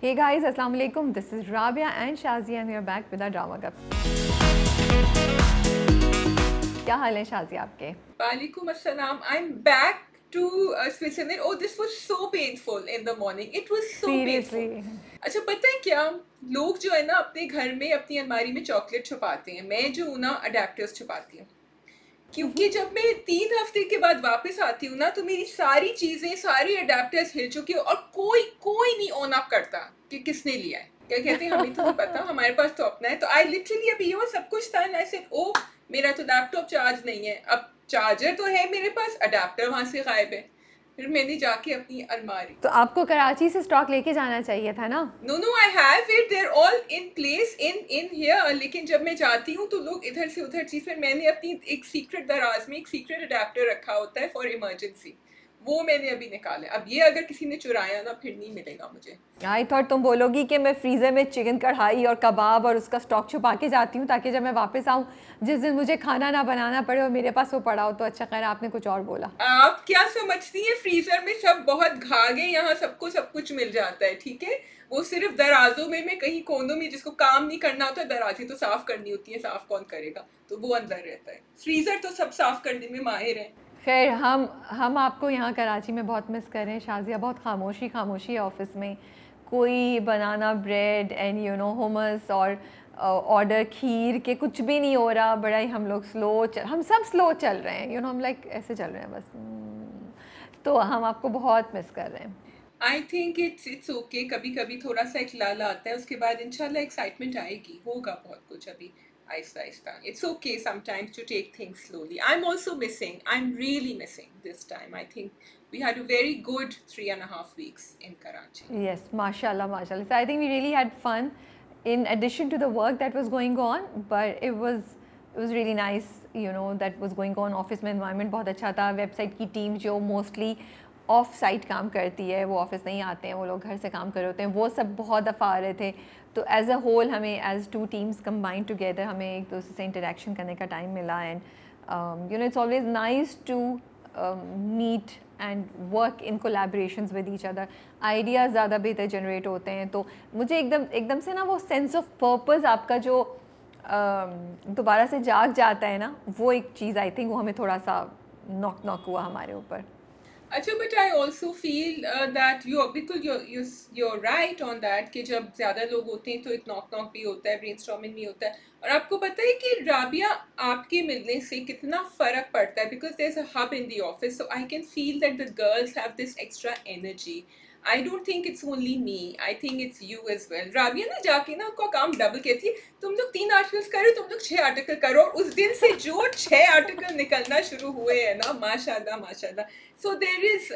Hey guys, Assalamu alaikum. This is Rabia and Shazia and we are back with our drama cup. क्या हाल है शाजिया आपके? Walaikum assalam. I'm back to Switzerland. Oh, this was so painful in the morning. It was so Seriously. painful. अच्छा पता है क्या, लोग जो है ना अपने घर में अपनी अलमारी में चॉकलेट छुपाते हैं, मैं जो हूँ ना अडेप्टर्स छुपाती हूँ, क्योंकि जब मैं 3 हफ्ते के बाद वापस आती हूँ ना तो मेरी सारी चीज़ें, सारी अडेप्टर्स हिल चुकी हो और कोई नहीं ऑन अप करता कि किसने लिया है। क्या कहते हैं, हमें तो नहीं पता, हमारे पास तो अपना है। तो आई लिटरली अभी वो सब कुछ था ना, ऐसे ओ मेरा तो लैपटॉप चार्ज नहीं है, अब चार्जर तो है मेरे पास, अडेप्टर वहाँ से गायब है। फिर मैंने जाके अपनी अलमारी, तो आपको कराची से स्टॉक लेके जाना चाहिए था ना? No I have it, they're all in place in here. लेकिन जब मैं जाती हूँ तो लोग इधर से उधर चीज़, पर मैंने अपनी एक सीक्रेट दराज में एक सीक्रेट अडेप्टर रखा होता है फॉर इमरजेंसी, वो मैंने अभी निकाला। अब ये अगर किसी ने चुराया ना फिर नहीं मिलेगा मुझे। आई थॉट तुम बोलोगी कि मैं फ्रीज़र में चिकन कढ़ाई और कबाब और उसका स्टॉक छुपा के जाती हूँ ताकि जब मैं वापस आऊँ जिस दिन मुझे खाना ना बनाना पड़े और मेरे पास वो पड़ा हो। तो अच्छा, खैर आपने कुछ और बोला। आप क्या समझती हैं, फ्रीजर में सब बहुत घागे, यहाँ सबको सब कुछ मिल जाता है, ठीक है। वो सिर्फ दराजों में मैं कहीं कोनों में, जिसको काम नहीं करना होता, दराजें तो साफ करनी होती है, साफ कौन करेगा, तो वो अंदर रहता है। फ्रीजर तो सब साफ करने में माहिर है। खैर हम आपको यहाँ कराची में बहुत मिस कर रहे हैं शाजिया। बहुत खामोशी है ऑफिस में, कोई बनाना ब्रेड एंड हुमस और ऑर्डर खीर के कुछ भी नहीं हो रहा। बड़ा ही हम लोग हम सब स्लो चल रहे हैं, हम लाइक ऐसे चल रहे हैं बस। तो हम आपको बहुत मिस कर रहे हैं। आई थिंक इट्स ओके, कभी कभी थोड़ा सा एक लाल आता है, उसके बाद इंशाल्लाह एक्साइटमेंट आएगी, होगा बहुत कुछ अभी Aahista Aahista. It's okay sometimes to take things slowly. I'm also missing. I'm really missing this time. I think we had a very good 3.5 weeks in Karachi. Yes, mashallah. So I think we really had fun in addition to the work that was going on, but it was really nice, that was going on. Office में environment बहुत अच्छा था। Website की team जो mostly of site काम करती है, वो ऑफिस नहीं आते हैं, वो लोग घर से काम कर रहे होते हैं, वो सब बहुत दफ़ा आ रहे थे। तो एज अ होल हमें एज 2 टीम्स कंबाइंड टुगेदर हमें एक दूसरे से इंटरेक्शन करने का टाइम मिला। And it's always nice to meet and work in collaborations with each other. Ideas ज़्यादा बेहतर जनरेट होते हैं। तो मुझे एकदम से ना वो सेंस ऑफ पर्पस आपका जो दोबारा से जाग जाता है ना, वो एक चीज़ आई थिंक वो हमें थोड़ा सा नॉक हुआ हमारे ऊपर। अच्छा, but I also feel that बिल्कुल you're right on that कि जब ज़्यादा लोग होते हैं तो एक नॉक भी होता है, ब्रेनस्टॉर्मिंग भी होता है। और आपको पता है कि राबिया आपके मिलने से कितना फ़र्क पड़ता है, because there is a hub in the office, so I can feel that the girls have this extra energy. I don't think it's only me, I think it's you as well. Rabia ना जाके ना आपका काम double कहती है, तुम लोग 3 articles करो, तुम लोग 6 आर्टिकल करो। और उस दिन से जो 6 आर्टिकल निकलना शुरू हुए हैं ना, माशाल्लाह माशाल्लाह। So there is,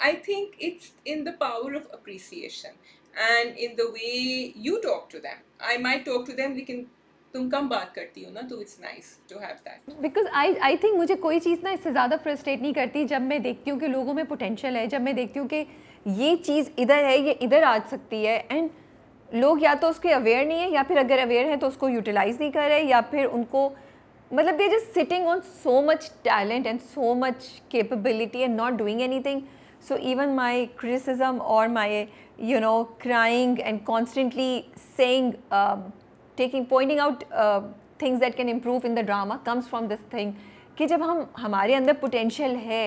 I think it's in the power of appreciation and in the way you talk to them. I might talk to them, लेकिन तुम कम बात करती हो ना, तो it's nice to have that. Because I think मुझे कोई चीज़ ना इससे ज़्यादा फ्रस्ट्रेट नहीं करती जब मैं देखती हूँ कि लोगों में पोटेंशियल है, जब मैं देखती हूँ कि ये चीज़ इधर है, ये इधर आ सकती है, एंड लोग या तो उसके अवेयर नहीं है, या फिर अगर अवेयर है तो उसको यूटिलाइज़ नहीं कर रहे, या फिर उनको मतलब they just sitting on so much talent and so much capability and not doing anything. So even my criticism or my crying and constantly saying pointing out things that can improve in the drama comes from this thing कि जब हमारे अंदर potential है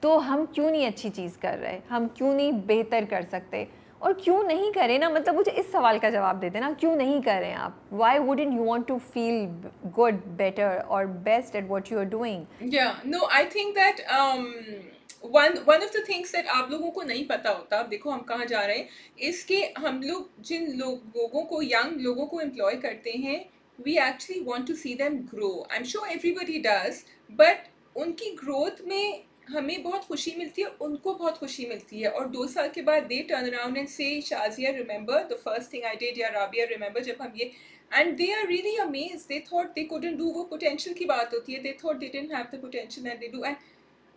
तो हम क्यों नहीं अच्छी चीज़ कर रहे, हम क्यों नहीं बेहतर कर सकते, और क्यों नहीं करें ना। मतलब मुझे इस सवाल का जवाब दे देना, क्यों नहीं करें आप? Why wouldn't you want to feel good, better or best at what you are doing? Yeah, no, I think that one of the things that आप लोगों को नहीं पता होता, अब देखो हम कहाँ जा रहे हैं, इसके हम लोग जिन लोगों को, यंग लोगों को एम्प्लॉय करते हैं, we actually want to see them grow. I'm sure everybody does, but उनकी ग्रोथ में हमें बहुत खुशी मिलती है, उनको बहुत खुशी मिलती है। और 2 साल के बाद they turn around and say, Shazia, remember the first thing I did, या Rabia, remember जब हम ये, and they are really amazed. They thought they couldn't do, वो potential की बात होती है, they thought they didn't have the potential and they do, and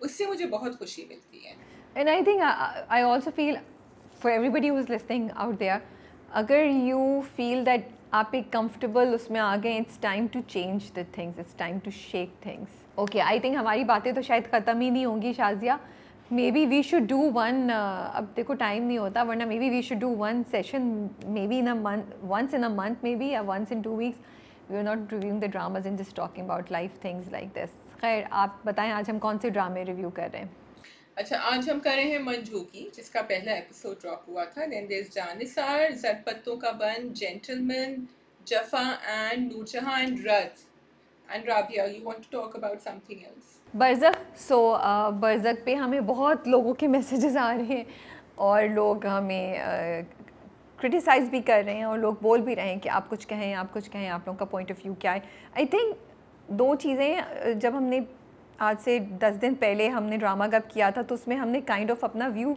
उससे मुझे बहुत खुशी मिलती है। And I think I also feel for everybody who is listening out there, अगर you feel that आप एक comfortable उसमें आ गए, it's time to change the things, it's time to shake things. Okay, I think हमारी बातें तो शायद ख़त्म ही नहीं होंगी Shazia, maybe we should do one, अब देखो टाइम नहीं होता, वरना maybe we should do one session maybe in a month, once in a month maybe, या once in 2 weeks. We are not reviewing the dramas and just talking about life things like this. खैर, आप बताएं आज हम कौन से ड्रामे review कर रहे हैं. अच्छा, आज हम कर रहे हैं मंजू की, जिसका पहला एपिसोड ड्रॉप हुआ था. Then there is Jaanisar, Zard Patton Ka Bunn, gentleman, Jafaa and Noor Jahan and Rath. And Rabia, you want to talk about something else? Barzakh. So Barzakh पे हमें बहुत लोगों के मैसेजेस आ रहे हैं और लोग हमें क्रिटिसाइज़ भी कर रहे हैं और लोग बोल भी रहे हैं कि आप कुछ कहें, आप कुछ कहें, आप लोगों का पॉइंट ऑफ व्यू क्या है. आई थिंक 2 चीज़ें, जब हमने आज से 10 दिन पहले हमने ड्रामा गप किया था तो उसमें हमने काइंड ऑफ अपना व्यू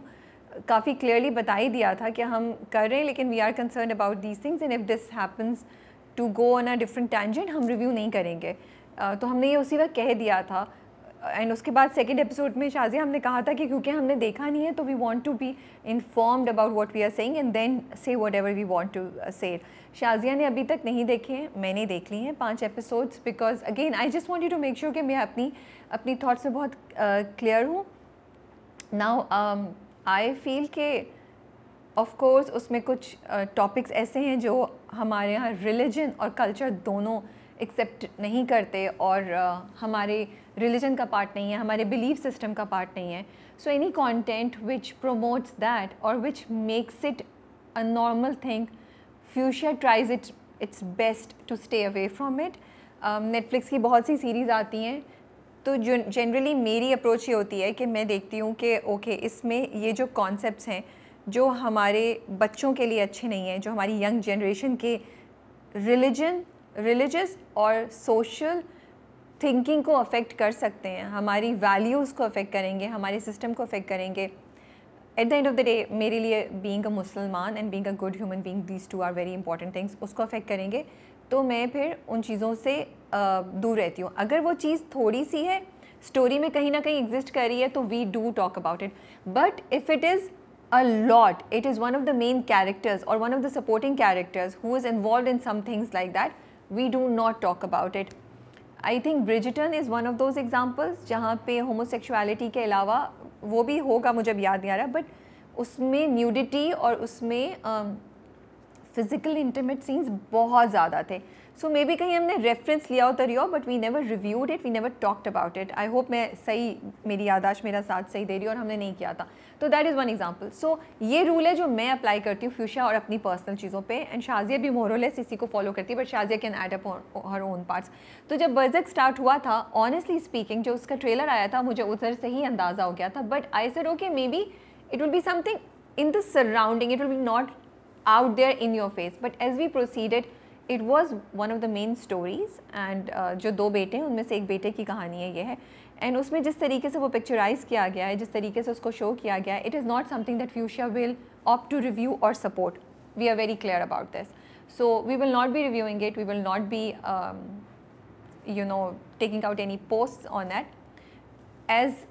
काफ़ी क्लियरली बता ही दिया था कि हम कर रहे हैं, लेकिन we are concern about these things and if this happens to go on a different tangent हम रिव्यू नहीं करेंगे. तो हमने ये उसी वक्त कह दिया था. एंड उसके बाद सेकंड एपिसोड में शाज़िया हमने कहा था कि क्योंकि हमने देखा नहीं है तो we want to be informed about what we are saying and then say whatever we want to say. Shazia ने अभी तक नहीं देखे हैं, मैंने देख लिए हैं 5 episodes, because again I just want you to make sure कि मैं अपनी थॉट्स में बहुत क्लियर हूँ. नाउ आई फील के ऑफ कोर्स उसमें कुछ टॉपिक्स ऐसे हैं जो हमारे यहाँ रिलीजन और कल्चर दोनों एक्सेप्ट नहीं करते और हमारे रिलीजन का पार्ट नहीं है, हमारे बिलीफ सिस्टम का पार्ट नहीं है. So any content which promotes that और which makes it a normal thing, Fuchsia tries its best to stay away from it. Netflix की बहुत सी सीरीज़ आती हैं तो जो जनरली मेरी अप्रोच ये होती है कि मैं देखती हूँ कि ओके इसमें ये जो कॉन्सेप्ट्स हैं जो हमारे बच्चों के लिए अच्छे नहीं हैं, जो हमारी यंग जनरेशन के रिलीजियस और सोशल थिंकिंग को अफेक्ट कर सकते हैं, हमारी वैल्यूज़ को अफेक्ट करेंगे, हमारे सिस्टम को अफेक्ट करेंगे. At the end of the day मेरे लिए बीइंग अ मुसलमान and being a good human being, these 2 are very important things. उसको अफेक्ट करेंगे तो मैं फिर उन चीज़ों से दूर रहती हूँ. अगर वो चीज़ थोड़ी सी है, स्टोरी में कहीं ना कहीं एग्जिस्ट कर रही है तो we do talk about it. But if it is a lot, it is one of the main characters or one of the supporting characters who is involved in some things like that, we do not talk about it. I think Bridgerton is one of those examples जहाँ पे homosexuality के अलावा वो भी होगा, मुझे अब याद नहीं आ रहा, बट उसमें न्यूडिटी और उसमें फिज़िकल इंटीमेट सीन्स बहुत ज़्यादा थे. सो मे बी कहीं हमने रेफरेंस लिया हो तो रियो, but we never reviewed it, we never talked about it. I hope मैं सही, मेरी यादाश्त मेरा साथ सही दे रही है और हमने नहीं किया था. तो दैट इज़ वन एग्जाम्पल. सो ये रूल है जो मैं अप्लाई करती हूँ फ्यूशिया और अपनी पर्सनल चीज़ों पे, एंड शाज़िया भी मोरलेस इसी को फॉलो करती है, but Shazia can add up her own parts. तो जब बरज़क स्टार्ट हुआ था, ऑनेस्टली स्पीकिंग जो उसका ट्रेलर आया था मुझे उधर से ही अंदाज़ा हो गया था, but I said okay may be it will be something in the surrounding, it will be not out there in your face. But as we proceeded, it was one of the main stories and जो 2 बेटे हैं उनमें से एक बेटे की कहानी है ये है, एंड उसमें जिस तरीके से वो पिक्चराइज किया गया है, जिस तरीके से उसको शो किया गया है, it is not something that fuchsia will opt to review or support. We are very clear about this. So we will not be reviewing it, we will not be taking out any posts on that. As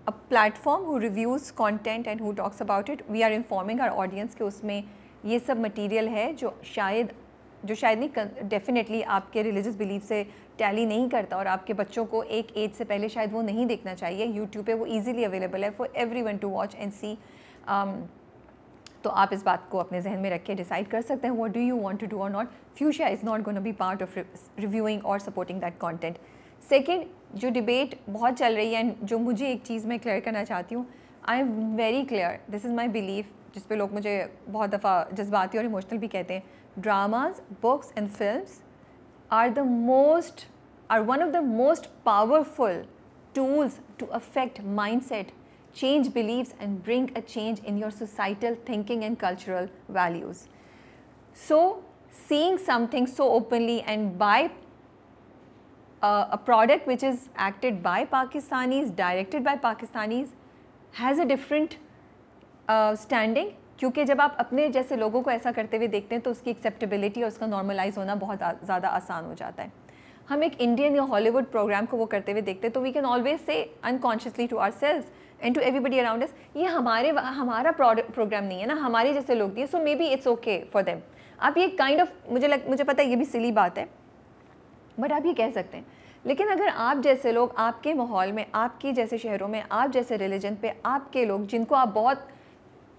a platform who reviews content and who talks about it, we are informing our audience कि उसमें ये सब material है जो शायद नहीं, definitely आपके religious belief से टैली नहीं करता और आपके बच्चों को एक एज से पहले शायद वो नहीं देखना चाहिए. यूट्यूब पे वो इजीली अवेलेबल है for everyone to watch and see. तो आप इस बात को अपने जहन में रख के डिसाइड कर सकते हैं what do you want to do और not. Fuchsia is not gonna be part of reviewing और सपोर्टिंग दैट कंटेंट. सेकंड, जो डिबेट बहुत चल रही है एंड जो मुझे एक चीज़ मैं क्लियर करना चाहती हूँ, I am very clear, this is my belief, जिस पे लोग मुझे बहुत दफ़ा जज्बाती और इमोशनल भी कहते हैं. Dramas, books and films are one of the most powerful tools to affect mindset, change beliefs and bring a change in your societal thinking and cultural values. So seeing something so openly and by a product which is acted by Pakistanis, directed by Pakistanis, has a different standing, क्योंकि जब आप अपने जैसे लोगों को ऐसा करते हुए देखते हैं तो उसकी एक्सेप्टेबिलिटी और उसका नॉर्मलाइज होना बहुत ज़्यादा आसान हो जाता है. हम एक इंडियन या हॉलीवुड प्रोग्राम को वो करते हुए देखते हैं तो we can always say unconsciously to ourselves and to everybody around us, ये हमारा प्रोग्राम नहीं है ना, हमारे जैसे लोग दिए, so maybe it's okay for them. आप ये काइंड ऑफ मुझे पता है ये भी सिली बात है, बट आप ये कह सकते हैं लेकिन अगर आप जैसे लोग आपके माहौल में, आपके जैसे शहरों में, आप जैसे रिलीजन पे आपके लोग जिनको आप बहुत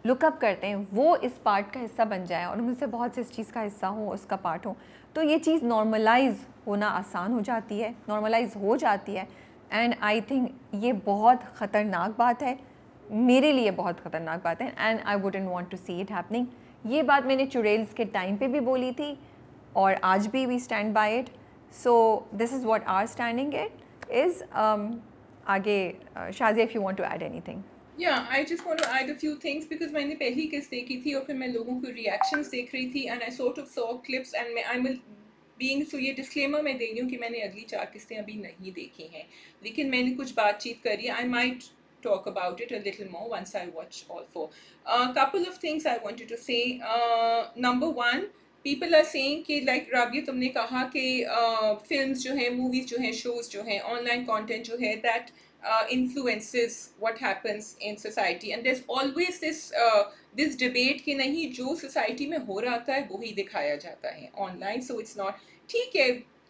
लुकअप करते हैं वो इस पार्ट का हिस्सा बन जाए और उनसे बहुत से इस चीज़ का हिस्सा हो, उसका पार्ट हो, तो ये चीज़ नॉर्मलाइज होना आसान हो जाती है, नॉर्मलाइज हो जाती है। एंड आई थिंक ये बहुत ख़तरनाक बात है, मेरे लिए बहुत ख़तरनाक बात है, and I wouldn't want to see it happening. ये बात मैंने चुड़ैल्स के टाइम पे भी बोली थी और आज भी we stand by it. So this is what our standing it is. आगे Shazia, if you want to add anything. Yeah, I just want to add a few things because मैंने पहली किस्त देखी थी और फिर मैं लोगों की reactions देख रही थी and I sort of saw clips and I'm being so ये disclaimer मैं दे रही हूँ कि मैंने अगली 4 किस्तें अभी नहीं देखी हैं, लेकिन मैंने कुछ बातचीत करी है. I might talk about it a little more once I watch all 4. Couple of things I wanted to say. Number one, people are saying कि like राबिया तुमने कहा कि films जो हैं, movies जो हैं, shows जो हैं, online content जो है that influences what happens in society, and there's always this debate कि नहीं जो society में हो रहा था वो ही दिखाया जाता है online, so it's not ठीक है.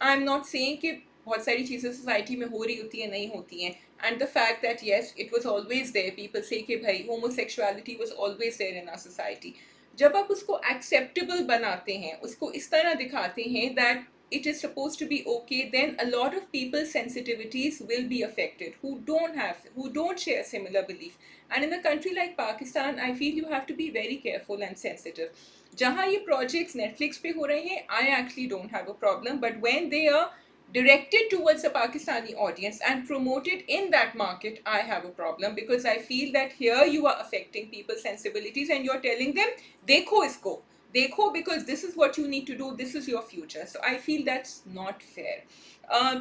I'm not saying कि बहुत सारी चीज़ें society में हो रही होती हैं, नहीं होती हैं, and the fact that yes it was always there, people say कि भाई homosexuality was always there in our society. जब आप उसको acceptable बनाते हैं, उसको इस तरह दिखाते हैं that it is supposed to be okay, then a lot of people's sensitivities will be affected who don't share similar belief. And in a country like Pakistan, I feel you have to be very careful and sensitive. जहाँ ये projects Netflix पे हो रहे हैं, I actually don't have a problem, but when they are directed towards a Pakistani audience and promoted in that market, I have a problem, because I feel that here you are affecting people's sensibilities and you're telling them, देखो इसको, देखो, because this is what you need to do, this is your future. So I feel that's not fair.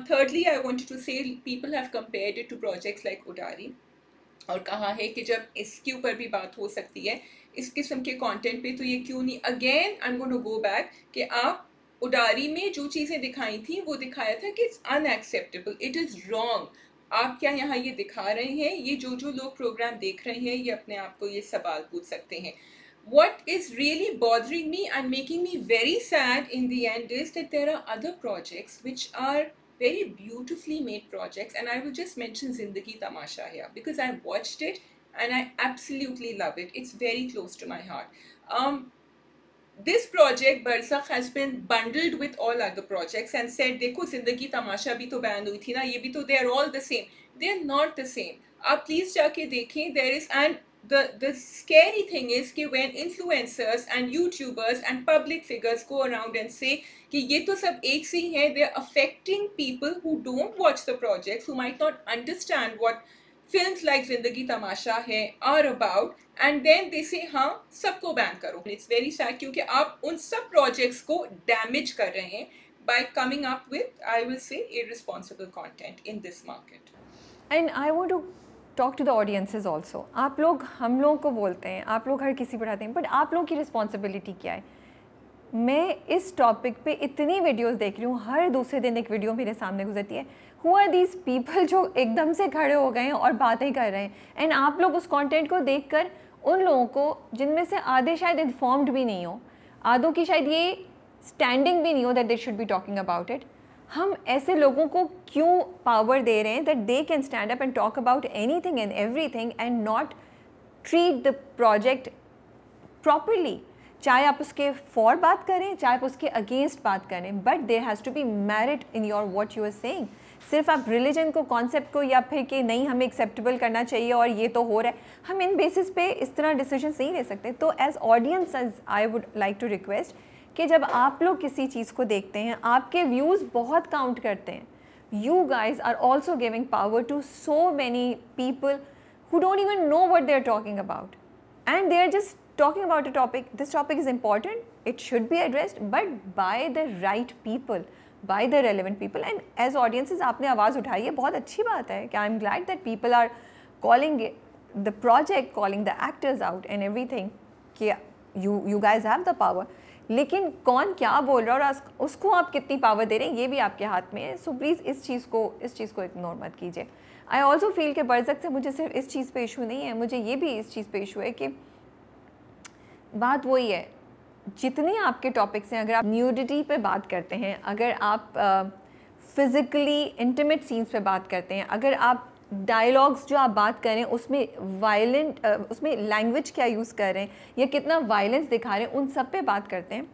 Thirdly, I wanted to say people have compared it to projects like Udari और कहा है कि जब इसके ऊपर भी बात हो सकती है इस किस्म के कंटेंट पे, तो ये क्यों नहीं. Again I am going to go back कि आप उडारी में जो चीज़ें दिखाई थी वो दिखाया था कि it's unacceptable, it is wrong. आप क्या यहाँ ये दिखा रहे हैं? ये जो लोग प्रोग्राम देख रहे हैं ये अपने आप को ये सवाल पूछ सकते हैं. What is really bothering me and making me very sad in the end is that there are other projects which are very beautifully made projects, and I will just mention Zindagi Tamasha here because I watched it and I absolutely love it. It's very close to my heart. This project Barzakh has been bundled with all other projects and said देखो Zindagi Tamasha भी तो ban हुई थी ना, ये भी तो, they are all the same. They are not the same. आप प्लीज जाके देखें. There is, and the scary thing is कि when influencers and YouTubers and public figures go around and say कि ये तो सब एक से ही है, they are affecting people who don't watch the projects, who might not understand what films like Zindagi Tamasha है are about, and then they say हाँ सबको बैन करो. It's very sad क्योंकि आप उन सब projects को damage कर रहे हैं by coming up with, I will say, irresponsible content in this market. And I want to talk to the audiences also. आप लोग हम लोगों को बोलते हैं, आप लोग हर किसी पढ़ाते हैं, बट आप लोगों की रिस्पॉन्सिबिलिटी क्या है? मैं इस टॉपिक पे इतनी वीडियोस देख रही हूँ, हर दूसरे दिन एक वीडियो मेरे सामने गुजरती है. हु आर दीज पीपल जो एकदम से खड़े हो गए हैं और बातें कर रहे हैं, एंड आप लोग उस कंटेंट को देखकर उन लोगों को, जिनमें से आधे शायद इन्फॉर्म्ड भी नहीं हो, आधों की शायद ये स्टैंडिंग भी नहीं हो that they should be talking about it, हम ऐसे लोगों को क्यों पावर दे रहे हैं that they can stand up and talk about anything and everything and not treat the project properly? चाहे आप उसके फॉर बात करें, चाहे आप उसके अगेंस्ट बात करें, but there has to be merit in your what you are saying. सिर्फ आप रिलीजन को, कॉन्सेप्ट को, या फिर कि नहीं हमें एक्सेप्टेबल करना चाहिए और ये तो हो रहा है, हम इन बेसिस पे इस तरह डिसीजन नहीं ले सकते. तो as audience I would like to request कि जब आप लोग किसी चीज़ को देखते हैं, आपके व्यूज़ बहुत काउंट करते हैं. You guys are also giving power to so many people who don't even know what they're talking about, and they're just talking about a topic. This topic is important, it should be addressed, but by the right people, by the relevant people. And as audiences आपने आवाज़ उठाई है, बहुत अच्छी बात है कि I'm glad that people are calling the project, calling the actors out and everything कि you guys have the power. लेकिन कौन क्या बोल रहा है और उसको आप कितनी पावर दे रहे हैं, ये भी आपके हाथ में है. सो प्लीज़ इस चीज़ को इग्नोर मत कीजिए. आई ऑल्सो फील कि बरज़क से मुझे सिर्फ इस चीज़ पे इशू नहीं है, मुझे ये भी इस चीज़ पे इशू है कि बात वही है, जितने आपके टॉपिक्स हैं, अगर आप न्यूडिटी पे बात करते हैं, अगर आप फिज़िकली इंटीमेट सीन्स पे बात करते हैं, अगर आप डायलॉग्स जो आप बात करें उसमें वायलेंट उसमें लैंग्वेज क्या यूज़ कर रहे हैं या कितना वायलेंस दिखा रहे हैं, उन सब पे बात करते हैं।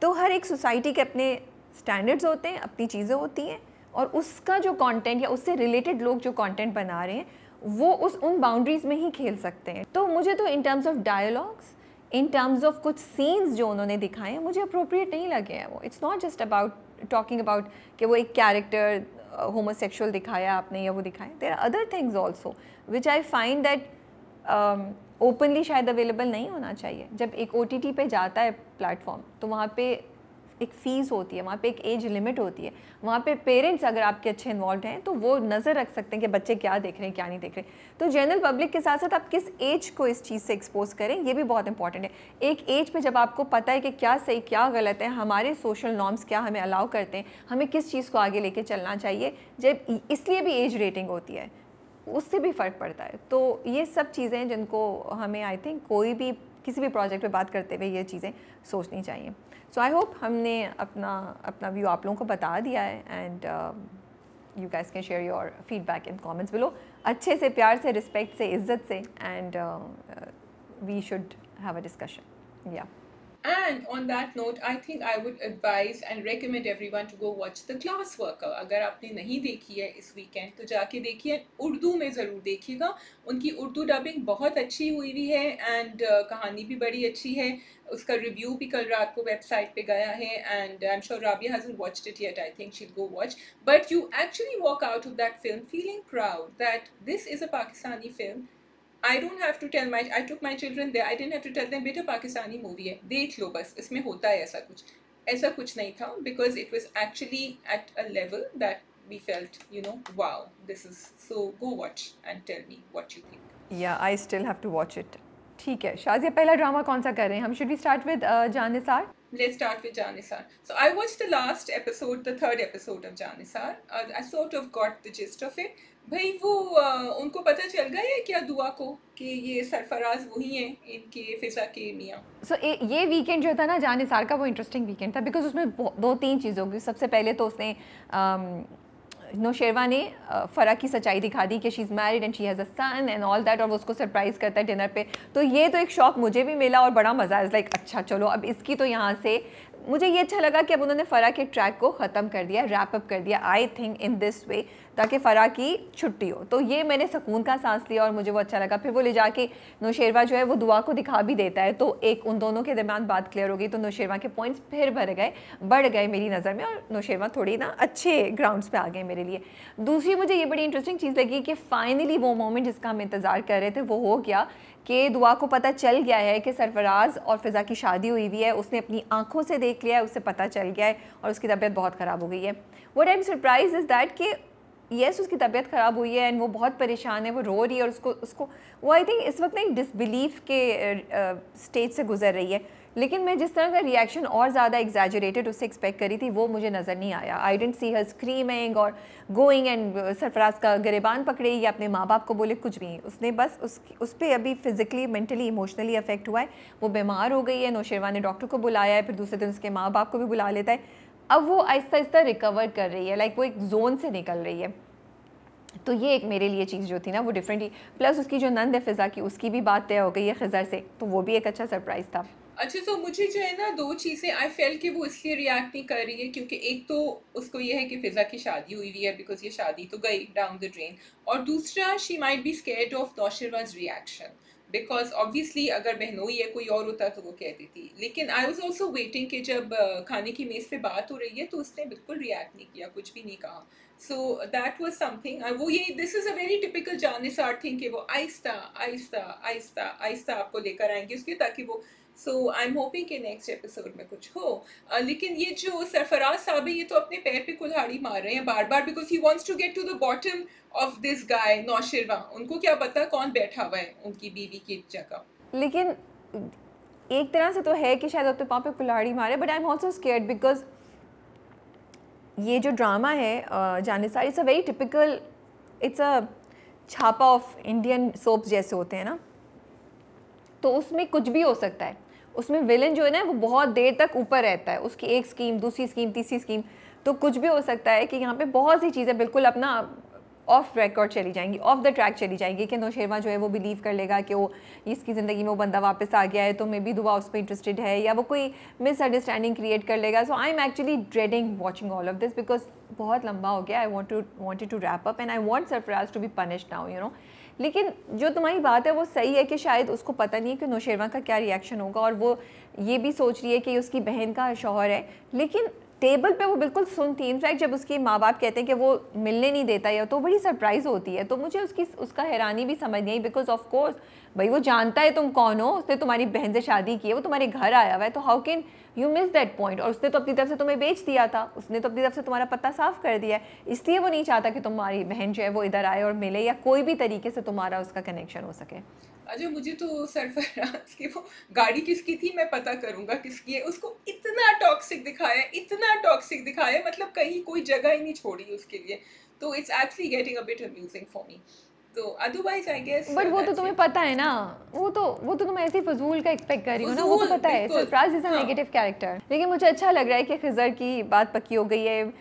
तो हर एक सोसाइटी के अपने स्टैंडर्ड्स होते हैं, अपनी चीज़ें होती हैं, और उसका जो कंटेंट या उससे रिलेटेड लोग जो कंटेंट बना रहे हैं वो उन बाउंड्रीज़ में ही खेल सकते हैं। तो मुझे तो in terms of dialogues, in terms of कुछ सीन्स जो उन्होंने दिखाए हैं, मुझे अप्रोप्रिएट नहीं लगे हैं वो। It's not just about talking about कि वो एक कैरेक्टर होमोसेक्सुअल दिखाया आपने या वो दिखाया। There are other things also which I find that openly शायद अवेलेबल नहीं होना चाहिए। जब एक OTT पे जाता है प्लेटफॉर्म तो वहाँ पे एक फ़ीस होती है, वहाँ पे एक एज लिमिट होती है, वहाँ पे पेरेंट्स अगर आपके अच्छे इन्वॉल्व हैं तो वो नज़र रख सकते हैं कि बच्चे क्या देख रहे हैं क्या नहीं देख रहे। तो जनरल पब्लिक के साथ साथ आप किस एज को इस चीज़ से एक्सपोज करें, ये भी बहुत इंपॉर्टेंट है। एक एज पे जब आपको पता है कि क्या सही क्या गलत है, हमारे सोशल नॉर्म्स क्या हमें अलाउ करते हैं, हमें किस चीज़ को आगे लेके चलना चाहिए, जब इसलिए भी एज रेटिंग होती है, उससे भी फ़र्क पड़ता है। तो ये सब चीज़ें जिनको हमें आई थिंक कोई भी किसी भी प्रोजेक्ट पे बात करते हुए ये चीज़ें सोचनी चाहिए। सो आई होप हमने अपना व्यू आप लोगों को बता दिया है, and you guys can share your feedback in comments below, अच्छे से, प्यार से, रिस्पेक्ट से, इज्जत से, and we should have a discussion. या And on that note, I think I would advise and recommend everyone to go watch The Class Worker. अगर आपने नहीं देखी है इस वीकेंड तो जाके देखिए, उर्दू में ज़रूर देखिएगा। उनकी उर्दू डबिंग बहुत अच्छी हुई है, एंड कहानी भी बड़ी अच्छी है। उसका रिव्यू भी कल रात को वेबसाइट पे गया है, and I am sure Rabia hasn't watched it yet. I think she'll go watch. But you actually walk out of that film feeling proud that this is a Pakistani film. I don't have to tell I took my children there. I didn't have to tell them बेटा Pakistani movie है, देख लो बस, इसमें होता है ऐसा कुछ नहीं था, because it was actually at a level that we felt, wow, this is, so go watch and tell me what you think. Yeah, I still have to watch it. ठीक है शाज़िया, पहला ड्रामा कौन सा कर रहे हैं हम? Should we start with Janisar? Let's start with Janisar. So I watched the last episode, the third episode of Janisar. I sort of got the gist of it. भाई वो उनको पता चल गया है क्या दुआ को कि ये सरफराज वही हैं इनके फिजा के मियाँ? So ये वीकेंड जो था ना जानिसार का, वो इंटरेस्टिंग वीकेंड था, बिकॉज उसमें 2-3 चीज़ें होगी। सबसे पहले तो उसने नौशेरवा ने फ़रा की सच्चाई दिखा दी कि she is married and she has a son and all that, और वो उसको सरप्राइज़ करता है डिनर पे। तो ये तो एक शॉक मुझे भी मिला और बड़ा मज़ा है। लाइक अच्छा चलो अब इसकी तो यहाँ से मुझे ये अच्छा लगा कि अब उन्होंने फ़रा के ट्रैक को ख़त्म कर दिया, रैप अप कर दिया, I think in this way, ताकि फ़रा की छुट्टी हो। तो ये मैंने सुकून का सांस लिया और मुझे वो अच्छा लगा। फिर वो ले जाके नौशेरवा जो है वो दुआ को दिखा भी देता है, तो एक उन दोनों के दरमियान बात क्लियर हो गई। तो नौशेरवा के पॉइंट्स फिर बढ़ गए मेरी नज़र में, और नौशेरवा थोड़ी ना अच्छे ग्राउंड्स पे आ गए मेरे लिए। दूसरी मुझे ये बड़ी इंटरेस्टिंग चीज़ लगी कि फाइनली वो मोमेंट जिसका हम इंतज़ार कर रहे थे वो हो गया, कि दुआ को पता चल गया है कि सरफराज और फ़िज़ा की शादी हुई हुई है, उसने अपनी आंखों से देख लिया है, उससे पता चल गया है, और उसकी तबीयत बहुत ख़राब हो गई है। What I am surprise is that कि येस उसकी तबीयत ख़राब हुई है एंड वो बहुत परेशान है, वो रो रही है, और उसको वो आई थिंक इस वक्त ना डिसबिलीफ के स्टेज से गुजर रही है। लेकिन मैं जिस तरह का रिएक्शन और ज़्यादा एग्जैजरेटेड उससे एक्सपेक्ट करी थी वो मुझे नज़र नहीं आया। आई डेंट सी हर स्क्रीमिंग और गोइंग एंड सरफराज का गिरेबान पकड़े या अपने माँ बाप को बोले, कुछ भी नहीं। उसने बस उस पर अभी फिज़िकली मेंटली इमोशनली अफेक्ट हुआ है, वो बीमार हो गई है। नौशेरवा ने डॉक्टर को बुलाया है, फिर दूसरे दिन उसके माँ बाप को भी बुला लेता है। अब वो आहिस्ता आहिस्ता रिकवर कर रही है, लाइक वो एक जोन से निकल रही है। तो ये एक मेरे लिए चीज़ जो थी ना वो डिफरेंटली, प्लस उसकी जो नंद है फ़िज़ा की, उसकी भी बात तय हो गई है खिज़र से, तो वो भी एक अच्छा सरप्राइज़ था। अच्छा, तो मुझे जो है ना दो चीज़ें आई फेल कि वो इसलिए रिएक्ट नहीं कर रही है क्योंकि एक तो उसको ये है कि फ़िज़ा की शादी हुई हुई है, बिकॉज ये शादी तो गई डाउन द ड्रेन, और दूसरा she might be scared of Nausherwa's reaction, because obviously अगर बहनोई है कोई और होता तो वो कह देती। लेकिन आई वॉज ऑल्सो वेटिंग कि जब खाने की मेज़ पे बात हो रही है तो उसने बिल्कुल रिएक्ट नहीं किया, कुछ भी नहीं कहा। सो दैट वॉज समथिंग, वो ये this is a very typical Jaanisar thing कि वो आहिस्ता आहिस्ता आहिस्ता आहिस्ता आपको लेकर आएंगे उसके, ताकि वो सो आई एम होपिंग कि नेक्स्ट एपिसोड में कुछ हो। लेकिन ये जो सरफराज साहब है ये तो अपने पैर पे कुल्हाड़ी मार रहे हैं बार बार, because he wants to get to the bottom of this guy Nausherwa. उनको क्या पता कौन बैठा हुआ है उनकी बीवी की जगह। लेकिन एक तरह से तो है कि शायद अपने पाँव पे कुल्हाड़ी मारे, but I am also scared because ये जो ड्रामा है Jaanisar, it's a very typical, it's a छापा ऑफ इंडियन सोप्स जैसे होते हैं ना, तो उसमें कुछ भी हो सकता है। उसमें विलन जो है ना वो बहुत देर तक ऊपर रहता है, उसकी एक स्कीम, दूसरी स्कीम, तीसरी स्कीम, तो कुछ भी हो सकता है कि यहाँ पे बहुत सी चीज़ें बिल्कुल अपना ऑफ रिकॉर्ड चली जाएंगी, ऑफ द ट्रैक चली जाएंगी, कि नौशेरवा जो है वो बिलीव कर लेगा कि वो इसकी ज़िंदगी में वो बंदा वापस आ गया है, तो मे बी दुआ उस पर इंटरेस्टेड है, या वो कोई मिसअंडरस्टैंडिंग क्रिएट कर लेगा. So I am actually dreading watching all of this because बहुत लंबा हो गया. I wanted to wrap up and I want Sarfaraz to be punished now, you know. लेकिन जो तुम्हारी बात है वो सही है कि शायद उसको पता नहीं है कि नौशेरवा का क्या रिएक्शन होगा, और वो ये भी सोच रही है कि उसकी बहन का शौहर है. लेकिन टेबल पे वो बिल्कुल सुन थी. इनफैक्ट जब उसके माँ बाप कहते हैं कि वो मिलने नहीं देता या, तो बड़ी सरप्राइज़ होती है. तो मुझे उसका हैरानी भी समझ नहीं आई, बिकॉज ऑफ कोर्स भाई वो जानता है तुम कौन हो, उसने तुम्हारी बहन से शादी की है, वो तुम्हारे घर आया हुआ है, तो how can you miss that point. और उसने तो अपनी तरफ से तुम्हें बेच दिया था, उसने तो अपनी तरफ से तुम्हारा पता साफ कर दिया है, इसलिए वो नहीं चाहता कि तुम्हारी बहन जो है वो इधर आए और मिले, या कोई भी तरीके से तुम्हारा उसका कनेक्शन हो सके. अच्छा, मुझे तो सरफराज की वो गाड़ी किसकी थी मैं पता करूंगा किसकी है. उसको इतना टॉक्सिक दिखाया, इतना टॉक्सिक दिखाया, मतलब कहीं कोई जगह ही नहीं छोड़ी उसके लिए. तो it's actually getting a bit amusing for me. तो अदरवाइज आई गेस, बट वो तो तुम्हें पता है ना, वो तो तुम ऐसे ही फजूल का एक्सपेक्ट कर रही हो ना, वो तो पता है Sarfaraz is a negative character. लेकिन मुझे अच्छा लग रहा है कि खिज़र की बात पक्की हो गई है.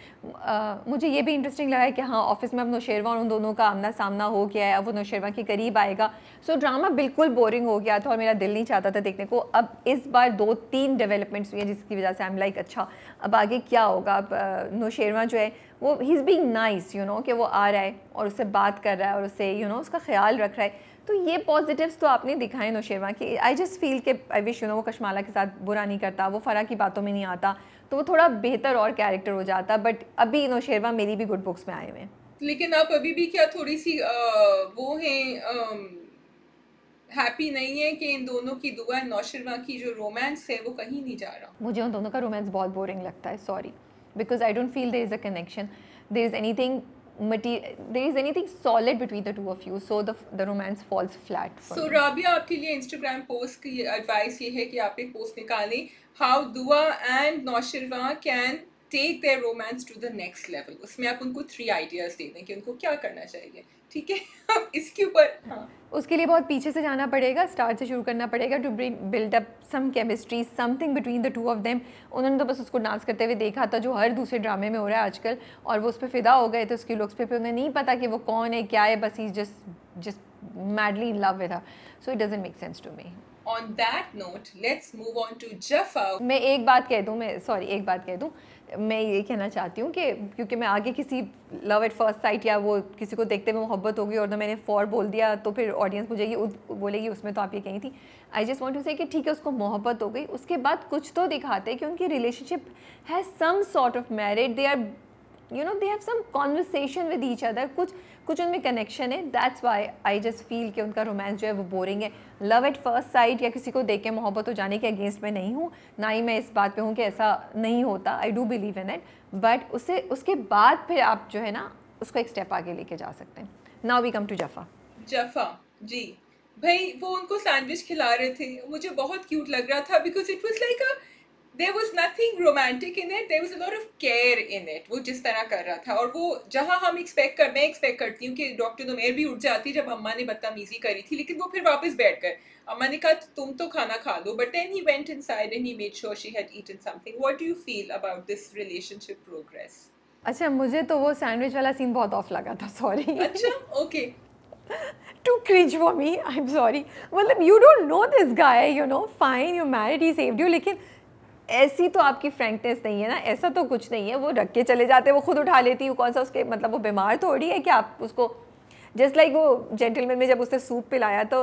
मुझे ये भी इंटरेस्टिंग लगा है कि हाँ ऑफिस में अब नौशेरवा और उन दोनों का आमना सामना हो गया है, अब वो नौशेरवा के करीब आएगा. सो ड्रामा बिल्कुल बोरिंग हो गया था और मेरा दिल नहीं चाहता था देखने को. अब इस बार 2-3 डेवलपमेंट्स हुई हैं जिसकी वजह से आई एम लाइक अच्छा अब आगे क्या होगा. अब नौशेरवा जो है वो he is being nice, you know, कि वो आ रहा है और उससे बात कर रहा है और उससे यू नो उसका ख्याल रख रहा है. तो ये पॉजिटिव्स तो आपने दिखाए नौशेरवा की. आई जस्ट फील कि आई विश यू नो वो कशमाला के साथ बुरा नहीं करता, वो फ़रा की बातों में नहीं आता, तो वो थोड़ा बेहतर और कैरेक्टर हो जाता. बट अभी नौशेरवा मेरी भी गुड बुक्स में आए हुए हैं. लेकिन आप अभी भी क्या थोड़ी सी वो हैं, हैप्पी नहीं है कि इन दोनों की दुआ, नौशेरवा की जो रोमांस है वो कहीं नहीं जा रहा. मुझे उन दोनों का रोमांस बहुत बोरिंग लगता है, sorry, because I don't feel there is a connection, there is anything there is anything solid between the two of you, so the romance falls flat for So me. Rabia, आपके लिए Instagram post की advice ये है कि आप एक post निकालें, how Dua and Nausherwan can take their romance to the next level. उसमें आप उनको 3 आइडियाज दे दें कि उनको क्या करना चाहिए. ठीक है, अब इसके ऊपर हाँ उसके लिए बहुत पीछे से जाना पड़ेगा, स्टार्ट से शुरू करना पड़ेगा to build up some chemistry, something between the two of them. उन्होंने तो बस उसको डांस करते हुए देखा था जो हर दूसरे ड्रामे में हो रहा है आजकल, और वो उस पर फिदा हो गए थे उसकी लुक्स पे, उन्हें नहीं पता कि वो कौन है क्या है, बस he just madly in love with her. So it doesn't make sense to me. On that note, let's move on to Jaffa. मैं एक बात कह दूँ, मैं ये कहना चाहती हूँ कि क्योंकि मैं आगे किसी लव एट फर्स्ट साइट या वो किसी को देखते हुए मोहब्बत होगी और तो मैंने फॉर बोल दिया तो फिर ऑडियंस बोलेगी उसमें तो आप ये कही थी. आई जस्ट वांट टू से कि ठीक है उसको मोहब्बत हो गई, उसके बाद कुछ तो दिखाते कि उनकी relationship has some sort of married, they are you know they have some conversation with each other, कुछ उनमें कनेक्शन है. That's why I just feel कि उनका रोमांस जो है वो बोरिंग है. लव एट फर्स्ट साइट या किसी को देख के मोहब्बत हो जाने के अगेंस्ट में नहीं हूँ, ना ही मैं इस बात पे हूँ कि ऐसा नहीं होता. I do believe in it, but उसके बाद फिर आप जो है ना उसको एक स्टेप आगे लेके जा सकते हैं. Now we come to Jafaa. जी भाई, वो उनको सैंडविच खिला रहे थे, मुझे बहुत क्यूट लग रहा था because it was like there was nothing romantic in it, there was a lot of care in it. वो जिस तरह कर रहा था, और वो जहाँ हम मैं एक्सपेक्ट करती हूँ कि डॉक्टर नुमैर भी उठ जाती जब अम्मा ने बदतमीजी करी थी, लेकिन वो फिर वापस बैठ गए. अम्मा ने कहा तुम तो खाना खा लो, but then he went inside and he made sure she had eaten something. What do you feel about this relationship progress? अच्छा, मुझे तो वो सैंडविच वाला सीन बहुत ऑफ लगा था, सॉरी. अच्छा, okay. Too cringe for me, I'm sorry. मतलब you don't know this guy, you know, fine, you married, he saved you, लेकिन ऐसी तो आपकी फ्रैंकनेस नहीं है ना, ऐसा तो कुछ नहीं है. वो रख के चले जाते, वो खुद उठा लेती हूँ, कौन सा उसके मतलब वो बीमार थोड़ी है कि आप उसको जस्ट लाइक वो जेंटलमैन में जब उसने सूप पिलाया, तो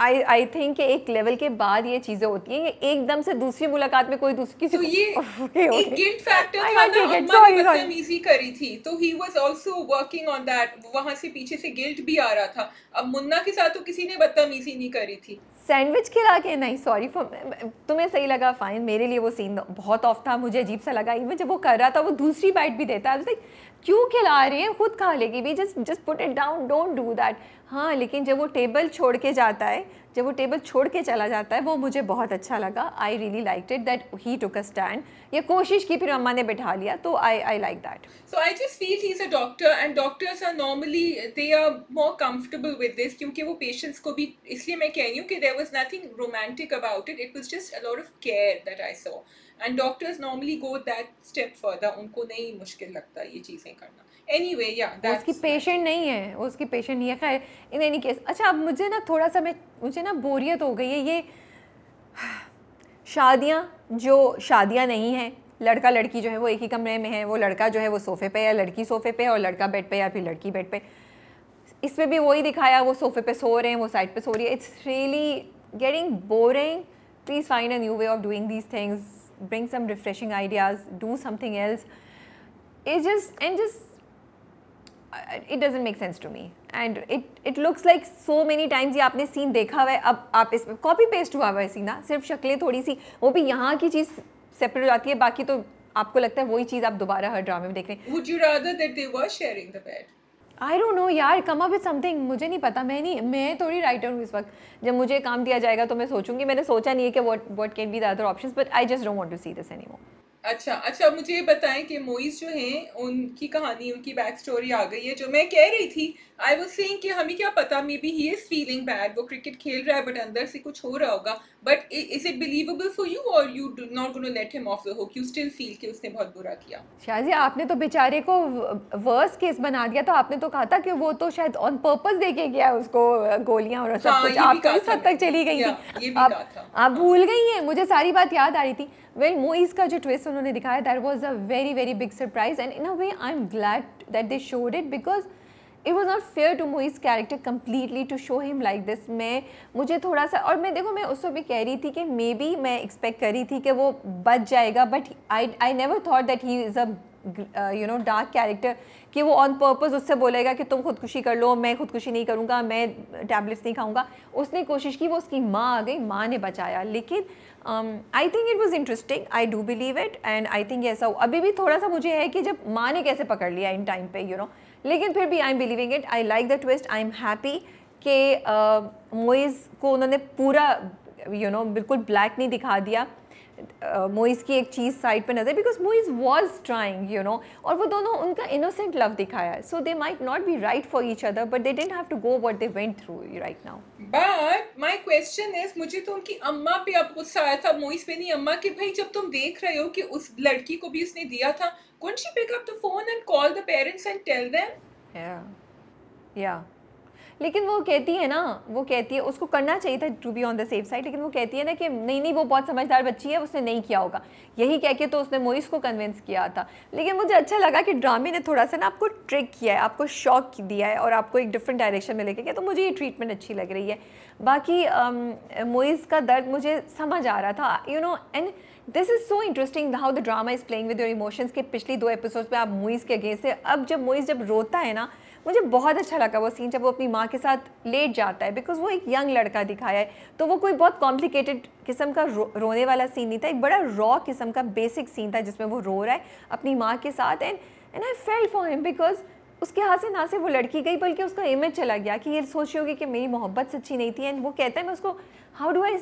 आई थिंक कि एक लेवल के बाद ये चीज़ें होती हैं. ये एकदम से दूसरी मुलाकात में कोई किसी तो ये एक गिल्ट फैक्टर था ना, sorry. अम्मा ने बदतमीजी करी थी तो he was also working on that. वहाँ से पीछे से गिल्ट भी आ रहा था. अब मुन्ना के साथ तो किसी ने बदतमीजी नहीं करी थी. सैंडविच खिला के नहीं, सॉरी तुम्हें सही लगा फाइन, मेरे लिए वो सीन बहुत ऑफ था, मुझे अजीब सा लगा. इवन जब वो कर रहा था वो दूसरी बाइट भी देता है, लाइक क्यों खिला रही है, खुद खा लेगी भी, just put it down, don't do that. हाँ, लेकिन जब वो टेबल छोड़ के जाता है, जब वो टेबल छोड़ के चला जाता है वो मुझे बहुत अच्छा लगा. I really liked it that he took a stand. ये कोशिश की फिर अम्मा ने बिठा लिया, तो I like that. So I just feel he's a doctor and doctors are normally they are more comfortable with this क्योंकि वो patients को भी, इसलिए मैं कह रही हूँ कि there was nothing romantic about it. It was just a lot of care that I saw. And doctors normally go that step further. उनको नहीं मुश्किल लगता ये चीज़ें करना. Anyway, yeah, वो that's उसकी पेशेंट नहीं है, वो उसकी पेशेंट नहीं है. खैर इन एनी केस. अच्छा, अब मुझे ना थोड़ा सा मुझे ना बोरियत हो गई है ये शादियाँ जो शादियाँ नहीं हैं. लड़का लड़की जो है वो एक ही कमरे में है, वो लड़का जो है वो सोफ़े पे है, लड़की सोफ़े पे है, और लड़का बेड पे या फिर लड़की बेड पे. इसमें भी वही दिखाया, वो सोफ़े पे सो रहे हैं, वो साइड पे सो रही है. It's really getting boring. Please find a new way of doing these things. Bring some refreshing ideas. Do something else. It doesn't make sense to me, and it looks like so many times ये आपने scene देखा हुआ है, अब आप इसमें copy paste हुआ हुआ है सीन ना. सिर्फ शक्लें थोड़ी सी, वो भी यहाँ की चीज़ सेपरेट हो जाती है, बाकी तो आपको लगता है वही चीज़ आप दोबारा हर ड्रामे में देख रहे हैं. Would you rather that they were sharing the bed? I don't know यार, कम अप विद समथिंग. मुझे नहीं पता, मैं थोड़ी राइटर हूँ इस वक्त. जब मुझे काम दिया जाएगा तो मैं सोचूंगी. मैंने सोचा नहीं है कि what can be the other options, but I just don't want to see this anymore. अच्छा, मुझे ये बताएं कि मोइस जो हैं उनकी कहानी, उनकी बैक स्टोरी आ गई है. जो मैं कह रही थी, आई वाज सेइंग कि हमें क्या पता, may be he is feeling bad. वो क्रिकेट खेल रहा है बट अंदर से कुछ हो रहा होगा. But is it believable for you और you do not gonna let him off the hook? You still feel कि उसने बहुत बुरा किया? शाजी, आपने तो बेचारे को वर्स केस बना दिया था. आपने तो कहा था कि वो तो शायद ऑन पर्पस देके गया उसको गोलियां और सब कुछ. आप तो इस हद तक चली गई थी. आप भूल गई हैं. मुझे सारी बात याद आ रही थी. वेल, मोइस का जो ट्विस्ट उन्होंने दिखाया, that was a very very big surprise, and in a way I am glad that they showed it, because it was not fair to Moiz character completely to show him like this. मुझे थोड़ा सा, और मैं देखो, मैं उस वक्त भी कह रही थी कि मे बी मैं एक्सपेक्ट कर रही थी कि वो बच जाएगा, but I never thought that he is a dark character, कि वो ऑन पर्पस उससे बोलेगा कि तुम खुदकुशी कर लो, मैं खुदकुशी नहीं करूँगा, मैं टैबलेट्स नहीं खाऊंगा. उसने कोशिश की, वो उसकी माँ आ गई, माँ ने बचाया. लेकिन I think it was interesting. I do believe it, and I think ऐसा अभी भी थोड़ा सा मुझे है कि जब माँ ने कैसे पकड़ लिया इन टाइम पे, लेकिन फिर भी I am believing it. I like the twist. I am happy कि मोइस को उन्होंने पूरा बिल्कुल ब्लैक नहीं दिखा दिया. मोइस की एक चीज़ साइड पे नजर, बिकॉज मोइस वॉज ट्राइंग, और वो दोनों उनका इनोसेंट लव दिखाया है. So they might not be right for each other, but they didn't have to go what they went through right now. But my question is, मुझे तो उनकी अम्मा पे अब गुस्सा आया था, मोइस पे नहीं. अम्मा कि भाई, जब तुम देख रहे हो कि उस लड़की को भी उसने दिया था, couldn't she pick up the phone and call the parents and tell them? या लेकिन वो कहती है ना, वो कहती है उसको करना चाहिए था to be on the safe side, लेकिन वो कहती है ना कि नहीं वो बहुत समझदार बच्ची है, उसने नहीं किया होगा. यही कह के तो उसने मोइस को कन्विंस किया था. लेकिन मुझे अच्छा लगा कि ड्रामे ने थोड़ा सा ना आपको ट्रिक किया है, आपको शॉक दिया है और आपको एक डिफरेंट डायरेक्शन में लेके गया. तो मुझे ये ट्रीटमेंट अच्छी लग रही है. बाकी मोइस का दर्द मुझे समझ आ रहा था, and this is so interesting how the drama is playing with your emotions. के पिछली 2 एपिसोड्स में आप मोइस के अगेंस्ट है. अब जब मोइस जब रोता है ना, मुझे बहुत अच्छा लगा वो सीन जब वो अपनी माँ के साथ लेट जाता है, बिकॉज वो एक यंग लड़का दिखाया है. तो वो कोई बहुत कॉम्प्लिकेटेड किस्म का रोने वाला सीन नहीं था. एक बड़ा रॉ किस्म का बेसिक सीन था जिसमें वो रो रहा है अपनी माँ के साथ. And I felt for him, because उसके हाथ से ना सिर्फ वो लड़की गई बल्कि उसका इमेज चला गया कि ये सोच रही होगी कि मेरी मोहब्बत सच्ची नहीं थी. एंड वो कहता है मैं उसको how do I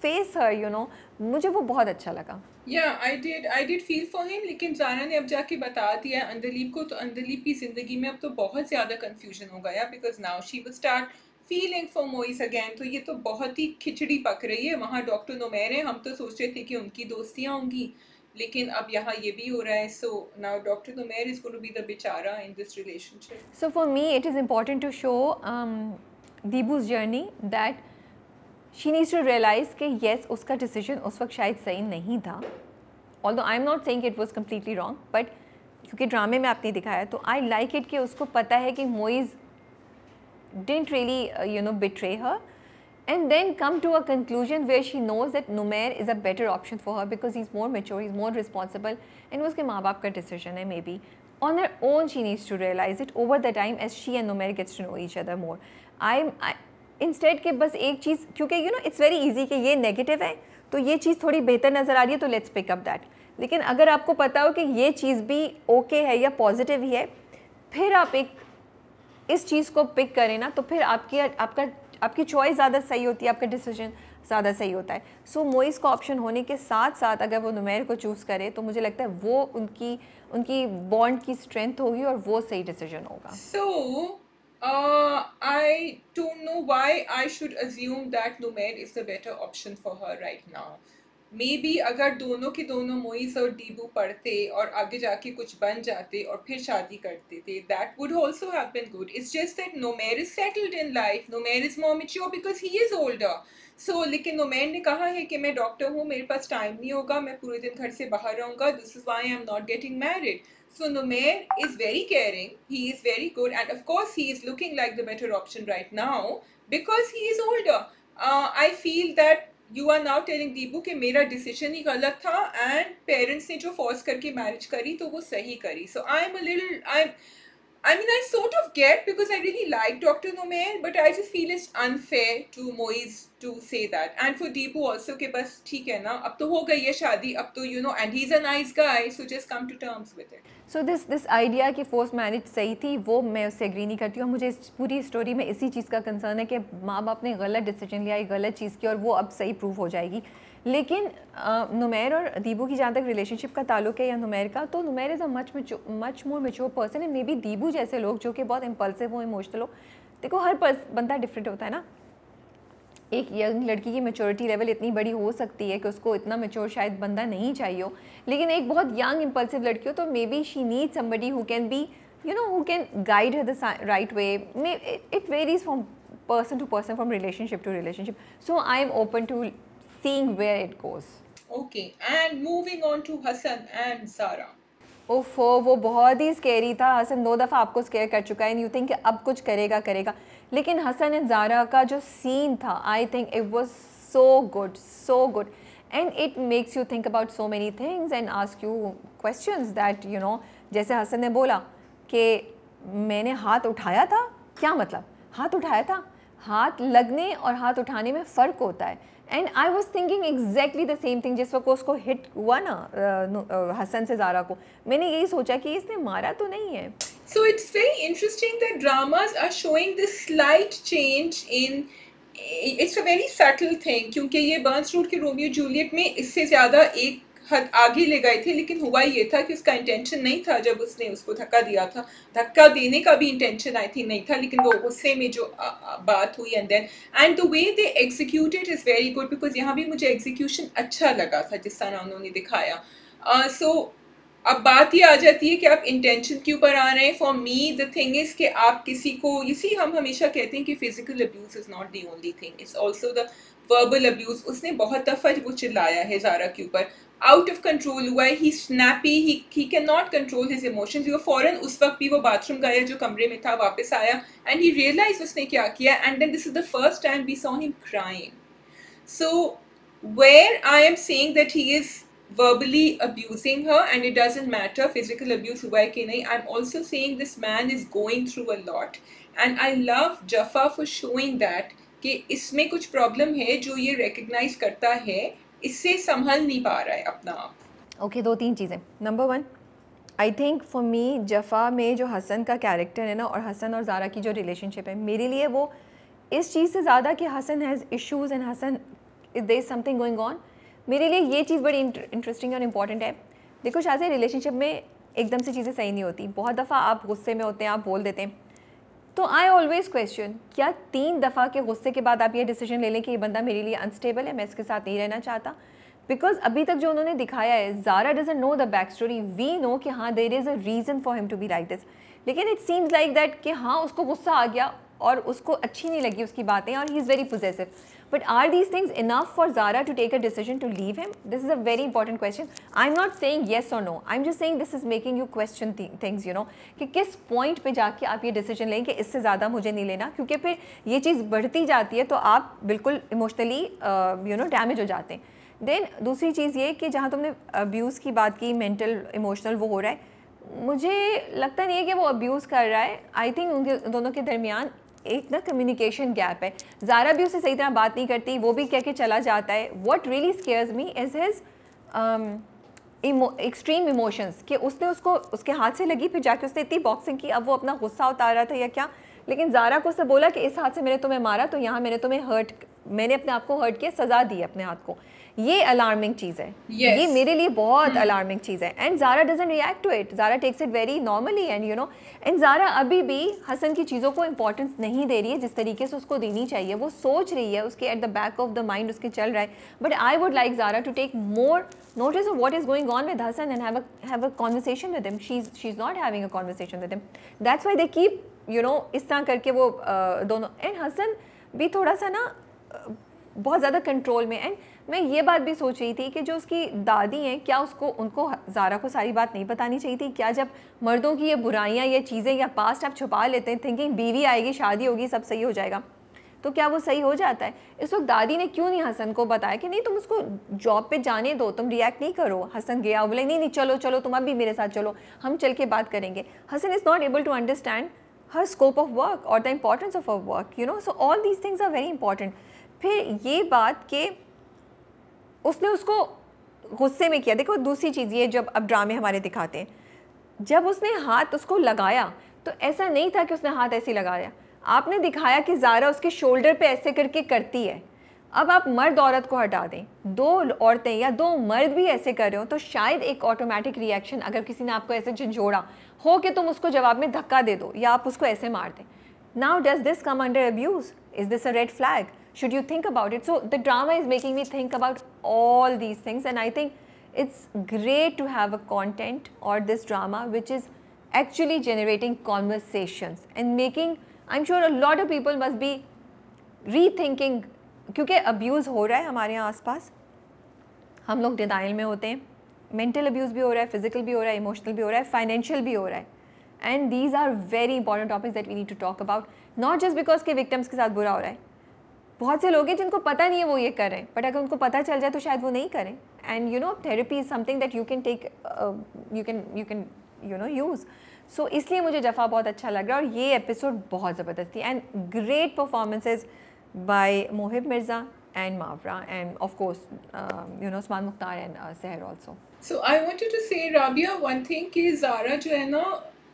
face her, मुझे वो बहुत अच्छा लगा. I did feel for him. लेकिन जाना ने अब जाके बता दिया अंदरलीप को, तो अंदरलीप की ज़िंदगी में अब तो बहुत ज़्यादा कंफ्यूजन हो गया, because now she will start feeling for Moiz again. तो ये तो बहुत ही खिचड़ी पक रही है. वहाँ डॉक्टर नुमैर है, हम तो सोच रहे थे कि उनकी दोस्तियाँ होंगी, लेकिन अब यहाँ ये भी हो रहा है. So now doctor Numair is going to be the बेचारा in this relationship. So for me it is important to show Dibu's journey that she needs to realize कि येस, उसका डिसीजन उस वक्त शायद सही नहीं था. Although I am not saying it was completely wrong, but क्योंकि ड्रामे में आपने दिखाया तो आई लाइक इट कि उसको पता है कि Moiz didn't really betray her, and then come to a conclusion where she knows that Numair is a better option for her because he's more mature, he's more responsible, and उसके माँ बाप का decision है. Maybe on her own she needs to realize it over the time as she and Numair gets to know each other more. Instead के बस एक चीज़, क्योंकि it's very easy कि ये नेगेटिव है तो ये चीज़ थोड़ी बेहतर नज़र आ रही है तो लेट्स पिक अप दैट. लेकिन अगर आपको पता हो कि ये चीज़ भी ओके है या पॉजिटिव ही है, फिर आप एक इस चीज़ को पिक करें ना, तो फिर आपका आपकी चॉइस ज़्यादा सही होती है, आपका डिसीजन ज़्यादा सही होता है. सो मोइस का ऑप्शन होने के साथ साथ अगर वो नुमैर को चूज़ करे तो मुझे लगता है वो उनकी बॉन्ड की स्ट्रेंथ होगी और वो सही डिसीजन होगा. So, I don't know why I should assume that Numair is the better option for her right now. Maybe अगर दोनों के दोनों मोइस और डीबू पढ़ते और आगे जाके कुछ बन जाते और फिर शादी करते थे, that would also have been good. It's just that Numair is settled in life. Numair is more mature because he is older. So, लेकिन नुमैर ने कहा है कि मैं डॉक्टर हूँ, मेरे पास टाइम नहीं होगा, मैं पूरे दिन घर से बाहर रहूँगा. This is why I am not getting married. So Numair is very caring, he is very good, and of course he is looking like the better option right now because he is older. I feel that you are now telling Deebu कि मेरा decision ही गलत था and parents ने जो force करके marriage करी तो वो सही करी. So I mean, I sort of get because I really like Dr. Numair, but I just feel it's unfair to Moiz to say that. And for Deepu also कि बस ठीक है ना, अब तो हो गई है शादी, अब तो you know, and he's a nice guy, so just come to terms with it. So this idea कि forced marriage सही थी, वो मैं उससे एग्री नहीं करती हूँ. मुझे इस पूरी स्टोरी में इसी चीज़ का कंसर्न है कि माँ बाप ने गलत डिसीजन लिया, एक गलत चीज़ की और वो अब सही प्रूव हो जाएगी. लेकिन नुमैर और दीबू की जहाँ तक रिलेशनशिप का ताल्लुक है या नुमैर का, तो Numair is a much more mature person and maybe Dibu जैसे लोग जो कि बहुत इम्पल्सिव हो, इमोशनल हो. देखो हर बंदा डिफरेंट होता है ना. एक यंग लड़की की मेच्योरिटी लेवल इतनी बड़ी हो सकती है कि उसको इतना मेच्योर शायद बंदा नहीं चाहिए हो, लेकिन एक बहुत यंग इम्पल्सिव लड़की हो तो may be she need somebody who can be who can guide her the right way. It varies from person to person, from relationship to relationship. So I am open to seeing where it goes. Okay, and moving on to Hassan and Zara. ओफो, वो बहुत ही scary था. हसन 2 दफ़ा आपको square कर चुका है and you think अब कुछ करेगा. लेकिन हसन एंड ज़ारा का जो सीन था, I think it was so good and it makes you think about so many things and ask you questions that जैसे हसन ने बोला कि मैंने हाथ उठाया था. क्या मतलब हाथ उठाया था? हाथ लगने और हाथ उठाने में फ़र्क होता है. And I was thinking exactly the same thing. जिस वक्त उसको हिट हुआ ना हसन से ज़ारा को, मैंने यही सोचा कि इसने मारा तो नहीं है. So it's very interesting that dramas are showing this slight change in. It's a very subtle thing क्योंकि ये बर्न्स रूट के रोमियो जूलियट में इससे ज़्यादा एक हद आगे ले गए थे, लेकिन हुआ ये था कि उसका इंटेंशन नहीं था. जब उसने उसको धक्का दिया था, धक्का देने का भी इंटेंशन आई थिंक नहीं था, लेकिन वो गुस्से में जो बात हुई and the way they executed is very good because यहाँ भी मुझे एग्जीक्यूशन अच्छा लगा था जिस तरह उन्होंने दिखाया. सो अब बात ये आ जाती है कि आप इंटेंशन के ऊपर आ रहे हैं. For me the thing is कि आप किसी को हम हमेशा कहते हैं कि physical abuse is not the only thing, it's also the verbal abuse. उसने बहुत दफ़ा वो चिल्लाया है ज़ारा के ऊपर, आउट ऑफ कंट्रोल हुआ है, he snappy, he can not control his emotions. वो फ़ौरन उस वक्त भी वो बाथरूम गया जो कमरे में था, वापस आया एंड ही रियलाइज उसने क्या किया and then this is the first time we saw him crying. So where I am saying that he is verbally abusing her and it doesn't matter physical abuse हुआ है कि नहीं, I'm also saying this man is going through a lot and I love Jaffa for showing that कि इसमें कुछ problem है जो ये रिकग्नाइज करता है, इससे संभल नहीं पा रहा है अपना आप. ओके, 2-3 चीज़ें. Number 1, I think for me Jafaa में जो हसन का कैरेक्टर है ना और हसन और ज़ारा की जो रिलेशनशिप है, मेरे लिए वो इस चीज़ से ज़्यादा कि Hasan has issues and Hasan is there something going on, मेरे लिए ये चीज़ बड़ी इंटरेस्टिंग और इम्पॉर्टेंट है. देखो शायद से रिलेशनशिप में एकदम से चीज़ें सही नहीं होती. बहुत दफ़ा आप गुस्से में होते हैं, आप बोल देते हैं, तो आई ऑलवेज़ क्वेश्चन क्या 3 दफ़ा के गुस्से के बाद आप ये डिसीजन ले लें कि ये बंदा मेरे लिए अनस्टेबल है, मैं इसके साथ नहीं रहना चाहता. बिकॉज अभी तक जो उन्होंने दिखाया है, Zara doesn't know the back story. We know कि हाँ there is a reason for him to be like this, लेकिन इट सीम्स लाइक दैट कि हाँ उसको गुस्सा आ गया और उसको अच्छी नहीं लगी उसकी बातें और he is very possessive. But are these things enough for Zara to take a decision to leave him? This is a very important question. I'm not saying yes or no. I'm just saying this is making you question things, कि किस point पे जाके आप ये decision लें कि इससे ज़्यादा मुझे नहीं लेना, क्योंकि फिर ये चीज़ बढ़ती जाती है तो आप बिल्कुल इमोशनली डैमेज हो जाते हैं. देन दूसरी चीज़ ये कि जहाँ तुमने अब्यूज़ की बात की, मेंटल इमोशनल वो हो रहा है, मुझे लगता नहीं है कि वो अब्यूज़ कर रहा है. आई थिंक उनके दोनों के दरमियान एक ना कम्युनिकेशन गैप है. ज़ारा भी उससे सही तरह बात नहीं करती, वो भी कह के चला जाता है. What really scares me is his extreme emotions कि उसने उसको उसके हाथ से लगी, फिर जाके उसने इतनी बॉक्सिंग की, अब वो अपना गुस्सा उतार रहा था या क्या, लेकिन ज़ारा को उसने बोला कि इस हाथ से मैंने तुम्हें मारा तो यहाँ मैंने तुम्हें हर्ट, मैंने अपने आप को हर्ट किया, सज़ा दी अपने हाथ को। ये अलार्मिंग चीज़ है, ये मेरे लिए बहुत अलार्मिंग चीज़ है। And Zara doesn't react to it, Zara takes it very normally and you know, and Zara अभी भी हसन की चीज़ों को इंपॉर्टेंस नहीं दे रही है जिस तरीके से उसको देनी चाहिए। वो सोच रही है, उसके at the back of the mind उसके चल रहा है, but I would like Zara to take more notice of what is going on with Hassan and have a conversation with him. She's not having a conversation with him. That's why they keep, you know, इस तरह करके वो दोनों, and Hasan भी थोड़ा सा ना बहुत ज़्यादा कंट्रोल में। एंड मैं ये बात भी सोच रही थी कि जो उसकी दादी हैं, क्या उनको ज़ारा को सारी बात नहीं बतानी चाहिए थी? क्या जब मर्दों की ये बुराइयाँ, ये चीज़ें या पास्ट आप छुपा लेते हैं थिंकिंग बीवी आएगी, शादी होगी, सब सही हो जाएगा, तो क्या वो सही हो जाता है? इस वक्त दादी ने क्यों नहीं हसन को बताया कि नहीं तुम उसको जॉब पे जाने दो, तुम रिएक्ट नहीं करो। हसन गया, बोले नहीं नहीं चलो चलो तुम अभी मेरे साथ चलो, हम चल के बात करेंगे। Hasan is not able to understand her scope of work और the importance of her work, you know, so all these things are very important. फिर ये बात कि उसने उसको गुस्से में किया। देखो दूसरी चीज़ ये, जब अब ड्रामे हमारे दिखाते हैं, जब उसने हाथ उसको लगाया तो ऐसा नहीं था कि उसने हाथ ऐसे लगाया, आपने दिखाया कि ज़ारा उसके शोल्डर पे ऐसे करके करती है। अब आप मर्द औरत को हटा दें, दो औरतें या दो मर्द भी ऐसे कर रहे हो तो शायद एक ऑटोमेटिक रिएक्शन, अगर किसी ने आपको ऐसे झंझोड़ा हो कि तुम उसको जवाब में धक्का दे दो या आप उसको ऐसे मार दें। Now does this come under abuse? Is this a red flag? Should you think about it? So the drama is making me think about all these things, and I think it's great to have a content or this drama which is actually generating conversations and making, I'm sure a lot of people must be rethinking, क्योंकि abuse हो रहा है हमारे यहाँ आसपास, हम लोग denial में होते हैं, मेंटल अब्यूज़ भी हो रहा है, फिजिकल भी हो रहा है, इमोशनल भी हो रहा है, फाइनेंशियल भी हो रहा है, and these are very important topics that we need to talk about, not just because के विक्टिम्स के साथ बुरा हो रहा है। बहुत से लोग हैं जिनको पता नहीं है वो ये कर रहे हैं, बट अगर उनको पता चल जाए तो शायद वो नहीं करें। And you know, therapy is something that you can take, you know use. सो इसलिए मुझे जफ़ा बहुत अच्छा लग रहा है और ये एपिसोड बहुत ज़बरदस्त थी, and great performances by Mohib Mirza and Mawra and of course you know Usman Mukhtar and Sehar also. So I wanted to say Rabia one thing कि ज़ारा जो है ना,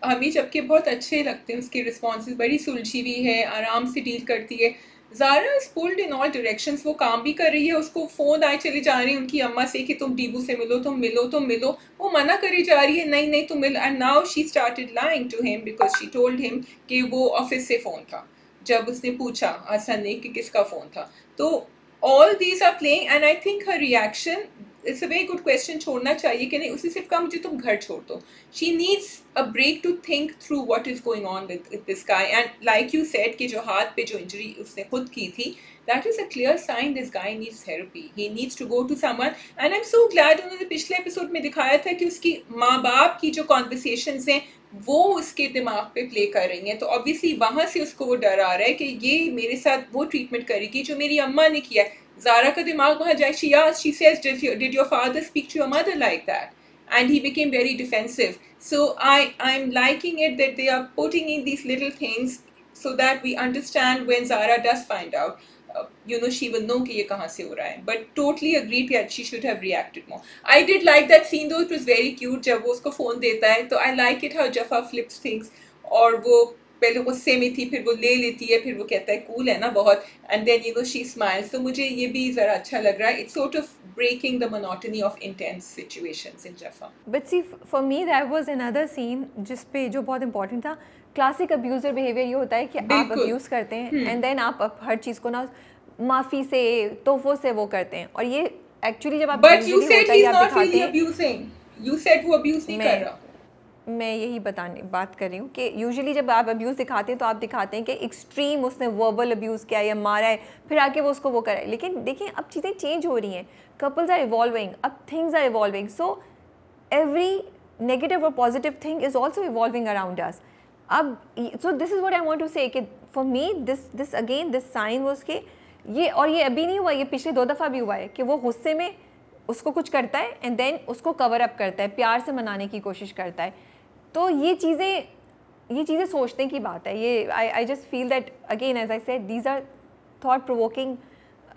हमें जबकि बहुत अच्छे लगते हैं उसके रिस्पॉन्सेज, बड़ी सुलझी हुई है, आराम से डील करती है। Zaara is pulled in all directions, वो काम भी कर रही है, उसको फ़ोन आए चले जा रही है उनकी अम्मा से कि तुम डीबू से मिलो, तुम मिलो, तुम मिलो, वो मना करी जा रही है, नहीं नहीं तुम मिल। And now she started lying to him because she told him कि वो ऑफिस से फ़ोन था, जब उसने पूछा हसन ने कि किसका फ़ोन था। तो all these are playing and I think her reaction, it's a very good question, छोड़ना चाहिए कि नहीं, उसे सिर्फ कहा मुझे तुम घर छोड़ दो। She needs a break to think through what is going on with this guy. And like you said कि जो हाथ पे जो इंजरी उसने खुद की थी, that is a clear sign this guy needs therapy. He needs to go to someone. And I'm so glad उन्होंने पिछले एपिसोड में दिखाया था कि उसकी माँ बाप की जो कॉन्वर्सेशंस हैं वो उसके दिमाग पे प्ले कर रही हैं। तो ऑब्वियसली वहाँ से उसको वो डर आ रहा है कि ये मेरे साथ वो ट्रीटमेंट करेगी जो मेरी अम्मा ने किया है। ज़ारा का दिमाग वहाँ जाए, she says, did your father speak to your mother like that? And he became very defensive. So I'm liking it that they are putting in these little things so that we understand when Zara does find out, you know, she will know कि ये कहाँ से हो रहा है. But totally agreed that she should have reacted more. I did like that scene though, it was very cute जब वो उसको फ़ोन देता है, तो I like it how Jaffa flips things, और वो पहले गुस्से में थी, फिर वो ले लेती है, फिर वो कहता है कूल है ना बहुत, and then you know she smiles. तो मुझे ये भी ज़रा अच्छा लग रहा है. It's sort of breaking the monotony of intense situations in Jaffa. But see, for me that was another scene जिस पे जो बहुत important था, क्लासिक अब्यूज़र बिहेवियर ये होता है कि आप अब्यूज़ करते हैं एंड देन आप हर चीज़ को ना माफ़ी से, तोहफ़ों से वो करते हैं, और ये एक्चुअली जब आप But you said he's not really abusing. You said वो abuse नहीं कर रहा. मैं यही बात कर रही हूँ कि यूजुअली जब आप अब्यूज़ दिखाते हैं तो आप दिखाते हैं कि एक्सट्रीम उसने वर्बल अब्यूज़ किया या मारा है, फिर आके वो उसको वो करा है। लेकिन देखिए अब चीज़ें चेंज हो रही हैं, कपल्स आर इवॉल्विंग, अब things are evolving, so every negative और positive thing is also evolving around us. अब so this is what I want to say कि for me this again this sign was कि ये, और ये अभी नहीं हुआ, ये पिछले 2 दफ़ा भी हुआ है कि वो गुस्से में उसको कुछ करता है एंड देन उसको कवर अप करता है, प्यार से मनाने की कोशिश करता है। तो ये चीज़ें सोचने की बात है। ये I just feel that again as I said these are thought provoking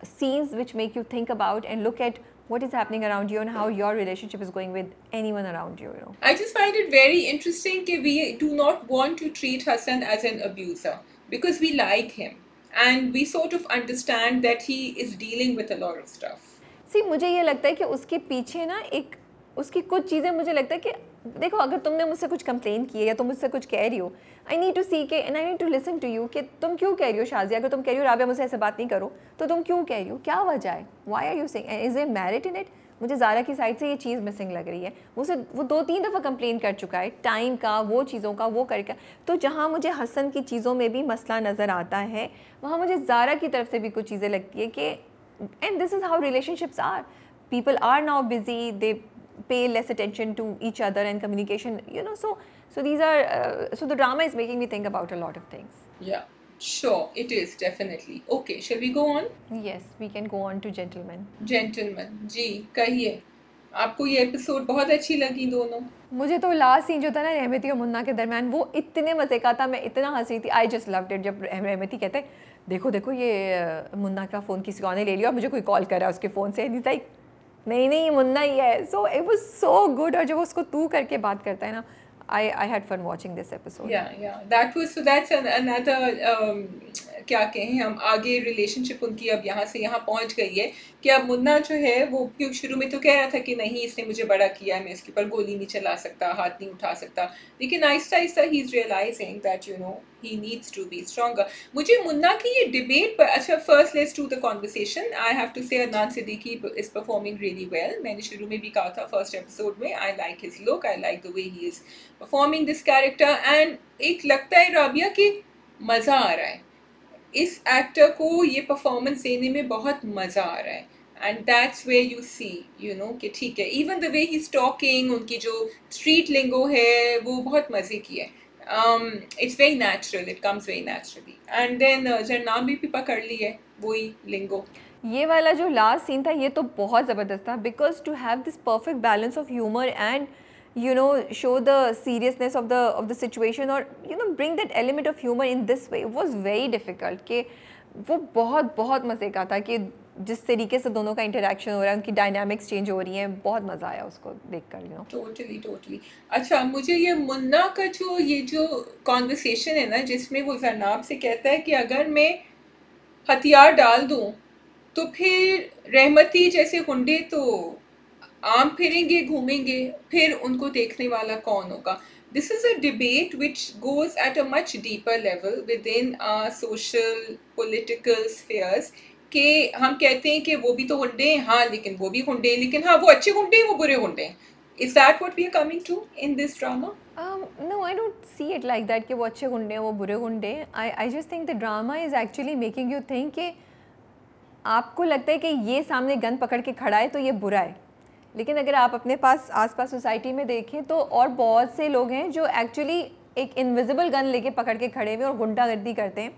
scenes which make you think about and look at what is happening around you and how your relationship is going with anyone around you, you know. I just find it very interesting that we do not want to treat Hassan as an abuser. because we like him and we sort of understand that he is dealing with a lot of stuff. सी मुझे ये लगता है कि उसके पीछे ना एक उसकी कुछ चीज़ें मुझे लगता है कि देखो अगर तुमने मुझसे कुछ कंप्लेन की है या तुम मुझसे कुछ कह रही हो, आई नीड टू सी के and I need to listen to you कि तुम क्यों कह रही हो शाज़िया, अगर तुम कह रही हो राबिया मुझसे ऐसे बात नहीं करो तो तुम क्यों कह रही हो, क्या वजह है, why are you saying, is a merit in it. मुझे ज़ारा की साइड से ये चीज़ मिसिंग लग रही है। मुझसे वो 2-3 दफ़ा कंप्लेन कर चुका है टाइम का, वो चीज़ों का, वो करके। तो जहाँ मुझे हसन की चीज़ों में भी मसला नज़र आता है, वहाँ मुझे ज़ारा की तरफ से भी कुछ चीज़ें लगती है कि and this is how relationships are. People are now busy, they pay less attention to each other and communication, you know, so these are so the drama is making me think about a lot of things. Yeah, sure, it is definitely. Okay, shall we go on? Yes, we can go on to Gentlemen. Gentleman, जी कहिए, आपको ये episode बहुत अच्छी लगी दोनों? मुझे तो last scene जो था ना रहमती और मुन्ना के दरमियान, वो इतने मज़े का था, मैं इतना हंस रही थी। आई जस्ट लव्ड इट जब रहमती कहते देखो देखो ये मुन्ना का फ़ोन किसी और ने ले लिया और मुझे कोई कॉल कर रहा है उसके फ़ोन से, एंड लाइक नहीं नहीं मुन्ना ही है। So it was so good. और जब उसको तू करके बात करता है ना, I had fun watching this episode. Yeah, that was, so that's another क्या कहें हम, आगे रिलेशनशिप उनकी अब यहाँ से यहाँ पहुँच गई है कि अब मुन्ना जो है वो, क्योंकि शुरू में तो कह रहा था कि नहीं इसने मुझे बड़ा किया है, मैं इसके ऊपर गोली नहीं चला सकता, हाथ नहीं उठा सकता, लेकिन आहिस्ता आहिस्ता ही is realising that you know he needs to be stronger. मुझे मुन्ना की ये डिबेट पर, अच्छा first let's do the conversation. I have to say Adnan Siddiqui is performing really well. मैंने शुरू में भी कहा था फर्स्ट एपिसोड में, I like his look, I like the way he is performing this character, and एक लगता है राबिया कि मज़ा आ रहा है इस एक्टर को, ये परफॉर्मेंस देने में बहुत मज़ा आ रहा है। And that's way you see you know कि ठीक है, even the way he is talking, उनकी जो स्ट्रीट लिंगो है वो बहुत मज़े की है। It's very natural, it comes very naturally. And then जरनाब भी पकड़ ली है वही लिंगो। ये वाला जो लास्ट सीन था ये तो बहुत ज़बरदस्त था, because to have this perfect balance of humour and you know show the seriousness of the situation, or you know bring that element of humor in this way was very difficult। कि वो बहुत बहुत मज़े का था कि जिस तरीके से दोनों का इंटरेक्शन हो रहा है, उनकी डायनामिक्स चेंज हो रही हैं, बहुत मज़ा आया उसको देखकर, यू नो। टोटली। अच्छा, मुझे ये मुन्ना का जो कॉन्वर्सेशन है ना, जिसमें वो जरनाब से कहता है कि अगर मैं हथियार डाल दूं तो फिर रहमती जैसे गुंडे तो आम फिरेंगे, घूमेंगे, फिर उनको देखने वाला कौन होगा। This is a debate which goes at a much deeper level within our social political spheres, कि हम कहते हैं कि वो भी तो गुंडे हैं, हाँ लेकिन वो भी गुंडे हैं, लेकिन हाँ वो अच्छे गुंडे हैं, वो बुरे गुंडे हैं। Is that what we are coming to in this drama? No, I don't see it like that कि वो अच्छे गुंडे हैं, वो बुरे गुंडे हैं। I just think the drama is actually making you think कि आपको लगता है कि ये सामने गन पकड़ के खड़ा है तो ये बुरा है, लेकिन अगर आप अपने पास आसपास सोसाइटी में देखें तो और बहुत से लोग हैं जो एक्चुअली एक इनविजिबल गन लेके पकड़ के खड़े हुए और गुंडागर्दी करते हैं,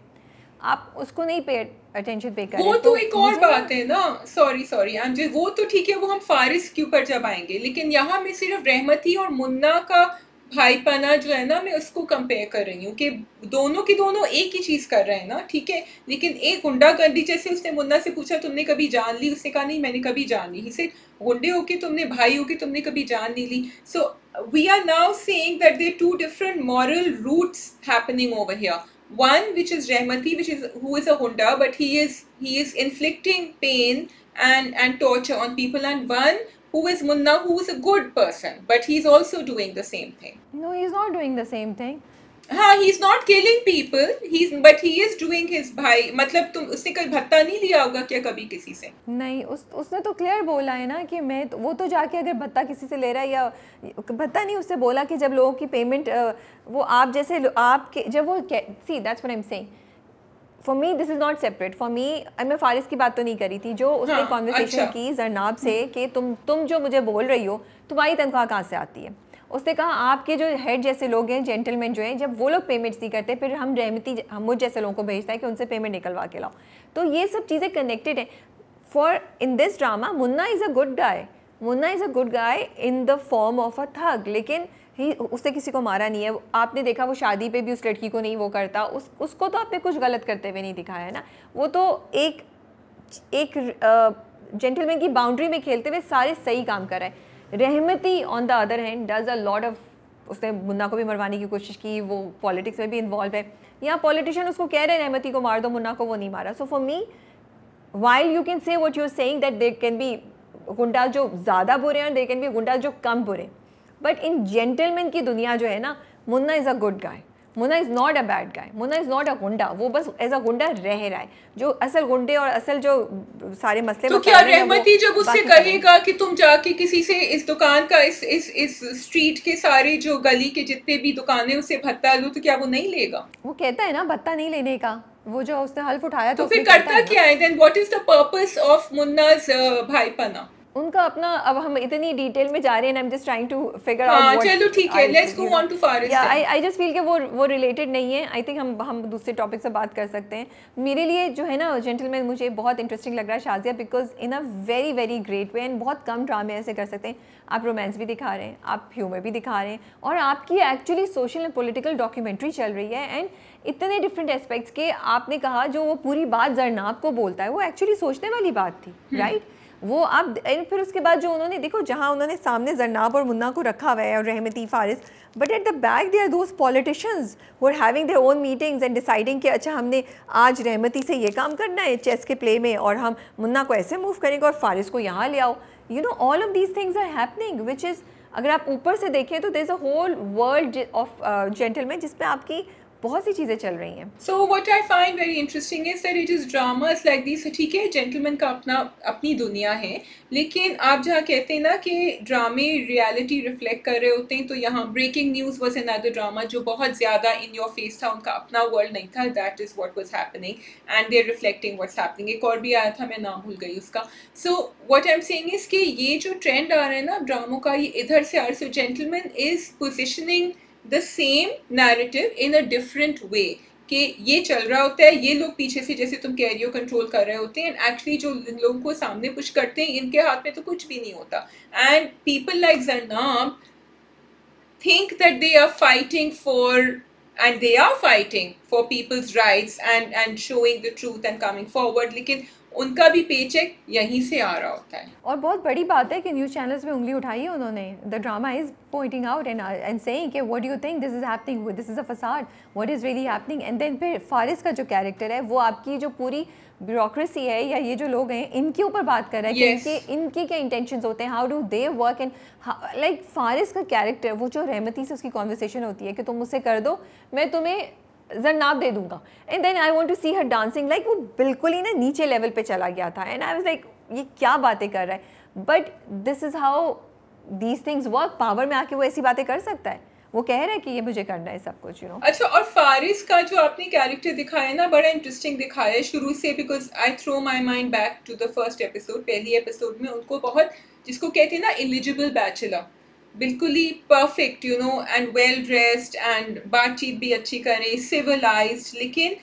आप उसको नहीं अटेंशन पे करें। वो तो एक और बात है ना, सॉरी अंजलि, वो तो ठीक है, वो हम फारिस के ऊपर जब आएंगे, लेकिन यहाँ मैं सिर्फ रहमती और मुन्ना का भाईपना जो है ना, मैं उसको कंपेयर कर रही हूँ कि दोनों की दोनों एक ही चीज़ कर रहे हैं ना, ठीक है, लेकिन एक गुंडागर्दी, जैसे उसने मुन्ना से पूछा तुमने कभी जान ली, उसने कहा नहीं मैंने कभी जान ली, इसे गुंडे होके तुमने, भाई होके तुमने कभी जान नहीं ली। So we are now saying that there two different moral routes happening over here. One which is Rahmati, who is a Hunda, but he is inflicting pain and torture on people, and one who is Munna, who is a good person, but he's also doing the same thing. No, he's not doing the same thing. हाँ, he's not killing people, but he is doing his भाई, मतलब तुम उसने कोई भत्ता नहीं लिया होगा क्या कभी किसी से? नहीं, उसने तो क्लियर बोला है ना कि मैं वो तो जाके अगर भत्ता किसी से ले रहा है, या भत्ता नहीं, उससे बोला कि जब लोगों की पेमेंट वो आप जैसे आपके जब वो see that's what I am saying, for me this is not separate for me. मैं फारिस की बात तो नहीं करी थी, जो उसने कॉन्वर्सेशन की जरनाब से कि तुम जो मुझे बोल रही हो तुम्हारी तनख्वाह कहाँ से आती है। उसने कहा आपके जो हेड जैसे लोग हैं, जेंटलमैन जो हैं, जब वो लोग पेमेंट्स नहीं करते फिर हम मुझ जैसे लोगों को भेजता है कि उनसे पेमेंट निकलवा के लाओ। तो ये सब चीज़ें कनेक्टेड हैं। For in this drama Munna is a good guy, Munna is a good guy in the form of a thug, लेकिन उसने किसी को मारा नहीं है। आपने देखा वो शादी पे भी उस लड़की को नहीं वो करता, उसको तो आपने कुछ गलत करते हुए नहीं दिखाया है ना। वो तो एक जेंटलमैन की बाउंड्री में खेलते हुए सारे सही काम कर रहा है। Rahmati on the other hand does a lot of, उसने मुन्ना को भी मरवाने की कोशिश की, वो पॉलिटिक्स में भी इन्वॉल्व है, यहाँ पॉलिटिशियन उसको कह रहे हैं रहमती को मार दो, मुन्ना को वो नहीं मारा. सो for me, while you can say what you're saying that there can be गुंडा जो ज़्यादा बुरे हैं, there can be गुंडा जो कम बुरे, but in gentleman की दुनिया जो है ना, Munna is a good guy, Munna is not a bad guy, Munna is not a गुंडा, वो बस एज अ गुंडा रह रहा है. जो असल गुंडे और असल जो सारे मसले, तो क्या रहमती जब उससे कहेगा कि तुम जाके किसी से इस दुकान का इस स्ट्रीट के सारे जो गली के जितने भी दुकानें उसे भत्ता लो, तो क्या वो नहीं लेगा? वो कहता है ना भत्ता नहीं लेने का, वो जो उसने हल्फ उठाया तो फिर करता क्या है? Then what is the purpose of Munna's भाईपना? उनका अपना. अब हम इतनी डिटेल में जा रहे हैं, I am just trying to figure out. चलो ठीक है, let's go on to Faris. या आई जस्ट फील कि वो रिलेटेड नहीं है. आई थिंक हम दूसरे टॉपिक से बात कर सकते हैं. मेरे लिए जो है ना जेंटलमैन मुझे बहुत इंटरेस्टिंग लग रहा है Shazia, because in a very very great way. And बहुत कम ड्रामे ऐसे कर सकते हैं. आप रोमांस भी दिखा रहे हैं, आप ह्यूमर भी दिखा रहे हैं, और आपकी actually social and political documentary चल रही है. एंड इतने डिफरेंट एस्पेक्ट्स के आपने कहा, जो वो पूरी बात जरनाब को बोलता है वो एक्चुअली सोचने वाली बात थी, राइट? वो आप फिर उसके बाद जो उन्होंने देखो, जहाँ उन्होंने सामने जरनाब और मुन्ना को रखा हुआ है और Rahmati Faris, but at the back they are those politicians who are having their own meetings and deciding कि अच्छा हमने आज रहमती से ये काम करना है चेस के प्ले में, और हम मुन्ना को ऐसे मूव करेंगे और फारिस को यहाँ ले आओ. You know, all of these things are happening, which is, अगर आप ऊपर से देखें तो there is a whole world of Gentleman जिसपे आपकी बहुत सी चीज़ें चल रही हैं. So what I find very interesting is that it is dramas like this. ठीक है, जेंटलमैन का अपनी दुनिया है, लेकिन आप जहाँ कहते हैं ना कि ड्रामे रियलिटी रिफ्लेक्ट कर रहे होते हैं, तो यहाँ breaking news was another drama जो बहुत ज़्यादा इन योर फेस था. उनका अपना वर्ल्ड नहीं था. That is what was happening and they are reflecting what's happening. एक और भी आया था, मैं नाम भूल गई उसका. सो what I am saying is कि ये जो ट्रेंड आ रहा है ना ड्रामों का, ये इधर से आ रहा है. So gentleman is positioning the same narrative in a different way, कि ये चल रहा होता है, ये लोग पीछे से जैसे तुम कह रही हो कंट्रोल कर रहे होते हैं, एंड एक्चुअली जो लोगों को सामने पुश करते हैं इनके हाथ में तो कुछ भी नहीं होता. And people like जरनाब think that they are fighting for, and they are fighting for people's rights and showing the truth and coming forward, लेकिन उनका भी पेचेक यहीं से आ रहा होता है. और बहुत बड़ी बात है कि न्यूज़ चैनल्स में उंगली उठाई है उन्होंने. The drama is pointing out and saying कि what do you think this is happening, this is a facade, what is really happening. And then फिर फारिस का जो कैरेक्टर है वो आपकी जो पूरी ब्यूरोक्रेसी है या ये जो लोग हैं इनके ऊपर बात कर रहा है Yes. कि इनके क्या इंटेंशंस होते हैं, how do they work. And like Faris का कैरेक्टर, वो जो रहमती से उसकी कॉन्वर्सेशन होती है कि तुम मुझसे कर दो, मैं तुम्हें जरनाब दे दूंगा, and then I want to see her dancing, like वो बिल्कुल ही ना नीचे लेवल पे चला गया था. एंड आई वाज लाइक ये क्या बातें कर रहा है, but this is how these things work. Power में आके वो ऐसी बातें कर सकता है, वो कह रहा है कि ये मुझे करना है सब कुछ, यू नो. अच्छा, और फारिस का जो आपने कैरेक्टर दिखाया ना, बड़ा इंटरेस्टिंग दिखाया है शुरू से, because I throw my mind back to the first episode. पहली एपिसोड में उनको बहुत, जिसको कहते हैं ना एलिजिबल बैचलर, बिल्कुल ही perfect, you know, and well dressed, and बातचीत भी अच्छी करें, सिविलाइज्ड, लेकिन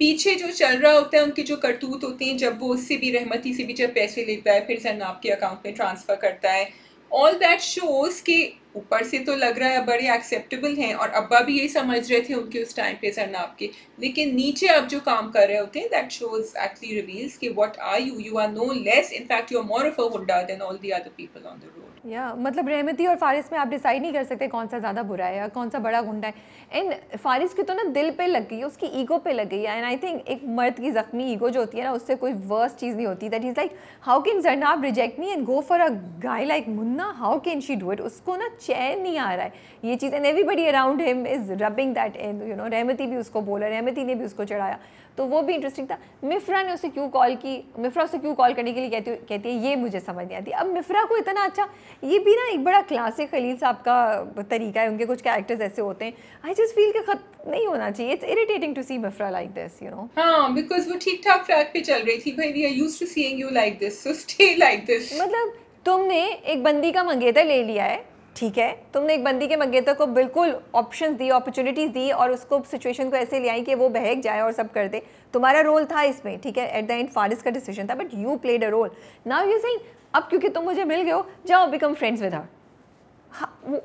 पीछे जो चल रहा होता है, उनके जो करतूत होते हैं, जब वो उससे भी रहमती से भी जब पैसे लेता है फिर जरनाब के अकाउंट में ट्रांसफ़र करता है, ऑल दैट शोज़ कि ऊपर से तो लग रहा है बड़े एक्सेप्टेबल हैं, और अब्बा भी यही समझ रहे थे उनके उस टाइम पे जरनाब के, लेकिन नीचे अब जो काम कर रहे होते हैं, दैट शोज़ एक्चुअली रिवील्स कि what are you are no less, in fact you are more of a हुड्डा than all the other people on the road. या मतलब रहमती और फारिस में आप डिसाइड नहीं कर सकते कौन सा ज़्यादा बुरा है या कौन सा बड़ा गुंडा है. एंड फारिस की तो ना दिल पे लग गई है, उसकी ईगो पे लग गई है. एंड आई थिंक एक मर्द की ज़ख्मी ईगो जो होती है ना, उससे कोई वर्स्ट चीज़ नहीं होती. That is like how can Zarnab reject me and go for a guy like Munna, how can she do it. उसको ना चैन नहीं आ रहा है ये चीज़, and everybody around him is rubbing that in, you know. Rahmati भी उसको बोला, रहमती ने भी उसको चढ़ाया, तो वो भी इंटरेस्टिंग था. मिफ्रा ने उसे क्यों कॉल की, मिफ्रा उसे क्यों कॉल करने के लिए कहती है ये मुझे समझ नहीं आती. अब मिफ्रा को इतना अच्छा, ये भी ना एक बड़ा क्लासिक खलील साहब का तरीका है, उनके कुछ कैरेक्टर्स ऐसे होते हैं. आई जस्ट फील कि खत्म नहीं होना चाहिए. It's irritating to see Mifra like this, you know. हाँ, बिकॉज वो ठीक ठाक ट्रैक पे चल रही थी. भाई we are used to seeing you like this, so stay like this. मतलब तुमने एक बंदी का मंगेतर ले लिया है, ठीक है, तुमने एक बंदी के मंगेतर को बिल्कुल ऑप्शंस दी, अपॉर्चुनिटीज़ दी, और उसको सिचुएशन को ऐसे ले आई कि वो बहक जाए और सब कर दे. तुम्हारा रोल था इसमें, ठीक है, एट द एंड फारिस का डिसीजन था, but you played a role. Now you saying अब क्योंकि तुम मुझे मिल गए हो, जाओ become friends with her.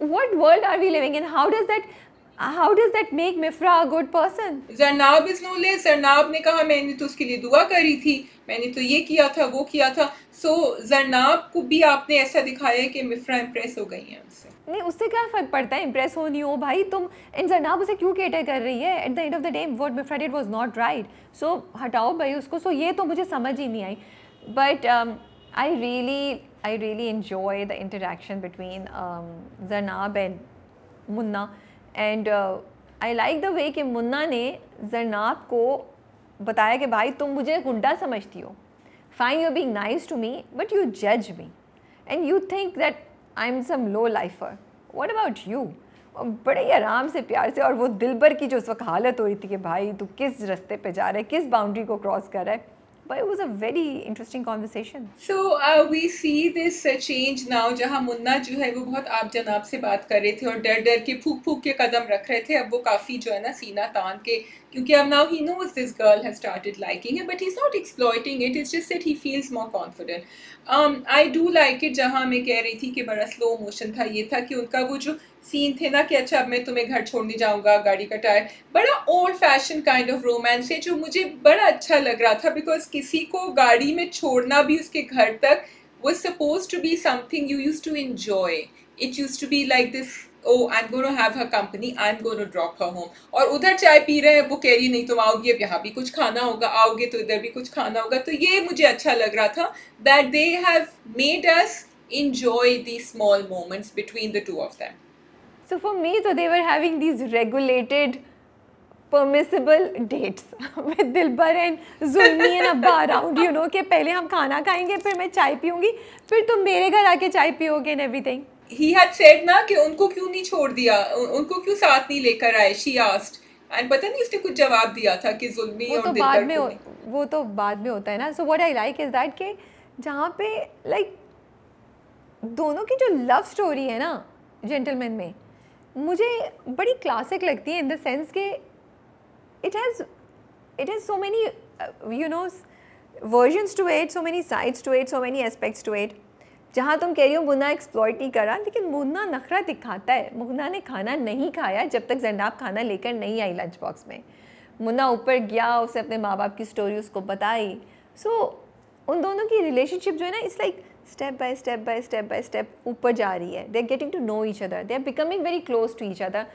What world are we living in? How does that make Mifra a good person? Zarnab is no less. Zarnab ने कहा मैंने तो उसके लिए दुआ करी थी, मैंने तो ये किया था, वो किया था। सो जरनाब को भी आपने ऐसा दिखाया है कि मिफ्रा इम्प्रेस हो गई हैं उससे। नहीं, उससे क्या फ़र्क पड़ता है इम्प्रेस हो नहीं हो भाई, तुम इन जरनाब उसे क्यों केटर कर रही है? At the end of the day what Mifra did was not right, so हटाओ भाई उसको। सो ये तो मुझे समझ ही नहीं आई, but I really enjoy the interaction between Zarnab and Munna, and I like the way कि मुन्ना ने जरनाब को बताया कि भाई तुम मुझे गुंडा समझती हो, fine you being nice to me but you जज me and you think that I am some low lifer, what about you. और बड़े ही आराम से प्यार से, और वो दिलबर की जो उस वक्त हालत हो रही थी कि भाई तू किस रास्ते पे जा रहा है, किस बाउंड्री को क्रॉस कर रहा है, but it was a very interesting conversation. So we see this change now, जहाँ मुन्ना जो है वो बहुत आप जनाब से बात कर रहे थे और डर डर के फूक फूक के कदम रख रहे थे, अब वो काफ़ी जो है ना सीना तान के, क्योंकि अब now he knows this girl has started liking him, but he's not exploiting it, it's just that he feels more confident. I do like it, जहाँ मैं कह रही थी कि बड़ा स्लो मोशन था, ये था कि उनका वो जो सीन थे ना कि अच्छा अब मैं तुम्हें घर छोड़ने जाऊंगा, गाड़ी का टायर, बड़ा old fashion kind of romance है जो मुझे बड़ा अच्छा लग रहा था, बिकॉज किसी को गाड़ी में छोड़ना भी उसके घर तक was supposed to be something you used to enjoy. It used to be like this, oh I'm going to have her company, I'm going to drop her home. और उधर चाय पी रहे हैं, वो कह रही नहीं तुम आओगी अब यहाँ भी कुछ खाना होगा, आओगे तो इधर भी कुछ खाना होगा, तो ये मुझे अच्छा लग रहा था that they have made us enjoy these small moments between the two of them. So for me, so they were having these regulated, permissible dates with Dilbar and Zulmi and Abba around, you know, कि पहले हम खाना खाएंगे, फिर मैं चाय पीऊंगी, फिर तुम मेरे घर आके चाय पियोगे and everything. He had said ना कि उनको क्यों नहीं छोड़ दिया, उनको क्यों साथ नहीं लेकर आए, she asked, and पता नहीं उसने कुछ जवाब दिया था कि जुल्मी और दिलबर को नहीं। वो तो बाद में होता है ना। So what I like is that कि जहाँ पे like दोनों की जो लव स्टोरी है ना जेंटलमैन में, मुझे बड़ी क्लासिक लगती है इन द सेंस कि it has so many you know versions to it, so many sides to it, so many aspects to it. जहाँ तुम कह रही हो मुन्ना एक्सप्लॉइट नहीं करा, लेकिन मुन्ना नखरा दिखाता है। मुन्ना ने खाना नहीं खाया जब तक जरनाब खाना लेकर नहीं आई लंच बॉक्स में। मुन्ना ऊपर गया, उसने अपने माँ बाप की स्टोरी उसको बताई। सो उन दोनों की रिलेशनशिप जो है ना, it's like step by step by step by step ऊपर जा रही है। They are getting to know each other, they are becoming very close to each other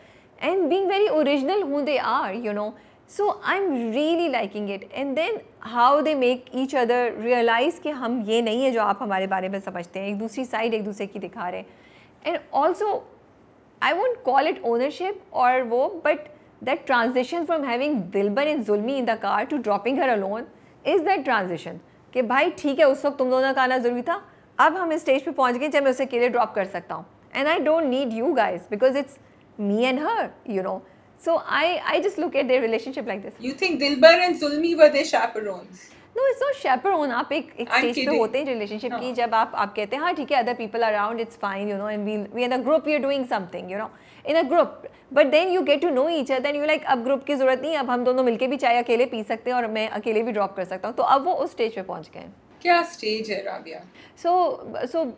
and being very original who they are, you know. So I am really liking it, and then how they make each other realise कि हम ये नहीं है जो आप हमारे बारे में समझते हैं, एक दूसरी साइड एक दूसरे की दिखा रहे हैं। And also I won't call it ownership और वो, but that transition from having Dilbar and Zulmi in the car to dropping her alone is that transition कि भाई ठीक है उस वक्त तुम दोनों का आना ज़रूरी था, अब हम इस स्टेज पे पहुंच गए जब मैं उसे अकेले ड्रॉप कर सकता हूँ, and I don't need you guys because it's me and her, you know. So I just look at their relationship like this. You think Dilbar and Zulmi were their chaperones? No it's not chaperone, आप एक I'm stage पे kidding. होते हैं relationship की हाँ। जब आप कहते हैं हाँ ठीक है other people around it's fine, you know, and we in a group we are doing something, you know, in a group, but then you get to know each other and you like अब group की ज़रूरत नहीं, अब हम दोनों मिलके भी चाय अकेले पी सकते हैं और मैं अकेले भी ड्रॉप कर सकता हूँ। तो अब वो उस स्टेज पे पहुँच गए। क्या स्टेज है राबिया? सो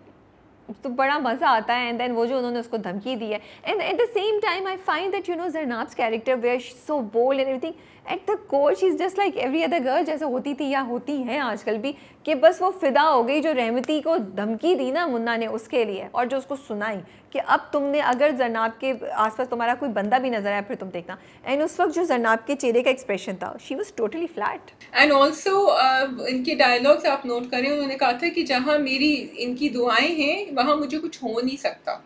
तो बड़ा मज़ा आता है, एंड देन वो जो उन्होंने उसको धमकी दी है, and at the same time I find that you know Zarnab's character were so bold and everything, at the core she is just like every other girl, जैसे होती थी या होती हैं आजकल भी, कि बस वो फिदा हो गई जो रहमती को धमकी दी ना मुन्ना ने उसके लिए, और जो उसको सुनाई कि अब तुमने अगर जरनाब के आसपास तुम्हारा कोई बंदा भी नजर आया फिर तुम देखना, एंड उस वक्त जो जरनाब के चेहरे का एक्सप्रेशन था, she was totally flat. And also इनके डायलॉग्स आप नोट करें, उन्होंने कहा था कि जहाँ मेरी इनकी दुआएं हैं वहाँ मुझे कुछ हो नहीं सकता,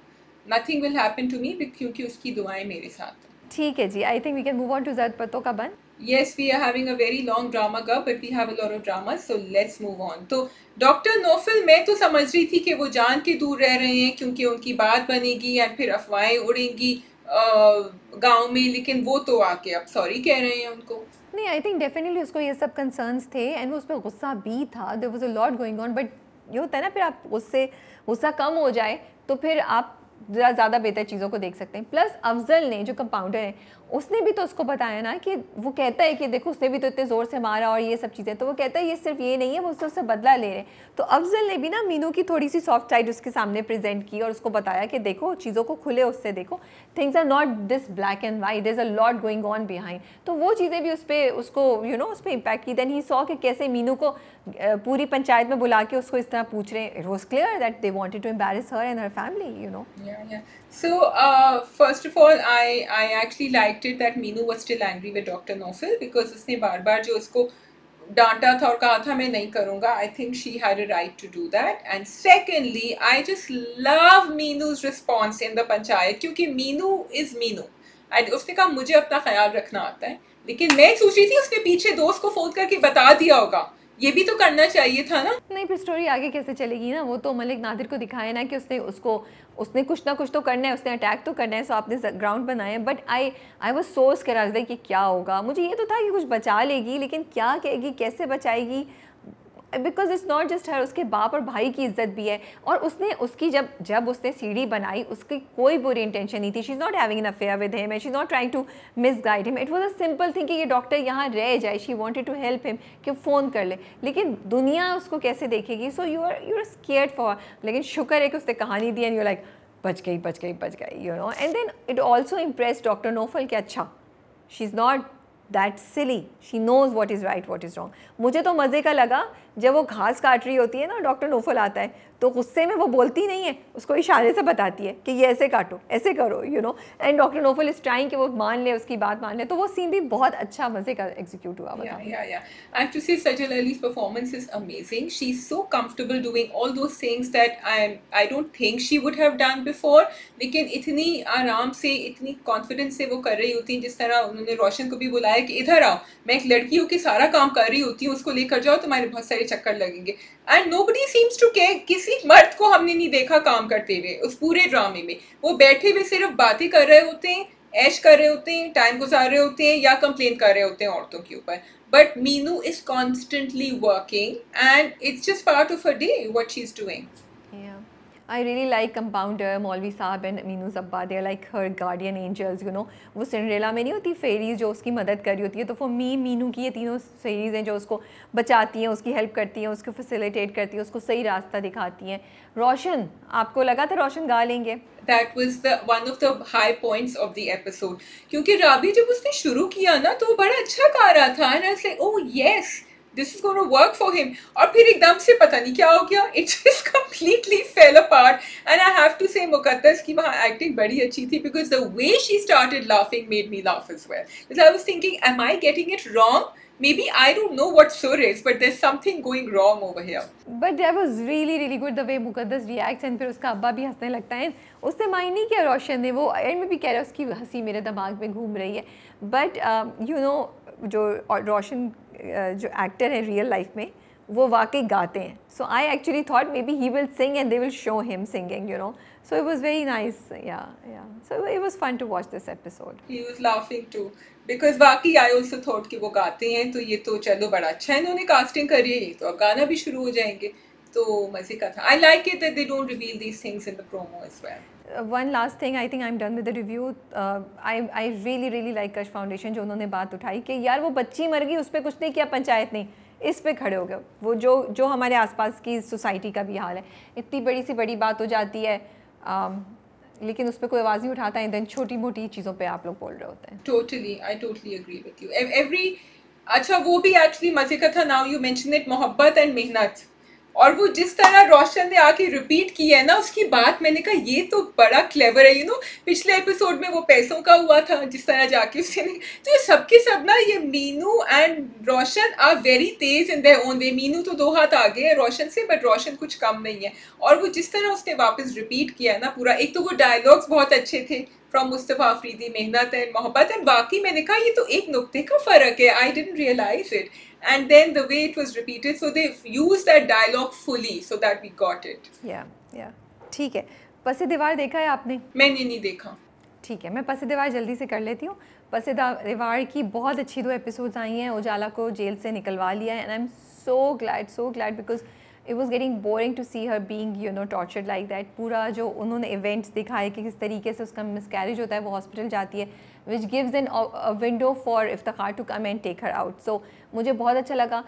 nothing will happen to me, क्योंकि उसकी दुआएं मेरे साथ हैं। ठीक है जी, I think we can move on to Zard Patton ka बन। Yes, we are having a very long drama curve, but we have a lot of drama, so let's move on. तो डॉक्टर नौफल, मैं तो समझ रही थी कि वो जान के दूर रह रहे हैं क्योंकि उनकी बात बनेगी या फिर अफवाहें उड़ेंगी गांव में, लेकिन वो तो आके अब सॉरी कह रहे हैं उनको। नहीं, आई थिंक डेफिनेटली उसको ये सब कंसर्न्स थे एंड उस पर गुस्सा भी था, there was a lot going on, but ये होता है ना फिर आप उससे गुस्सा कम हो जाए तो फिर आप ज़्यादा बेहतर चीज़ों को देख सकते हैं। प्लस अफजल ने, जो कंपाउंडर है, उसने भी तो उसको बताया ना कि वो कहता है कि देखो उसने भी तो इतने ज़ोर से मारा और ये सब चीज़ें, तो वो कहता है ये सिर्फ ये नहीं है, वो उससे बदला ले रहे हैं। तो अफजल ने भी ना मीनू की थोड़ी सी सॉफ्ट साइड उसके सामने प्रेजेंट की और उसको बताया कि देखो चीज़ों को खुले उससे देखो, things are not this black and white, there is a lot going on behind. तो वो चीज़ें भी उस पर उसको उस पर इम्पैक्ट की। देन ही सॉ कि कैसे मीनू को पूरी पंचायत में बुला के उसको इस तरह पूछ रहे हैं। It was clear that they wanted to embarrass her and her family, Yeah. So, first of all, I actually liked it that Meenu was still angry with Dr. Nofil because उसने बार बार जो उसको डांटा था और कहा था मैं नहीं करूँगा. I think she had a right to do that. And secondly, I just love Meenu's response in the panchayat क्योंकि Meenu is Meenu. And उसने कहा मुझे अपना ख्याल रखना आता है, लेकिन मैं सोच रही थी उसने पीछे दोस्त को फोन करके बता दिया होगा, ये भी तो करना चाहिए था ना. नहीं, फिर स्टोरी आगे कैसे चलेगी ना, वो तो मलिक नादिर को दिखाया ना कि उसने कुछ ना कुछ तो करना है, उसने अटैक तो करना है, सो आपने ग्राउंड बनाया. But I was so scared कि क्या होगा. मुझे ये तो था कि कुछ बचा लेगी, लेकिन क्या कहेगी, कैसे बचाएगी, बिकॉज इट्स नॉट जस्ट हर, उसके बाप और भाई की इज्जत भी है. और उसने उसकी जब उसने सीढ़ी बनाई, उसकी कोई बुरी इंटेंशन नहीं थी. She is not having an affair with him, she is not trying to misguide him. It was a simple thing कि ये डॉक्टर यहाँ रह जाए. She wanted to help him कि फ़ोन कर ले, लेकिन दुनिया उसको कैसे देखेगी. So you are scared for. लेकिन शुक्र है कि उसने कहानी दी एंड यू लाइक बच गई. And then it also impress doctor Nofal कि अच्छा, she is not that silly, she knows what is right what is wrong. मुझे तो मज़े का लगा जब वो घास काट रही होती है ना, डॉक्टर नोफल आता है तो गुस्से में वो बोलती नहीं है, उसको इशारे से बताती है कि ये ऐसे काटो, ऐसे करो, and doctor Nofal is trying कि वो मान ले, उसकी बात मान ले. तो वो सीन भी बहुत अच्छा मज़े का एग्जीक्यूट हुआ. Yeah. I have to say Sajal Ali's performance is amazing. She's so comfortable doing all those things that I don't think she would have done before. लेकिन इतनी आराम से, इतनी कॉन्फिडेंस से वो कर रही होती हैं. जिस तरह उन्होंने रोशन को भी बुलाया कि इधर आओ, मैं एक लड़की हूँ कि सारा काम कर रही होती हूँ, उसको लेकर जाओ, तुम्हारे बहुत सारे चक्कर लगेंगे. And nobody seems to care. किसी मर्द को हमने नहीं देखा काम करते हुए उस पूरे ड्रामे में. वो बैठे हुए सिर्फ बातें कर रहे होते हैं, ऐश कर रहे होते हैं, टाइम गुजार रहे होते हैं या कंप्लेन कर रहे होते हैं औरतों के ऊपर. But Meenu is constantly working and it's just part of her day what she is doing. I really like compounder मौलवी साहब एंड मीनू जब्बा. They are like her guardian angels. वो सिंड्रेला में नहीं होती फेरीज जो उसकी मदद कर रही होती है, तो फॉर मीनू की ये तीनों फेरीज हैं जो उसको बचाती हैं, उसकी हेल्प करती हैं, उसको फैसिलिटेट करती हैं, उसको सही रास्ता दिखाती हैं. रोशन, आपको लगा था रोशन गा लेंगे? That was one of the high points of the episode. क्योंकि राबी जब उसने शुरू किया ना तो वो बड़ा अच्छा गा रहा था. And I was like, oh yes, this is going to work for him. और फिर एकदम से पता नहीं क्या हो गया, it just completely fell apart. And I have to say मुकद्दस की वहाँ acting बड़ी अच्छी थी because the way she started laughing made me laugh as well. Because I was thinking, am I getting it wrong? Maybe I don't know what sur is, but there's something going wrong over here. But that was really really good the way मुकद्दस reacts and फिर उसका अब्बा भी हंसने लगता है. उसने mind नहीं किया रोशन ने, वो एंड में भी कह रहा है उसकी हंसी मेरे दिमाग में घूम रही है. बट जो रोशन जो एक्टर है रियल लाइफ में, वो वाकई गाते हैं. So I actually thought maybe he will sing and they will show him singing, So it was very nice, yeah. So it was fun to watch this episode. He was laughing too because वाकई I also thought कि वो गाते हैं, तो ये तो चलो बड़ा अच्छा है, इन्होंने कास्टिंग करी है, तो अब गाना भी शुरू हो जाएंगे, तो मजे का था. I like it that they don't reveal these things in the promo as well. One last thing, I think I'm done with the review. I really like Kash Foundation जो उन्होंने बात उठाई कि यार वो बच्ची मर गई, उस पर कुछ नहीं किया पंचायत ने, इस पे खड़े हो गए. वो जो हमारे आसपास की सोसाइटी का भी हाल है, इतनी बड़ी सी बड़ी बात हो जाती है, लेकिन उस पर कोई आवाज़ नहीं उठाता है. देन छोटी मोटी चीज़ों पे आप लोग बोल रहे होते हैं. I totally agree with you. अच्छा वो भी एक्चुअली मजे का था. नाउ यू मेंशन इट, मोहब्बत एंड मेहनत, और वो जिस तरह रोशन ने आके रिपीट की है ना उसकी बात, मैंने कहा ये तो बड़ा क्लेवर है. पिछले एपिसोड में वो पैसों का हुआ था, जिस तरह जाके उसने, तो ये सबके सब ना, ये Meenu and Roshan are very तेज in their own way. Meenu तो 2 हाथ आगे है रोशन से, बट रोशन कुछ कम नहीं है. और वो जिस तरह उसने वापस रिपीट किया है ना पूरा, एक तो वो डायलॉग्स बहुत अच्छे थे फ्रॉम मुस्तफ़ा अफरीदी, मेहनत एंड मोहब्बत, एंड बाकी मैंने कहा ये तो एक नुक्ते का फ़र्क है. I didn't realise it. And then the way it was repeated, so they used that dialogue fully so that we got it. Yeah. ठीक है. पसे दीवार देखा है आपने? मैंने नहीं देखा. ठीक है, मैं पसे दीवार जल्दी से कर लेती हूँ. पसे दीवार की बहुत अच्छी 2 एपिसोड्स आई हैं. उजाला को जेल से निकलवा लिया है, and I am so glad because it was getting boring to see her being you know tortured like that. पूरा जो उन्होंने इवेंट्स दिखाए कि किस तरीके से उसका मिसकैरेज होता है, वो हॉस्पिटल जाती है, which gives an window for Iftikhar to come and take her out. So मुझे बहुत अच्छा लगा।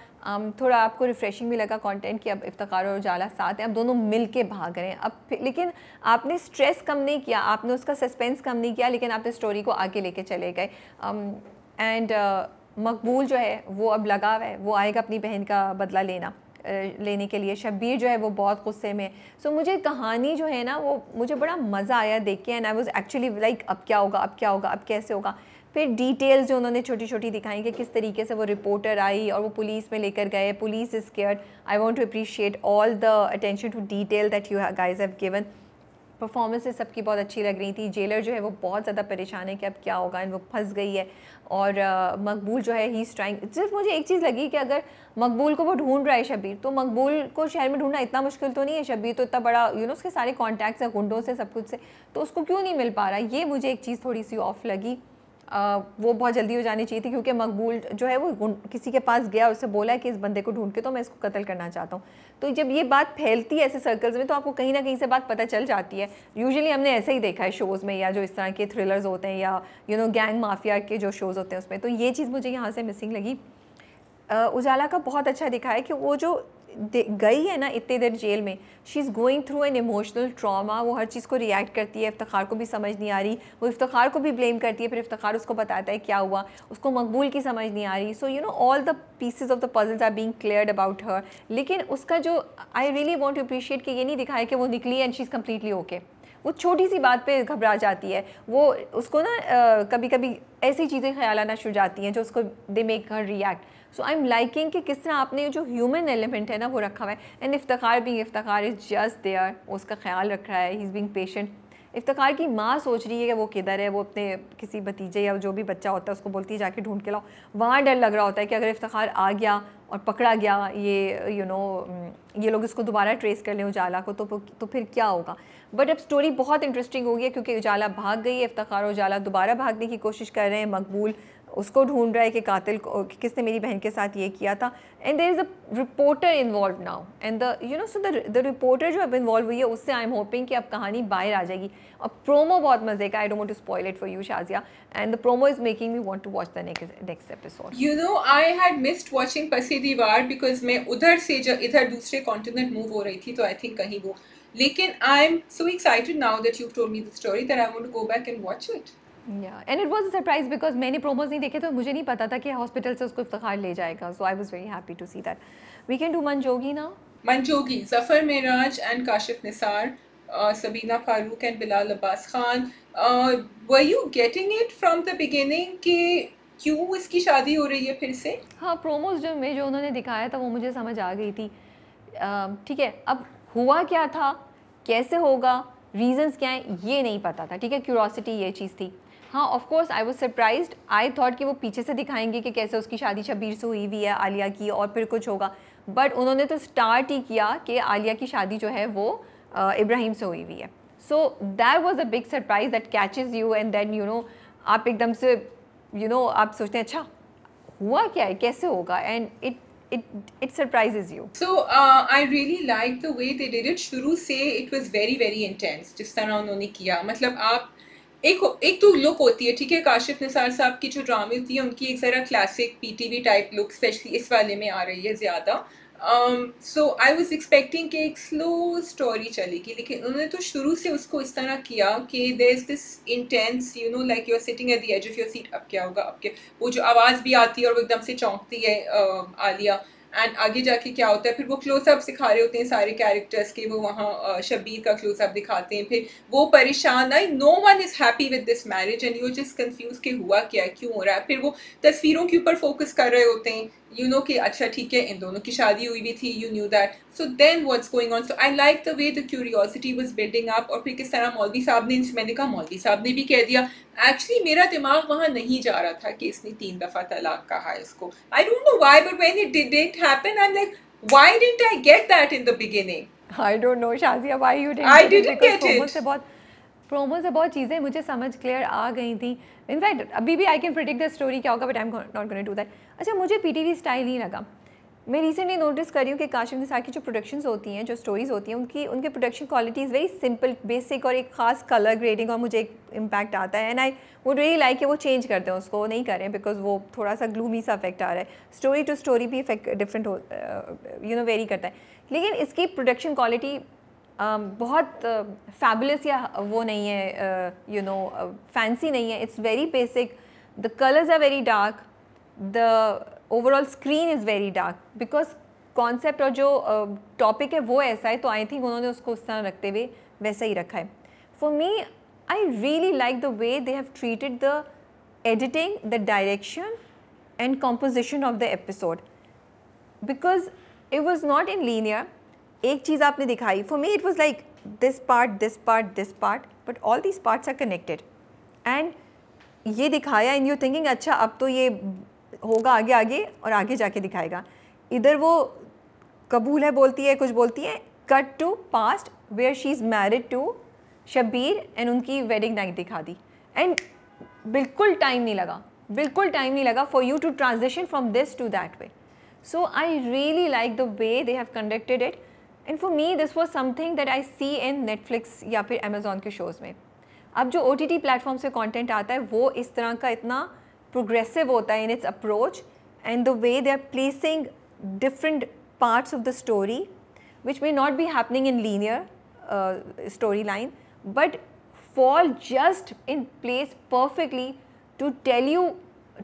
थोड़ा आपको रिफ्रेशिंग भी लगा कंटेंट कि अब इफ्तिखार और उजाला साथ हैं, अब दोनों मिल के भाग रहे हैं। अब लेकिन आपने स्ट्रेस कम नहीं किया, आपने उसका सस्पेंस कम नहीं किया, लेकिन आपने स्टोरी को आगे लेके चले गए। एंड मकबूल जो है वो अब लगा हुआ है, वो आएगा अपनी बहन का बदला लेने के लिए। शब्बीर जो है वो बहुत गुस्से में। सो मुझे कहानी जो है ना वो मुझे बड़ा मज़ा आया देख के, and I was actually like अब क्या होगा, अब क्या होगा, अब कैसे होगा। फिर डिटेल्स जो उन्होंने छोटी छोटी दिखाई कि किस तरीके से वो रिपोर्टर आई और वो पुलिस में लेकर गए, police is scared. I want to appreciate all the attention to detail that you guys have given. Performances सबकी बहुत अच्छी लग रही थी। जेलर जो है वो बहुत ज़्यादा परेशान है कि अब क्या होगा, एंड वो फंस गई है। और मकबूल जो है ही इज़ ट्राइंग। सिर्फ मुझे एक चीज़ लगी कि अगर मकबूल को वो ढूंढ रहा है शब्बीर, तो मकबूल को शहर में ढूंढना इतना मुश्किल तो नहीं है। शब्बीर तो इतना बड़ा उसके सारे कॉन्टैक्ट्स हैं गुंडों से, सब कुछ से, तो उसको क्यों नहीं मिल पा रहा। ये मुझे एक चीज़ थोड़ी सी ऑफ लगी। वो बहुत जल्दी हो जानी चाहिए थी, क्योंकि मकबूल जो है वो किसी के पास गया, उससे बोला है कि इस बंदे को ढूंढ के तो मैं इसको कत्ल करना चाहता हूँ। तो जब ये बात फैलती है ऐसे सर्कल्स में, तो आपको कहीं ना कहीं से बात पता चल जाती है। यूजुअली हमने ऐसे ही देखा है शोज़ में, या जो इस तरह के थ्रिलर्स होते हैं, या गैंग माफिया के जो शोज़ होते हैं उसमें। तो ये चीज़ मुझे यहाँ से मिसिंग लगी। उजाला का बहुत अच्छा दिखा है कि वो जो गई है ना इतनी देर जेल में, she is going through an emotional trauma. वो हर चीज़ को रिएक्ट करती है, इफ्तिखार को भी समझ नहीं आ रही, वो इफ्तिखार को भी ब्लेम करती है, फिर इफ्तिखार उसको बताता है क्या हुआ, उसको मकबूल की समझ नहीं आ रही। So all the pieces of the puzzles are being cleared about her. लेकिन उसका जो I really want to appreciate कि ये नहीं दिखाया कि वो निकली and she is completely okay. वो छोटी सी बात पे घबरा जाती है, वो उसको ना कभी कभी ऐसी चीज़ें ख्याल आना शुरू जाती हैं जो उसको they make her react. So I am liking कि किस तरह आपने जो ह्यूमन एलिमेंट है ना वो रखा हुआ है। एंड इफ्तिखार भी, इफ्तिखार इज़ जस्ट देयर, उसका ख्याल रख रहा है, he is being patient. Iftikhar की माँ सोच रही है कि वो किधर है, वो अपने किसी भतीजे या जो भी बच्चा होता है उसको बोलती है जाके ढूंढ के लाओ। वहाँ डर लग रहा होता है कि अगर इफ्तिखार आ गया और पकड़ा गया, ये ये लोग इसको दोबारा ट्रेस कर लें उजाला को, तो फिर क्या होगा। बट अब स्टोरी बहुत इंटरेस्टिंग हो गई है, क्योंकि उजाला भाग गई है, इफ्तिखार और उजाला दोबारा भागने की कोशिश कर रहे हैं। मकबूल उसको ढूंढ रहा है कि कातिल को, कि किसने मेरी बहन के साथ ये किया था। And there is a reporter involve now, and so the reporter जो अब इन्वॉल्व हुई है, उससे आई एम होपिंग कि अब कहानी बाहर आ जाएगी। और प्रोमो बहुत मज़े का, I don't want to spoil it for you Shazia, and the promo is making me want to watch the next episode. I had missed watching Pas e Deewar because मैं उधर से जब इधर दूसरे कॉन्टिनेंट मूव हो रही थी, तो आई थिंक कहीं वो, लेकिन I am so excited now that you told me the story that I want to go back and watch it. And it was a surprise because मैंने प्रोमोज नहीं देखे, तो मुझे नहीं पता था कि हॉस्पिटल से उसको इफ्तिखार ले जाएगा। So I was very happy to see that. We can do Manjogi now. Manjogi, Zafar Meraj and Kashif Nisar, Sabeena Farooq and Bilal Abbas Khan. Were you getting it from the beginning कि क्यों इसकी शादी हो रही है फिर से? हाँ, प्रोमोज जो उन्होंने दिखाया था वो मुझे समझ आ गई थी। ठीक है, अब हुआ क्या था, कैसे होगा, रीजंस क्या हैं, ये नहीं पता था। ठीक है, क्यूरोसिटी ये चीज़ थी। हाँ, of course I was surprised. I thought कि वो पीछे से दिखाएंगे कि कैसे उसकी शादी शब्बीर से हुई हुई है, आलिया की, और फिर कुछ होगा। बट उन्होंने तो स्टार्ट ही किया कि आलिया की शादी जो है वो इब्राहिम से हुई हुई है। So that was a big surprise that catches you, and then आप एकदम से आप सोचते हैं अच्छा हुआ क्या है, कैसे होगा, and it surprises you. So I really like the way they did it. शुरू से it was very very intense जिस तरह उन्होंने किया। मतलब आप एक तो लुक होती है, ठीक है, काशिफ निसार साहब की जो ड्रामे होती है उनकी एक ज़रा classic PTV type look specially इस वाले में आ रही है ज़्यादा। सो आई वाज एक्सपेक्टिंग कि एक स्लो स्टोरी चलेगी, लेकिन उन्होंने तो शुरू से उसको इस तरह किया कि there is this intense like you are sitting at the edge of your seat, अब क्या होगा, अब क्या, वो जो आवाज़ भी आती है और वो एकदम से चौंकती है आलिया, एंड आगे जाके क्या होता है, फिर वो क्लोजअप सिखा रहे होते हैं सारे कैरेक्टर्स के, वो वहाँ शब्बीर का क्लोजअप दिखाते हैं, फिर वो परेशान आई, no one is happy with this marriage and you just confuse कि हुआ क्या, क्यों हो रहा है। फिर वो तस्वीरों के ऊपर फोकस कर रहे होते हैं, कि अच्छा ठीक है इन दोनों की शादी हुई भी थी, you knew that, so then what's going on. So I like the way the curiosity was building up. और फिर किस तरह मौलवी साहब ने, मैंने कहा मौलवी साहब ने भी कह दिया, एक्चुअली मेरा दिमाग वहाँ नहीं जा रहा था कि इसने 3 दफ़ा तलाक कहा है इसको, I don't know why, but when it did happen I am like why didn't I get that in the beginning. I don't know Shazia why you I didn't get it. Promo से बहुत चीज़ें मुझे समझ क्लियर आ गई थी। In fact अभी भी I can predict the story क्या होगा, but I am not going to do that. अच्छा, मुझे पीटीवी स्टाइल नहीं लगा। मैं रिसेंटली नोटिस कर रही हूँ कि काशिफ निसार की जो प्रोडक्शंस होती हैं, जो स्टोरीज़ होती हैं, उनके production quality is very simple, basic, और एक ख़ास कलर ग्रेडिंग और मुझे एक इम्पैक्ट आता है। And I would really like कि वो चेंज करते हैं, उसको नहीं करें, बिकॉज वो थोड़ा सा ग्लूमी सा इफेक्ट आ रहा है। स्टोरी टू स्टोरी भी इफेक्ट डिफरेंट हो, वेरी करता है। लेकिन इसकी प्रोडक्शन क्वालिटी बहुत फैबुलस या वो नहीं है, फैंसी नहीं है। It's very basic, the colours are very dark, the overall screen is very dark, because concept और जो टॉपिक है वो ऐसा है, तो आई थिंक उन्होंने उसको उस तरह रखते हुए वैसा ही रखा है। For me, I really like the way they have treated the editing, the direction and composition of the episode, because it was not in linear. एक चीज़ आपने दिखाई, for me it was like this part, this part, this part, but all these parts are connected. And ये दिखाया and you thinking अच्छा अब तो ये होगा आगे आगे और आगे जाके दिखाएगा। इधर वो कबूल है बोलती है, कुछ बोलती है, cut to past where she is married to Shabbir and उनकी वेडिंग नाइट दिखा दी। एंड बिल्कुल टाइम नहीं लगा, बिल्कुल टाइम नहीं लगा for you to transition from this to that way. So I really like the way they have conducted it, and for me this was something that I see in Netflix या फिर Amazon के shows में। अब जो OTT platform से content आता है वो इस तरह का इतना प्रोग्रेसिव होता है in its approach and the way they are placing different parts of the story which may not be happening in linear story line, but fall just in place perfectly to tell you,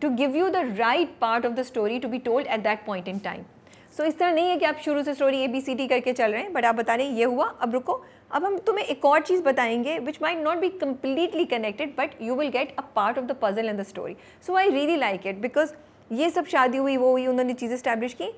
to give you the right part of the story to be told at that point in time. So इस तरह नहीं है कि आप शुरू से story ABCD करके चल रहे हैं, बट आप बता रहे हैं ये हुआ, अब रुको, अब हम तुम्हें एक और चीज़ बताएंगे which might not be completely connected but you will get a part of the puzzle and the story. So I really like it because ये सब शादी हुई, वो हुई, उन्होंने चीज़ इस्टेब्लिश की,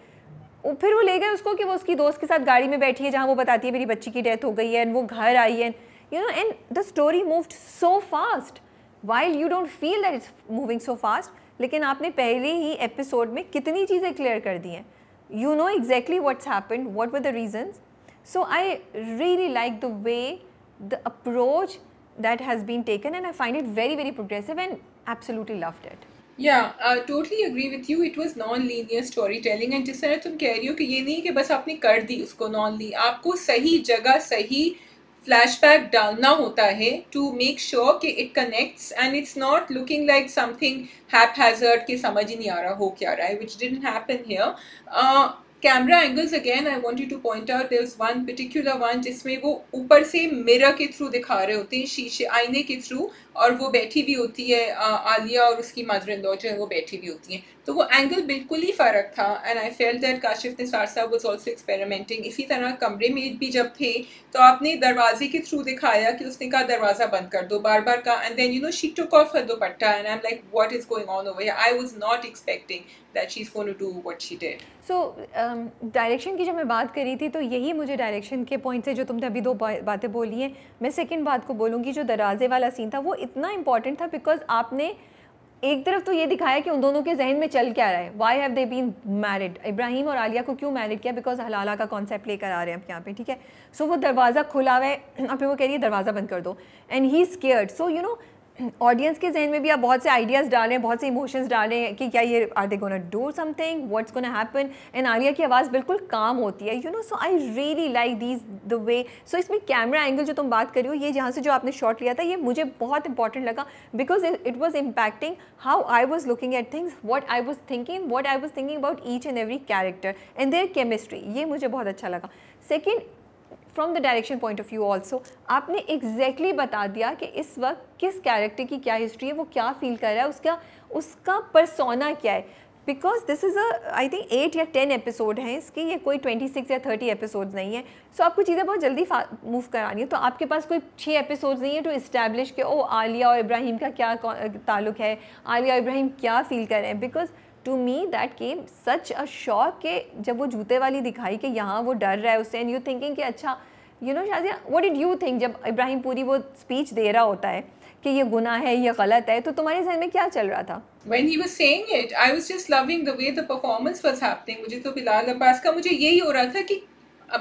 फिर वो ले गए उसको कि वो उसकी दोस्त के साथ गाड़ी में बैठी है जहाँ वो बताती है मेरी बच्ची की डेथ हो गई है, एंड वो घर आई है, you know, and the story moved so fast while you don't feel that it's moving so fast, लेकिन आपने पहले ही एपिसोड में कितनी चीज़ें क्लियर कर दी हैं, you know exactly what's happened, what were the reasons. So I really like the way, the approach that has been taken, and I find it very very progressive and absolutely loved it. Yeah, totally agree with you. It was non-linear storytelling, and जिस तरह तुम कह रही हो कि ये नहीं कि बस आपने कर दी उसको non-linear, आपको सही जगह सही फ्लैशबैक डालना होता है टू मेक श्योर कि it connects and it's not looking like something haphazard कि समझ ही नहीं आ रहा हो क्या रहा है, which didn't happen here. Camera angles again I want you to point out, there is one particular one जिसमें वो ऊपर से मिरर के थ्रू दिखा रहे होते हैं, शीशे आईने के थ्रू, और वो बैठी भी होती है आलिया और उसकी मदर इन लॉ जो है वो बैठी भी होती हैं, तो वो एंगल बिल्कुल ही फ़र्क था. And I felt that Kashif Nisar साहब वाज आल्सो एक्सपेरिमेंटिंग. इसी तरह कमरे में भी जब थे तो आपने दरवाजे के थ्रू दिखाया कि उसने कहा दरवाज़ा बंद कर दो, बार बार कहा, and then you know she took off her dupatta and I am like what is going on over here. I was not expecting that she is going to do what she did. So direction की जब मैं बात करी थी तो यही मुझे direction के पॉइंट से जो तुमने अभी दो बातें बोली हैं, मैं सेकंड बात को बोलूँगी. जो दरवाजे वाला सीन था वो इतना इंपॉर्टेंट था बिकॉज आपने एक तरफ तो ये दिखाया कि उन दोनों के जहन में चल क्या रहा है, why have they been married, Ibrahim और आलिया को क्यों मैरिड किया, बिकॉज हलाला का कॉन्सेप्ट लेकर आ रहे हैं आप यहाँ पे, ठीक है. सो वो दरवाज़ा खुला हुआ है और फिर वो कह रही है दरवाज़ा बंद कर दो, and he scared. So you know audience के जहन में भी आप बहुत से आइडियाज़ डाल रहे हैं, बहुत से इमोशंस डाल रहे हैं कि क्या ये are they gonna do something, what's gonna happen. And Aliya की आवाज़ बिल्कुल काम होती है, you know. So I really like these the way. So इसमें कैमरा एंगल जो तुम बात कर रही हो, ये जहाँ से जो आपने शॉट लिया था, ये मुझे बहुत इंपॉर्टेंट लगा because it was impacting how I was looking at things, what I was thinking about each and every character and their chemistry. ये मुझे बहुत अच्छा लगा. Second, from the direction point of view also आपने exactly बता दिया कि इस वक्त किस कैरेक्टर की क्या हिस्ट्री है, वो क्या फील कर रहा है, उसका परसोना क्या है. Because this is I think 8 या 10 एपिसोड हैं इसकी, ये कोई 26 या 30 एपिसोड्स नहीं है. सो आपको चीज़ें बहुत जल्दी मूव करानी है, तो आपके पास कोई 6 एपिसोड्स नहीं है टू इस्टेब्लिश कि ओ आलिया और इब्राहिम का क्या ताल्लुक है, आलिया और इब्राहिम क्या फील कर रहे हैं. Because to me that came such a shock कि जब वो जूते वाली दिखाई कि यहाँ वो डर रहा है उससे, एंड यू थिंकिंग कि अच्छा you know Shazia what did you think, जब इब्राहिम पूरी वो स्पीच दे रहा होता है कि ये गुनाह है, ये गलत है, तो तुम्हारे जहन में क्या चल रहा था? When he was saying it, I was just loving the way the performance was happening. मुझे तो बिलाल अब्बास का मुझे यही हो रहा था कि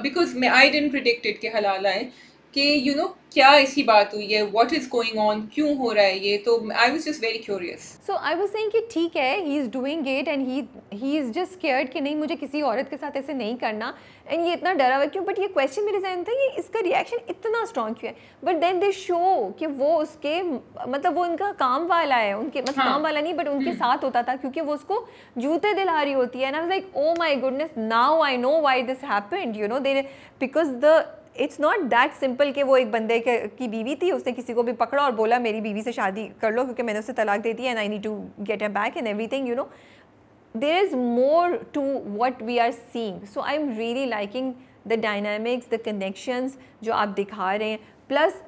because I didn't predict it कि हलाला है, कि क्या ऐसी बात हुई है, व्हाट इज गोइंग ऑन, क्यों हो रहा है ये, तो I was just very curious. So I was saying कि ठीक है, he is doing it and he is just scared कि नहीं मुझे किसी औरत के साथ ऐसे नहीं करना, एंड ये इतना डरा हुआ क्यों। बट ये क्वेश्चन मेरे जहन था, ये इसका रिएक्शन इतना स्ट्रॉन्ग क्यों है। बट देन दे शो कि वो उसके मतलब वो उनका काम वाला है, उनके मतलब हाँ। काम वाला नहीं बट उनके साथ होता था, क्योंकि वो उसको जूते दिला रही होती है। And I was like oh my goodness, now I know why this happened, you know, they because the it's not that simple कि वो एक बंदे की बीवी थी, उसने किसी को भी पकड़ा और बोला मेरी बीवी से शादी कर लो क्योंकि मैंने उसे तलाक दे दी and I need to get her back and everything, you know. There is more to what we are seeing. So I am really liking the dynamics, the connections जो आप दिखा रहे हैं, प्लस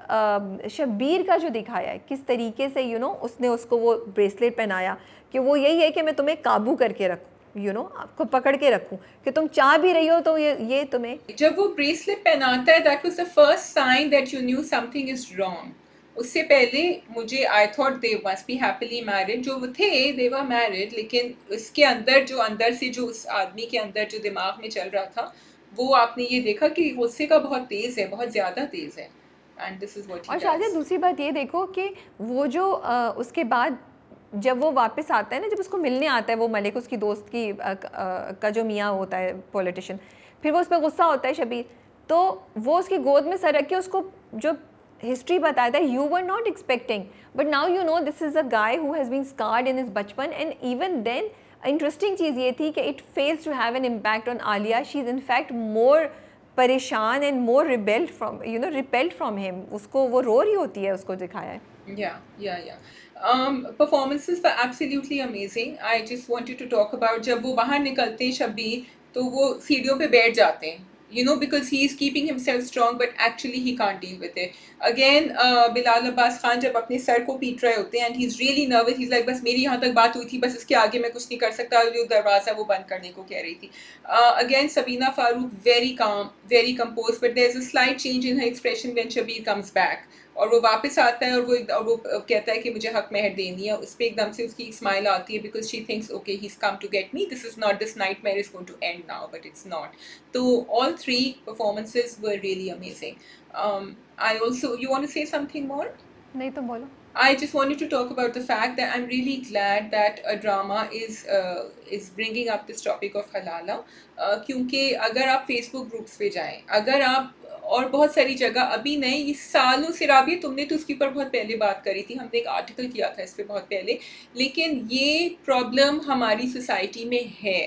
शब्बीर का जो दिखाया है किस तरीके से, यू नो, उसने उसको वो ब्रेसलेट पहनाया कि वो यही है कि मैं तुम्हें काबू करके रखूँ, यू नो, आपको पकड़ के रखूँ कि तुम चाह भी रही हो तो ये तुम्हें। जब वो ब्रेसलेट पहनाता है, that was the first sign that you knew something is wrong. उससे पहले मुझे I thought they must be happily married, जो वो थे दे वर मैरिड, लेकिन उसके अंदर जो अंदर से जो उस आदमी के अंदर जो दिमाग में चल रहा था, वो आपने ये देखा कि गुस्से का बहुत तेज है, बहुत ज़्यादा तेज है। And this is what he और शायद डज। दूसरी बात ये देखो कि वो जो उसके बाद जब वो वापस आता है ना, जब उसको मिलने आता है वो मलिक, उसकी दोस्त की का जो मियाँ होता है पॉलिटिशियन, फिर वो उस पर गुस्सा होता है शबीर, तो वो उसकी गोद में सर रख के उसको जो हिस्ट्री बताता है, you were not expecting but now you know this is a guy who has been scarred in his बचपन। एंड इवन देन इंटरेस्टिंग चीज़ ये थी कि it fails to have an impact on Aliya, she is in fact more परेशान and more rebelled from, you know, repelled from him, उसको वो रो रही होती है, उसको दिखाया है। Yeah. Performances were absolutely amazing. I just wanted to talk about जब वो बाहर निकलते हैं शब्बीर, तो वो सीढ़ियों पे बैठ जाते हैं, because he is keeping himself strong, but actually he can't deal with it. Again, Bilal Abbas Khan जब अपने सर को पीट रहे होते हैं, and he's really nervous, he's like, बस मेरी यहाँ तक बात हुई थी, बस इसके आगे मैं कुछ नहीं कर सकता, जो दरवाज़ा वो बंद करने को कह रही थी. Again, Sabina Farooq, very calm, very composed, but there's a slight change in her expression when Shabir comes back. और वो वापस आता है और वो कहता है कि मुझे हक महर देनी है, उस पर एकदम से उसकी स्माइल आती है, because she thinks okay he is come to get me, this is not, this nightmare is going to end now, but it's not. तो all three performances were really amazing. I also, you want to say something more? नहीं तो बोलो. I just wanted to talk about the fact that I'm really glad that a drama is bringing up this topic of halala. क्योंकि अगर आप Facebook groups पे जाएं, अगर आप और बहुत सारी जगह, अभी नहीं, ये सालों से, राबी तुमने तो उसके ऊपर बहुत पहले बात करी थी, हमने एक आर्टिकल किया था इस पर बहुत पहले, लेकिन ये प्रॉब्लम हमारी सोसाइटी में है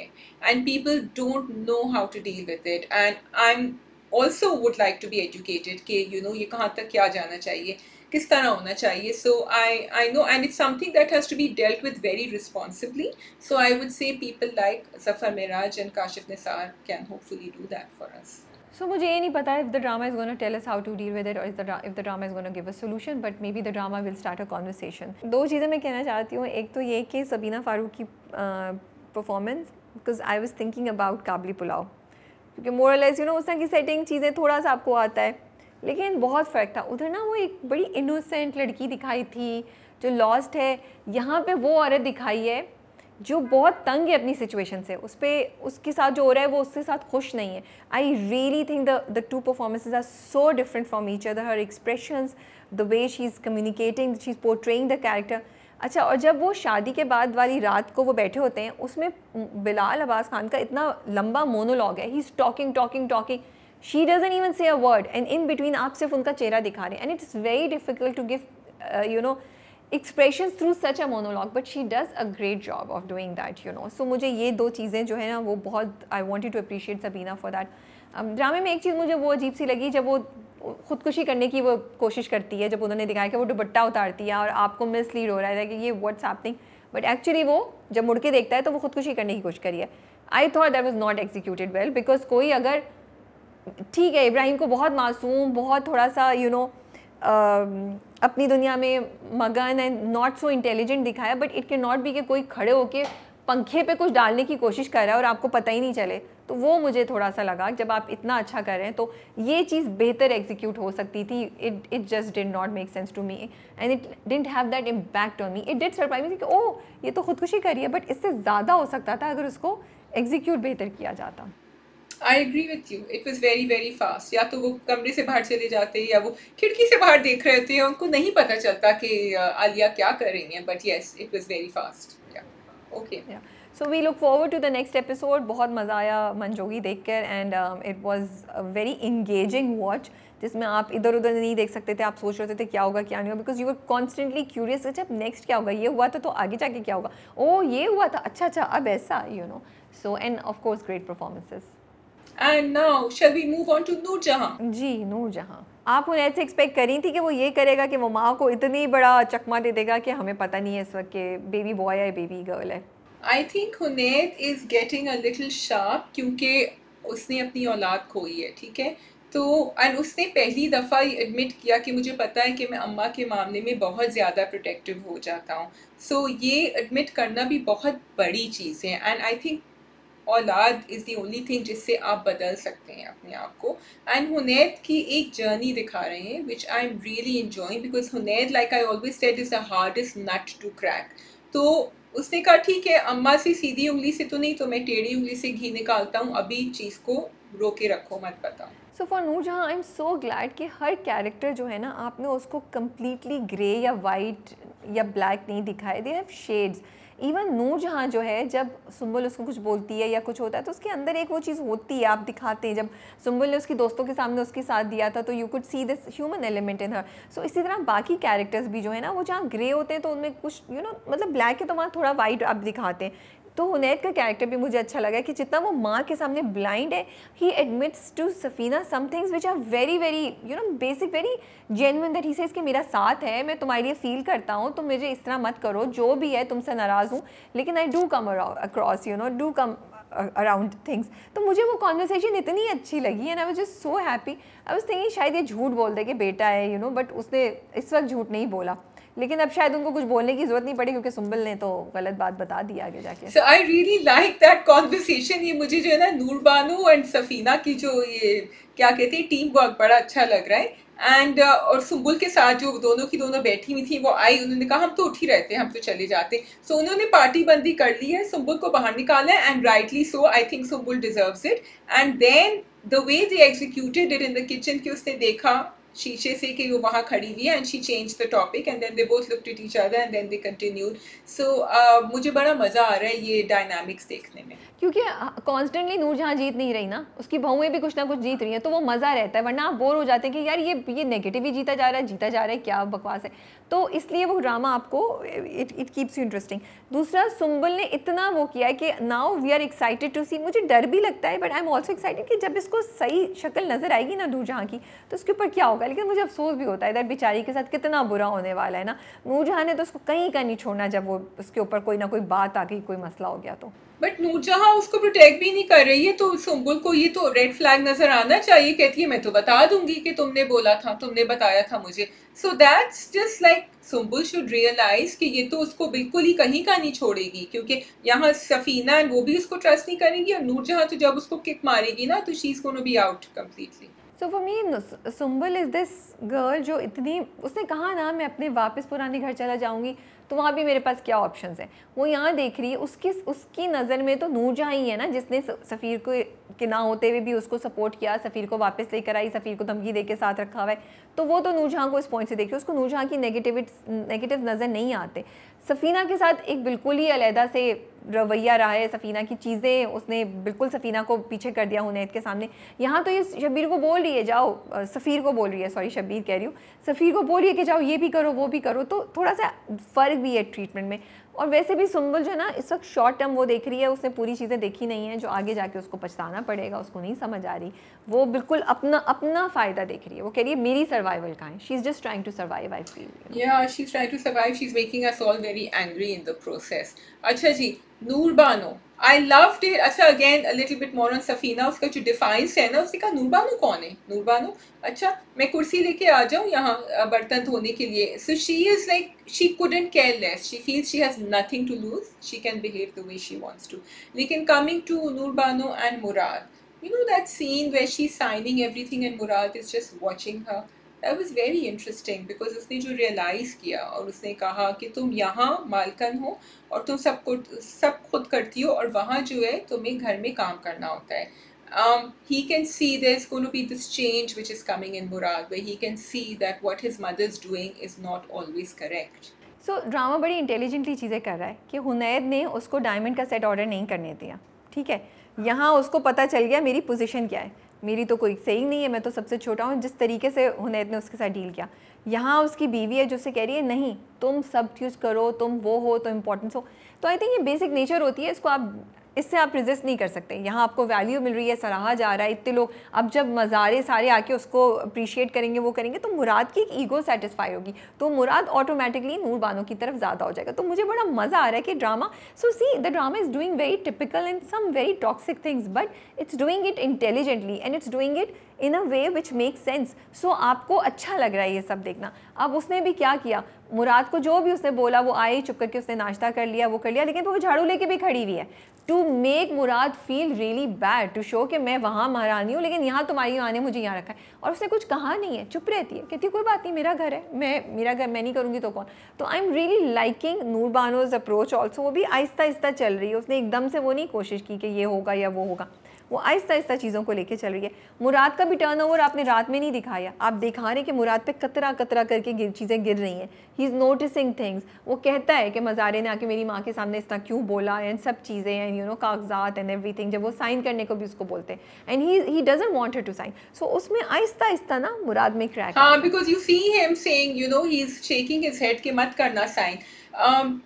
and people don't know how to deal with it. And I am also would like to be educated कि ये कहाँ तक क्या जाना चाहिए, किस तरह होना चाहिए. So I know, and it's something that has to be dealt with very responsibly. So I would say people like Zafar Miraj and Kashif Nisar can hopefully do that for us. So मुझे ये नहीं पता if the drama is going to tell us how to deal with it or if the drama is going to give a solution, but maybe the drama will start a conversation. दो चीज़ें मैं कहना चाहती हूँ. एक तो ये कि सबीना फारूक की performance, because I was thinking about Kabuli pulao, क्योंकि मोरलेस यू नो उस तरह की सेटिंग चीज़ें थोड़ा सा आपको आता है, लेकिन बहुत फ़र्क था. उधर ना वो एक बड़ी इनोसेंट लड़की दिखाई थी जो लॉस्ट है, यहाँ पे वो औरत दिखाई है जो बहुत तंग है अपनी सिचुएशन से, उस पर उसके साथ जो हो रहा है वो उसके साथ खुश नहीं है. I really think the two performances are so different from each other, her expressions, the way she is communicating, she is portraying the character. अच्छा, और जब वो शादी के बाद वाली रात को वो बैठे होते हैं, उसमें बिलाल अब्बास खान का इतना लंबा मोनोलॉग है, he is talking, she doesn't even say a word, and in between आप सिर्फ उनका चेहरा दिखा रहे हैं, and it is very difficult to give expressions through such a monologue, but she does a great job of doing that, so मुझे ये दो चीज़ें जो है ना वो बहुत, I wanted to appreciate Sabina for that. ड्रामे में एक चीज़ मुझे वो अजीब सी लगी, जब वो ख़ुदकुशी करने की वो कोशिश करती है, जब उन्होंने दिखाया कि वो दुपट्टा उतारती है और आपको मिसलीड हो रहा है कि ये व्हाट्स हैपनिंग, बट एक्चुअली वो जब मुड़ के देखता है तो वो ख़ुदकुशी करने की कोशिश करी है. I thought that was not executed well, because कोई अगर, ठीक है इब्राहिम को बहुत मासूम, बहुत थोड़ा सा अपनी दुनिया में मगन एंड नॉट सो इंटेलिजेंट दिखाया, but it can not be कि कोई खड़े होके पंखे पे कुछ डालने की कोशिश कर रहा है और आपको पता ही नहीं चले. तो वो मुझे थोड़ा सा लगा, जब आप इतना अच्छा कर रहे हैं तो ये चीज़ बेहतर एग्जीक्यूट हो सकती थी. It just did not make sense to me and it didn't have that impact on me. It did surprise me कि ओह ये तो खुदकुशी करी है, बट इससे ज़्यादा हो सकता था अगर उसको एग्जीक्यूट बेहतर किया जाता. I agree with you, it was very very fast. या तो वो कमरे से बाहर चले जाते या वो खिड़की से बाहर देख रहे थे, उनको नहीं पता चलता कि आलिया क्या कर रही हैं, but yes it was very fast. Okay, so we look forward to the next episode. बहुत मज़ा आया मंजोगी देखकर and it was a very engaging watch, जिसमें आप इधर उधर नहीं देख सकते थे, आप सोच रहे थे क्या होगा क्या नहीं होगा, because you were constantly curious. अच्छा अब नेक्स्ट क्या होगा, ये हुआ था तो आगे जाके क्या होगा, ओ ये हुआ था, अच्छा अच्छा अब ऐसा, you know. So and of course great performances. And now shall we move on to Noorjahan. जी नूरजहां, आप उन्हें ऐसे एक्सपेक्ट करी थी कि वो ये करेगा कि वो माँ को इतनी बड़ा चकमा दे देगा कि हमें पता नहीं है इस वक्त के बेबी बॉय है बेबी गर्ल है। I think Hunaid is getting a little sharp, क्योंकि उसने अपनी औलाद खोई है, ठीक है। तो एंड उसने पहली दफ़ा एडमिट किया कि मुझे पता है कि मैं अम्मा के मामले में बहुत ज़्यादा प्रोटेक्टिव हो जाता हूँ। सो ये एडमिट करना भी बहुत बड़ी चीज़ है, एंड आई थिंक औलाद इज़ दी ओनली थिंग जिससे आप बदल सकते हैं अपने आप को। एंड हुनैद की एक जर्नी दिखा रहे हैं which I am really enjoying, because Hunaid like I always said is the hardest nut to crack. तो उसने कहा ठीक है, अम्मा से सीधी उंगली से तो नहीं, तो मैं टेढ़ी उंगली से घी निकालता हूँ, अभी चीज़ को रोके रखो, मत बताओ। So for Noorjahan I am so glad कि हर कैरेक्टर जो है ना, आपने उसको कम्प्लीटली ग्रे या वाइट या ब्लैक नहीं दिखाए, they have shades. Even Noorjahan जो है, जब सुंबुल उसको कुछ बोलती है या कुछ होता है तो उसके अंदर एक वो चीज़ होती है, आप दिखाते हैं। जब सुंबुल ने उसकी दोस्तों के सामने उसके साथ दिया था तो you could see this human element in her. So इसी तरह बाकी कैरेक्टर्स भी जो है ना, वो जहाँ ग्रे होते हैं तो उनमें कुछ मतलब ब्लैक है तो वहाँ थोड़ा वाइट आप दिखाते हैं। तो हुनैद का कैरेक्टर भी मुझे अच्छा लगा कि जितना वो माँ के सामने ब्लाइंड है, he admits to Safina some things which are very very basic, very genuine, that he says कि मेरा साथ है, मैं तुम्हारे लिए फील करता हूँ, तो मुझे इस तरह मत करो, जो भी है तुमसे नाराज़ हूँ लेकिन I do come across do come around things. तो मुझे वो कॉन्वर्सेशन इतनी अच्छी लगी and I was just so happy. I was thinking शायद ये झूठ बोल दे कि बेटा है बट उसने इस वक्त झूठ नहीं बोला, लेकिन अब शायद उनको कुछ बोलने की जरूरत नहीं पड़ी क्योंकि सुंबल ने तो गलत बात बता दी आगे जाके। So I really like that conversation. ये मुझे जो है ना नूरबानो एंड सफीना की जो ये क्या कहते हैं टीम वर्क बड़ा अच्छा लग रहा है। एंड और सुंबुल के साथ जो दोनों की दोनों बैठी हुई थी, वो आई, उन्होंने कहा हम तो उठ ही रहते हैं, हम तो चले जाते। सो उन्होंने पार्टी बंदी कर ली है, सुंबुल को बाहर निकाला है, and rightly so. I think Sumbul deserves it. And then the way they executed it in the kitchen, कि उसने देखा शीशे से कि वो वहाँ खड़ी हुई है, and she change the topic and then they both looked at each other and then they continued. So मुझे बड़ा मज़ा आ रहा है ये डायनामिक्स देखने में, क्योंकि कॉन्स्टेंटली नूरजहां जीत नहीं रही ना, उसकी बहुएं भी कुछ ना कुछ जीत रही हैं, तो वो मज़ा रहता है। वरना आप बोर हो जाते हैं कि यार ये नेगेटिव ही जीता जा रहा है क्या बकवास है। तो इसलिए वो ड्रामा आपको इट कीप्स यू इंटरेस्टिंग। दूसरा, सुंबल ने इतना वो किया है कि now we are excited to see. मुझे डर भी लगता है but I am also excited कि जब इसको सही शक्ल नज़र आएगी ना नूरजहां की, तो उसके ऊपर क्या होगा। लेकिन मुझे अफसोस भी होता है दैट बेचारी के साथ कितना बुरा होने वाला है ना। नूरजहां ने तो उसको कहीं का नहीं छोड़ना, जब वो उसके ऊपर कोई ना कोई बात आ गई, कोई मसला हो गया तो। बट नूरजहां उसको प्रोटेक्ट भी नहीं कर रही है, तो सुंबुल को ये तो रेड फ्लैग नजर आना चाहिए। कहती है मैं तो बता दूंगी कि तुमने बोला था, तुमने बताया था मुझे। So that's just like Sumbul should realise कि ये तो उसको बिल्कुल ही कहीं का नहीं छोड़ेगी, क्योंकि यहाँ सफीना वो भी उसको ट्रस्ट नहीं करेगी, और नूरजहां तो जब उसको किक मारेगी ना, तो she is gonna be out completely. So for me Sumbal is this girl जो इतनी, उसने कहा ना मैं अपने वापस पुराने घर चला जाऊंगी, तो वहाँ भी मेरे पास क्या ऑप्शंस हैं। वो यहाँ देख रही है, उसकी नज़र में तो नूरजहां ही है ना जिसने सफ़ीर को के ना होते हुए भी उसको सपोर्ट किया, सफ़ीर को वापस लेकर आई, सफ़ीर को धमकी दे के साथ रखा हुआ है। तो वो तो नूरजहां को इस पॉइंट से देख रही है, उसको नूरजहां की नेगेटिव नज़र नहीं आते। सफ़ीना के साथ एक बिल्कुल ही अलहदा से रवैया रहा है। सफ़ीना की चीज़ें उसने बिल्कुल सफ़ीना को पीछे कर दिया हुनैद के सामने। यहाँ तो ये शब्बीर को बोल रही है जाओ, सफ़ीर को बोल रही है, सॉरी शब्बीर कह रही हूँ, सफ़ीर को बोल रही है कि जाओ ये भी करो वो भी करो। तो थोड़ा सा फ़र्क भी है ट्रीटमेंट में। और वैसे भी सुंबल जो है ना इस वक्त शॉर्ट टर्म वो देख रही है, उसने पूरी चीज़ें देखी नहीं है, जो आगे जाके उसको पछताना पड़ेगा, उसको नहीं समझ आ रही। वो बिल्कुल अपना फ़ायदा देख रही है। वो कह रही है मेरी सर्वाइवल का है, she is just trying to survive, I feel. Yeah, she's trying to survive. She's making us all very angry in the process. अच्छा जी, नूरबानो, I loved it. अच्छा, again a little bit more on Safina. उसका जो defines है ना, उसने कहा नूरबानो कौन है? नूरबानो, अच्छा मैं कुर्सी लेके आ जाऊँ यहाँ बर्तन धोने के लिए। So she is like, she couldn't care less. She feels she has nothing to lose. She can behave the way she wants to. लेकिन coming to Noorbano and Murad, you know that scene where she's signing everything and Murad is just watching her. That was very interesting because उसने जो realise किया और उसने कहा कि तुम यहाँ मालकन हो और तुम सब खुद करती हो, और वहाँ जो है तुम्हें घर में काम करना होता है। he can see there's going to be this change which is coming in Murad, where he can see that what his mother's doing is not always correct. So drama बड़ी इंटेलिजेंटली चीज़ें कर रहा है कि हुनैद ने उसको डायमंड का set order नहीं करने दिया, ठीक है। यहाँ उसको पता चल गया मेरी पोजीशन क्या है, मेरी तो कोई सही नहीं है, मैं तो सबसे छोटा हूँ, जिस तरीके से हुनैद ने उसके साथ डील किया। यहाँ उसकी बीवी है जो उससे कह रही है नहीं तुम सब चीज़ करो, तुम वो हो तो इम्पोर्टेंस हो। तो आई थिंक ये बेसिक नेचर होती है, इससे आप रेजिस्ट नहीं कर सकते। यहाँ आपको वैल्यू मिल रही है, सराहा जा रहा है, इतने लोग, अब जब मज़ारे सारे आके उसको अप्रिशिएट करेंगे, वो करेंगे, तो मुराद की एक ईगो सेटिस्फाई होगी, तो मुराद ऑटोमेटिकली नूर बानो की तरफ ज़्यादा हो जाएगा। तो मुझे बड़ा मज़ा आ रहा है कि drama, so see the drama is doing very typical and some very toxic things, but it's doing it intelligently and it's doing it in a way which make sense. So आपको अच्छा लग रहा है ये सब देखना। अब उसने भी क्या किया, मुराद को जो भी उसने बोला वो आए, चुप करके उसने नाश्ता कर लिया, वो कर लिया, लेकिन वो झाड़ू लेके भी खड़ी हुई है to make Murad feel really bad, to show कि मैं वहाँ महारानी हूँ लेकिन यहाँ तुम्हारी माँ ने मुझे यहाँ रखा है। और उसने कुछ कहा नहीं है, चुप रहती है, कहती कोई बात नहीं, मेरा घर है, मेरा घर मैं नहीं करूँगी तो कौन। तो I am really liking Noor Bano's approach also. वो भी आहिस्ता आहिस्ता चल रही है, उसने एकदम से वो नहीं कोशिश की कि ये होगा या वो होगा, वो आहिस्ता आहिस्ता चीज़ों को लेके चल रही है। मुराद का भी टर्नओवर आपने रात में नहीं दिखाया, आप दिखा रहे कि मुराद पे कतरा कतरा करके चीज़ें गिर रही हैं। He is noticing things. वो कहता है कि मज़ारे ने आके मेरी माँ के सामने इस तरह क्यों बोला, एंड सब चीज़ें, एंड यू नो कागजात एंड एवरीथिंग, जब वो साइन करने को भी उसको बोलते हैं, and he doesn't want her to sign. So उसमें आहिस्ता आहिस्ता ना मुराद में क्रैक। हाँ, because you see him saying, you know, he is shaking his head कि मत करना sign.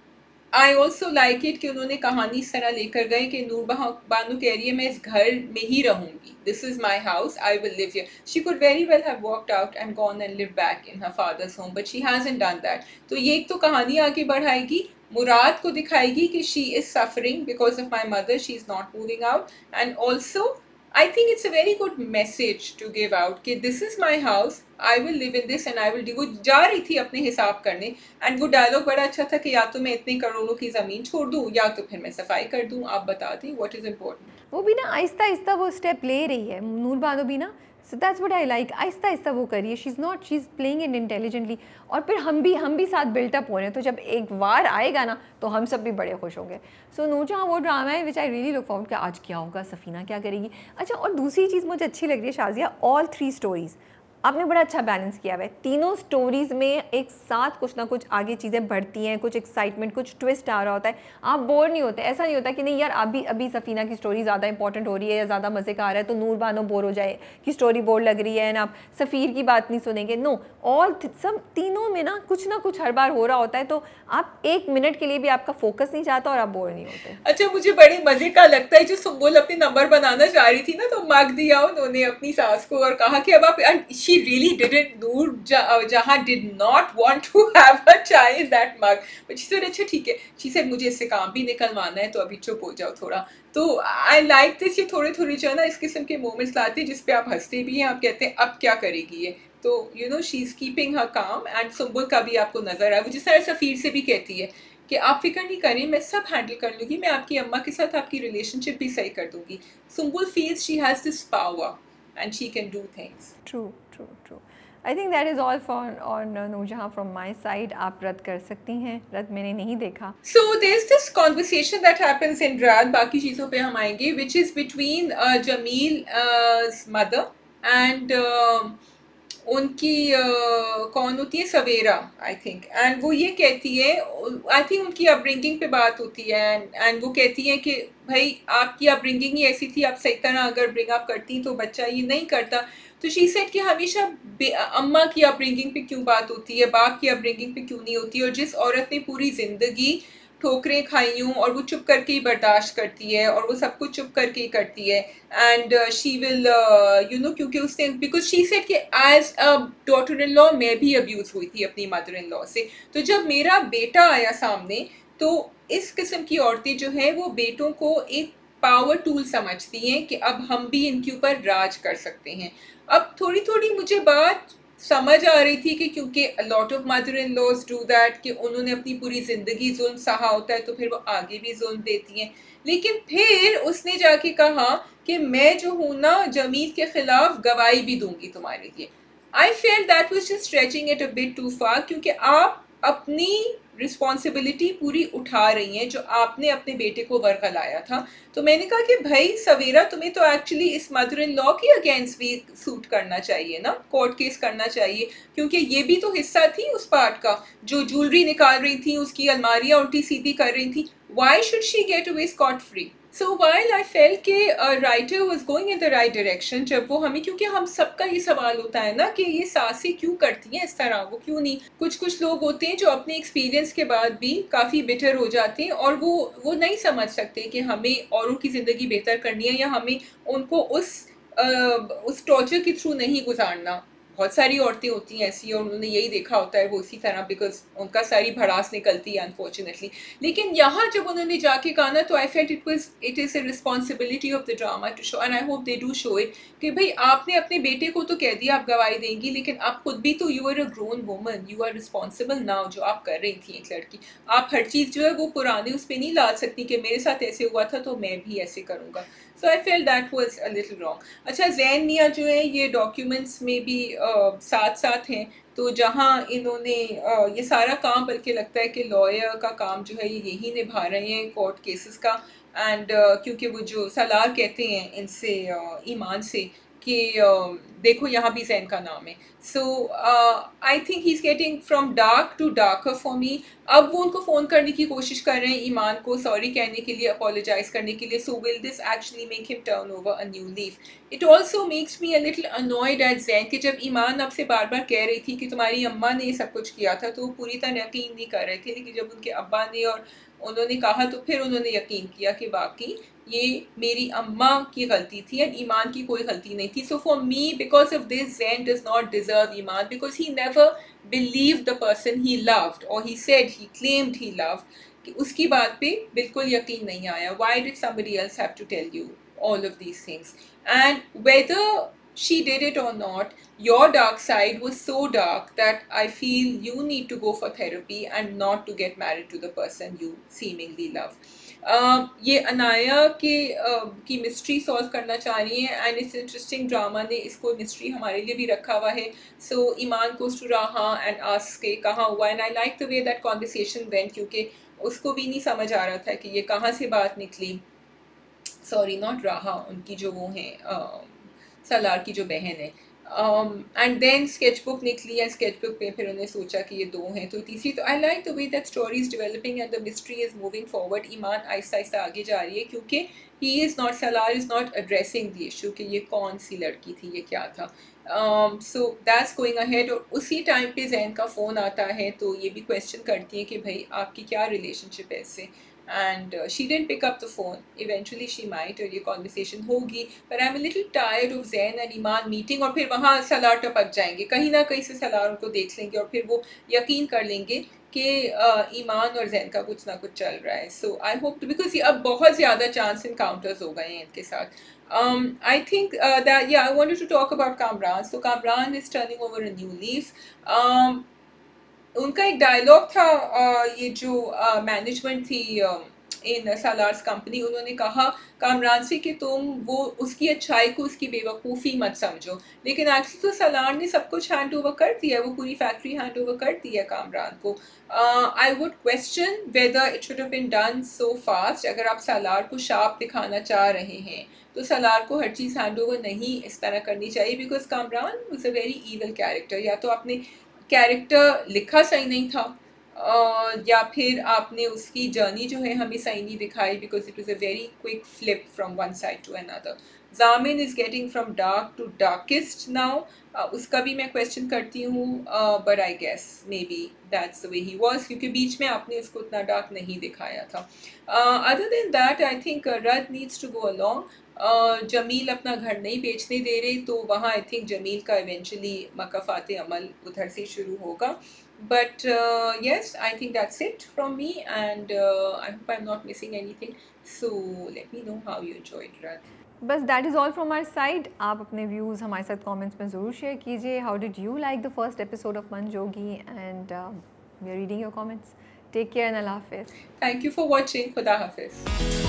I also like it कि उन्होंने कहानी इस तरह लेकर गए कि नूर बानो कह रही है मैं इस घर में ही रहूंगी, this is my house, I will live here. She could very well have walked out and gone and live back in her father's home, but she hasn't done that. तो ये एक तो कहानी आगे बढ़ाएगी, मुराद को दिखाएगी कि she is suffering because of my mother, she is not moving out, and also I think it's a very good message to give out कि this is my house, I will live in this and I will do। वो जा रही थी अपने हिसाब करने, and वो dialogue बड़ा अच्छा था कि या तो मैं इतने करोड़ों की ज़मीन छोड़ दूँ या तो फिर मैं सफाई कर दूँ, आप बता दें व्हाट इज़ इम्पोर्टेंट। वो भी ना आहिस्ता आहिस्ता वो स्टेप ले रही है नूर बानो भी ना, so that's what I like. Aahista Aahista वो करिए, she is playing it intelligently, और फिर हम भी साथ बिल्टअप हो रहे हैं, तो जब एक वार आएगा ना तो हम सब भी बड़े खुश होंगे। सो नूरजहां वो ड्रामा है विच आई रियली लुक फॉरवर्ड कि आज क्या होगा, सफ़ीना क्या करेगी। अच्छा, और दूसरी चीज़ मुझे अच्छी लग रही है शाजिया, ऑल 3 स्टोरीज़ आपने बड़ा अच्छा बैलेंस किया हुआ है। तीनों स्टोरीज़ में एक साथ कुछ ना कुछ आगे चीज़ें बढ़ती हैं, कुछ एक्साइटमेंट, कुछ ट्विस्ट आ रहा होता है, आप बोर नहीं होते। ऐसा नहीं होता कि नहीं यार अभी सफ़ीना की स्टोरी ज़्यादा इंपॉर्टेंट हो रही है या ज़्यादा मज़े का आ रहा है तो नूर बानो बोर हो जाए कि स्टोरी बोर लग रही है ना आप सफ़ीर की बात नहीं सुनेंगे। नो, सब तीनों में ना कुछ हर बार हो रहा होता है, तो आप 1 मिनट के लिए भी आपका फोकस नहीं चाहता और आप बोर नहीं होते। अच्छा, मुझे बड़े मज़े का लगता है जो सुम्बुल अपने नंबर बनाना चाह रही थी ना, तो मग दिया उन्होंने अपनी सास को और कहा कि अब आप, she really didn't, Noor Jahan did not want to have a chai in that mug, but she said अच्छा ठीक है, she said मुझे इससे काम भी निकलवाना है तो अभी चुप हो जाओ थोड़ा। तो आई लाइक दिस, ये थोड़े जो है ना इस किस्म के मोमेंट्स लाती है जिसपे आप हंसते भी हैं, आप कहते हैं अब क्या करेगी ये, तो you know she is keeping her calm. And Sumbul का भी आपको नजर आया, वो जिस तरह सफ़ीर से भी कहती है कि आप फिक्र नहीं करें, मैं सब हैंडल कर लूँगी, मैं आपकी अम्मा के साथ आपकी रिलेशनशिप भी सही कर दूँगी। Sumbul feels she has this power and she can do things. True. I think that is all on Noorjahan from my side. आप रद्द कर सकती हैं, रद्द मैंने नहीं देखा। So there's this conversation that happens in Rad, बाकी चीज़ों पे हम आएंगे, which is between Jamil's mother and उनकी कौन होती है, सवेरा आई थिंक, एंड वो ये कहती है, आई थिंक उनकी अपब्रिंगिंग पे बात होती है, एंड वो कहती है कि भाई आपकी अपब्रिंगिंग ही ऐसी थी, आप सही तरह अगर ब्रिंग अप करती तो बच्चा ये नहीं करता। तो शी सेड कि हमेशा अम्मा की अपब्रिंगिंग पे क्यों बात होती है, बाप की अपब्रिंगिंग पे क्यों नहीं होती, और जिस औरत ने पूरी ज़िंदगी ठोकरें खाई हूँ और वो चुप करके ही बर्दाश्त करती है और वो सब कुछ चुप करके ही करती है, and she will you know, क्योंकि उसने, बिकॉज शी सेड कि as a daughter in law मैं भी अब्यूज़ हुई थी अपनी मदर इन लॉ से, तो जब मेरा बेटा आया सामने तो इस किस्म की औरतें जो हैं वो बेटों को एक पावर टूल समझती हैं कि अब हम भी इनके ऊपर राज कर सकते हैं। अब थोड़ी मुझे बात समझ आ रही थी कि क्योंकि lot of mother in laws do that, कि उन्होंने अपनी पूरी ज़िंदगी जुल्म सहा होता है तो फिर वो आगे भी जुल्म देती हैं, लेकिन फिर उसने जाके कहा कि मैं जो हूँ ना जमील के ख़िलाफ़ गवाही भी दूंगी तुम्हारे लिए। I felt that was just stretching it a bit too far, क्योंकि आप अपनी रिस्पॉन्सिबिलिटी पूरी उठा रही हैं जो आपने अपने बेटे को वर्गलाया था। तो मैंने कहा कि भाई सवेरा, तुम्हें तो एक्चुअली इस मदर इन लॉ के अगेंस्ट भी सूट करना चाहिए ना, कोर्ट केस करना चाहिए, क्योंकि ये भी तो हिस्सा थी उस पार्ट का। जो ज्वेलरी निकाल रही थी, उसकी अलमारियाँ उल्टी सीधी कर रही थी, why should she get away scot free? So while I felt कि writer was going in the right direction, जब वो हमें, क्योंकि हम सबका ये सवाल होता है ना कि ये सासें क्यों करती हैं इस तरह, वो क्यों नहीं। कुछ लोग होते हैं जो अपने एक्सपीरियंस के बाद भी काफ़ी बिटर हो जाते हैं और वो नहीं समझ सकते कि हमें औरों की ज़िंदगी बेहतर करनी है या हमें उनको उस टॉर्चर के थ्रू नहीं गुजारना। बहुत सारी औरतें होती हैं ऐसी और उन्होंने यही देखा होता है वो इसी तरह, बिकॉज उनका सारी भड़ास निकलती है अनफॉर्चुनेटली। लेकिन यहाँ जब उन्होंने जाके कहा ना, तो I felt it is a responsibility of the drama to show, and I hope they do show it, कि भाई आपने अपने बेटे को तो कह दिया आप गवाही देंगी, लेकिन आप खुद भी तो, you are a grown woman, you are responsible now. जो आप कर रही थी एक लड़की, आप हर चीज़ जो है वो पुराने उस पर नहीं ला सकती कि मेरे साथ ऐसे हुआ था तो मैं भी ऐसे करूँगा। So I felt that was a little wrong. अच्छा, जैन मियाँ जो है ये डॉक्यूमेंट्स में भी साथ साथ हैं, तो जहाँ इन्होंने ये सारा काम, बल्कि लगता है कि लॉयर का काम जो है ये यही निभा रहे हैं कोर्ट केसेस का। एंड क्योंकि वो जो सलार कहते हैं इनसे ईमान से कि देखो यहाँ भी जैन का नाम है, so I think he is getting from dark to darker for me. अब वो उनको फ़ोन करने की कोशिश कर रहे हैं ईमान को सॉरी कहने के लिए, अपोलोजाइज करने के लिए। So will this actually make him turn over a new leaf? It also makes me a little annoyed at Zain कि जब ईमान आपसे बार बार कह रही थी कि तुम्हारी अम्मा ने ये सब कुछ किया था, तो वो पूरी तरह यकीन नहीं कर रहे थे, लेकिन जब उनके अब्बा ने और उन्होंने कहा तो फिर उन्होंने यकीन किया कि वाकई ये मेरी अम्मा की गलती थी एंड ईमान की कोई गलती नहीं थी। So for me, because of this, Zain does not deserve Iman, because he never believed the person he loved, और he said, he claimed he loved, कि उसकी बात पे बिल्कुल यकीन नहीं आया। Why did somebody else have to tell you all of these things? And whether she did it or not, your dark side was so dark that I feel you need to go for therapy and not to get married to the person you seemingly love. ये अनाया की mystery solve करना चाह रही हैं, and it's interesting, drama ने इसको mystery हमारे लिए भी रखा हुआ है। सो ईमान गोज़ टू राहा एंड आस्क के कहाँ हुआ, and I like the way that conversation went, क्योंकि उसको भी नहीं समझ आ रहा था कि ये कहाँ से बात निकली। सॉरी, नॉट राहा, उनकी जो वो हैं सलार की जो बहन है। एंड देन स्केचबुक निकली, एंड स्केचबुक पे फिर उन्होंने सोचा कि ये दो हैं, तो तीसरी। तो I like the way that story is developing and the mystery is moving forward. Iman आहिस्ता आहिस्ता आगे जा रही है, क्योंकि he is not, Salar is not addressing the issue कि ये कौन सी लड़की थी, ये क्या था। So that's going ahead. और उसी टाइम पे जैन का फ़ोन आता है, तो ये भी क्वेश्चन करती है कि भाई आपकी क्या रिलेशनशिप है इससे, and she didn't pick up the phone. Eventually she might, और ये conversation होगी, but I'm a little tired of Zain and Iman meeting, और फिर वहाँ सलार टपक जाएंगे, कहीं ना कहीं से सलार उनको देख लेंगे और फिर वो यकीन कर लेंगे कि ईमान और जैन का कुछ ना कुछ चल रहा है। सो आई होप, बिकॉज ये अब बहुत ज़्यादा चांस इनकाउंटर्स हो गए हैं इनके साथ। I think that, yeah, I wanted to talk about Kamran. So Kamran is turning over a new leaf. उनका एक डायलॉग था, ये जो मैनेजमेंट थी इन सलार्स कंपनी, उन्होंने कहा कामरान से कि तुम वो उसकी अच्छाई को उसकी बेवकूफ़ी मत समझो, लेकिन एक्चुअली तो सलार ने सब कुछ हैंड ओवर कर दिया, वो पूरी फैक्ट्री हैंड ओवर कर दी है कामरान को। I would question whether it should have been done so fast. अगर आप सलार को शार्प दिखाना चाह रहे हैं तो सलार को हर चीज़ हैंड ओवर नहीं इस तरह करनी चाहिए, because Kamran was a very evil character. या तो आपने कैरेक्टर लिखा सही नहीं था, या फिर आपने उसकी जर्नी जो है हमें सही नहीं दिखाई, because it was a very quick flip from one side to another. Jamin is getting from dark to darkest now, उसका भी मैं क्वेश्चन करती हूँ, but I guess maybe that's the way he was, क्योंकि बीच में आपने उसको उतना डार्क नहीं दिखाया था। Other than that I think rather needs to go along. Jamil अपना घर नहीं बेचने दे रहे, तो वहाँ आई थिंक जमील का इवेंचुअली मकफ़ात अमल उधर से शुरू होगा। But yes, I think that's it from me, and I hope I'm not missing anything. So let me know how you enjoyed Rad. बस that is all from our side. आप अपने views हमारे साथ comments में ज़रूर share कीजिए। How did you like the first episode of Mann Jogi, and we are reading your comments. Take care and अल्लाह हाफिज़। Thank you for watching. Khuda Hafiz.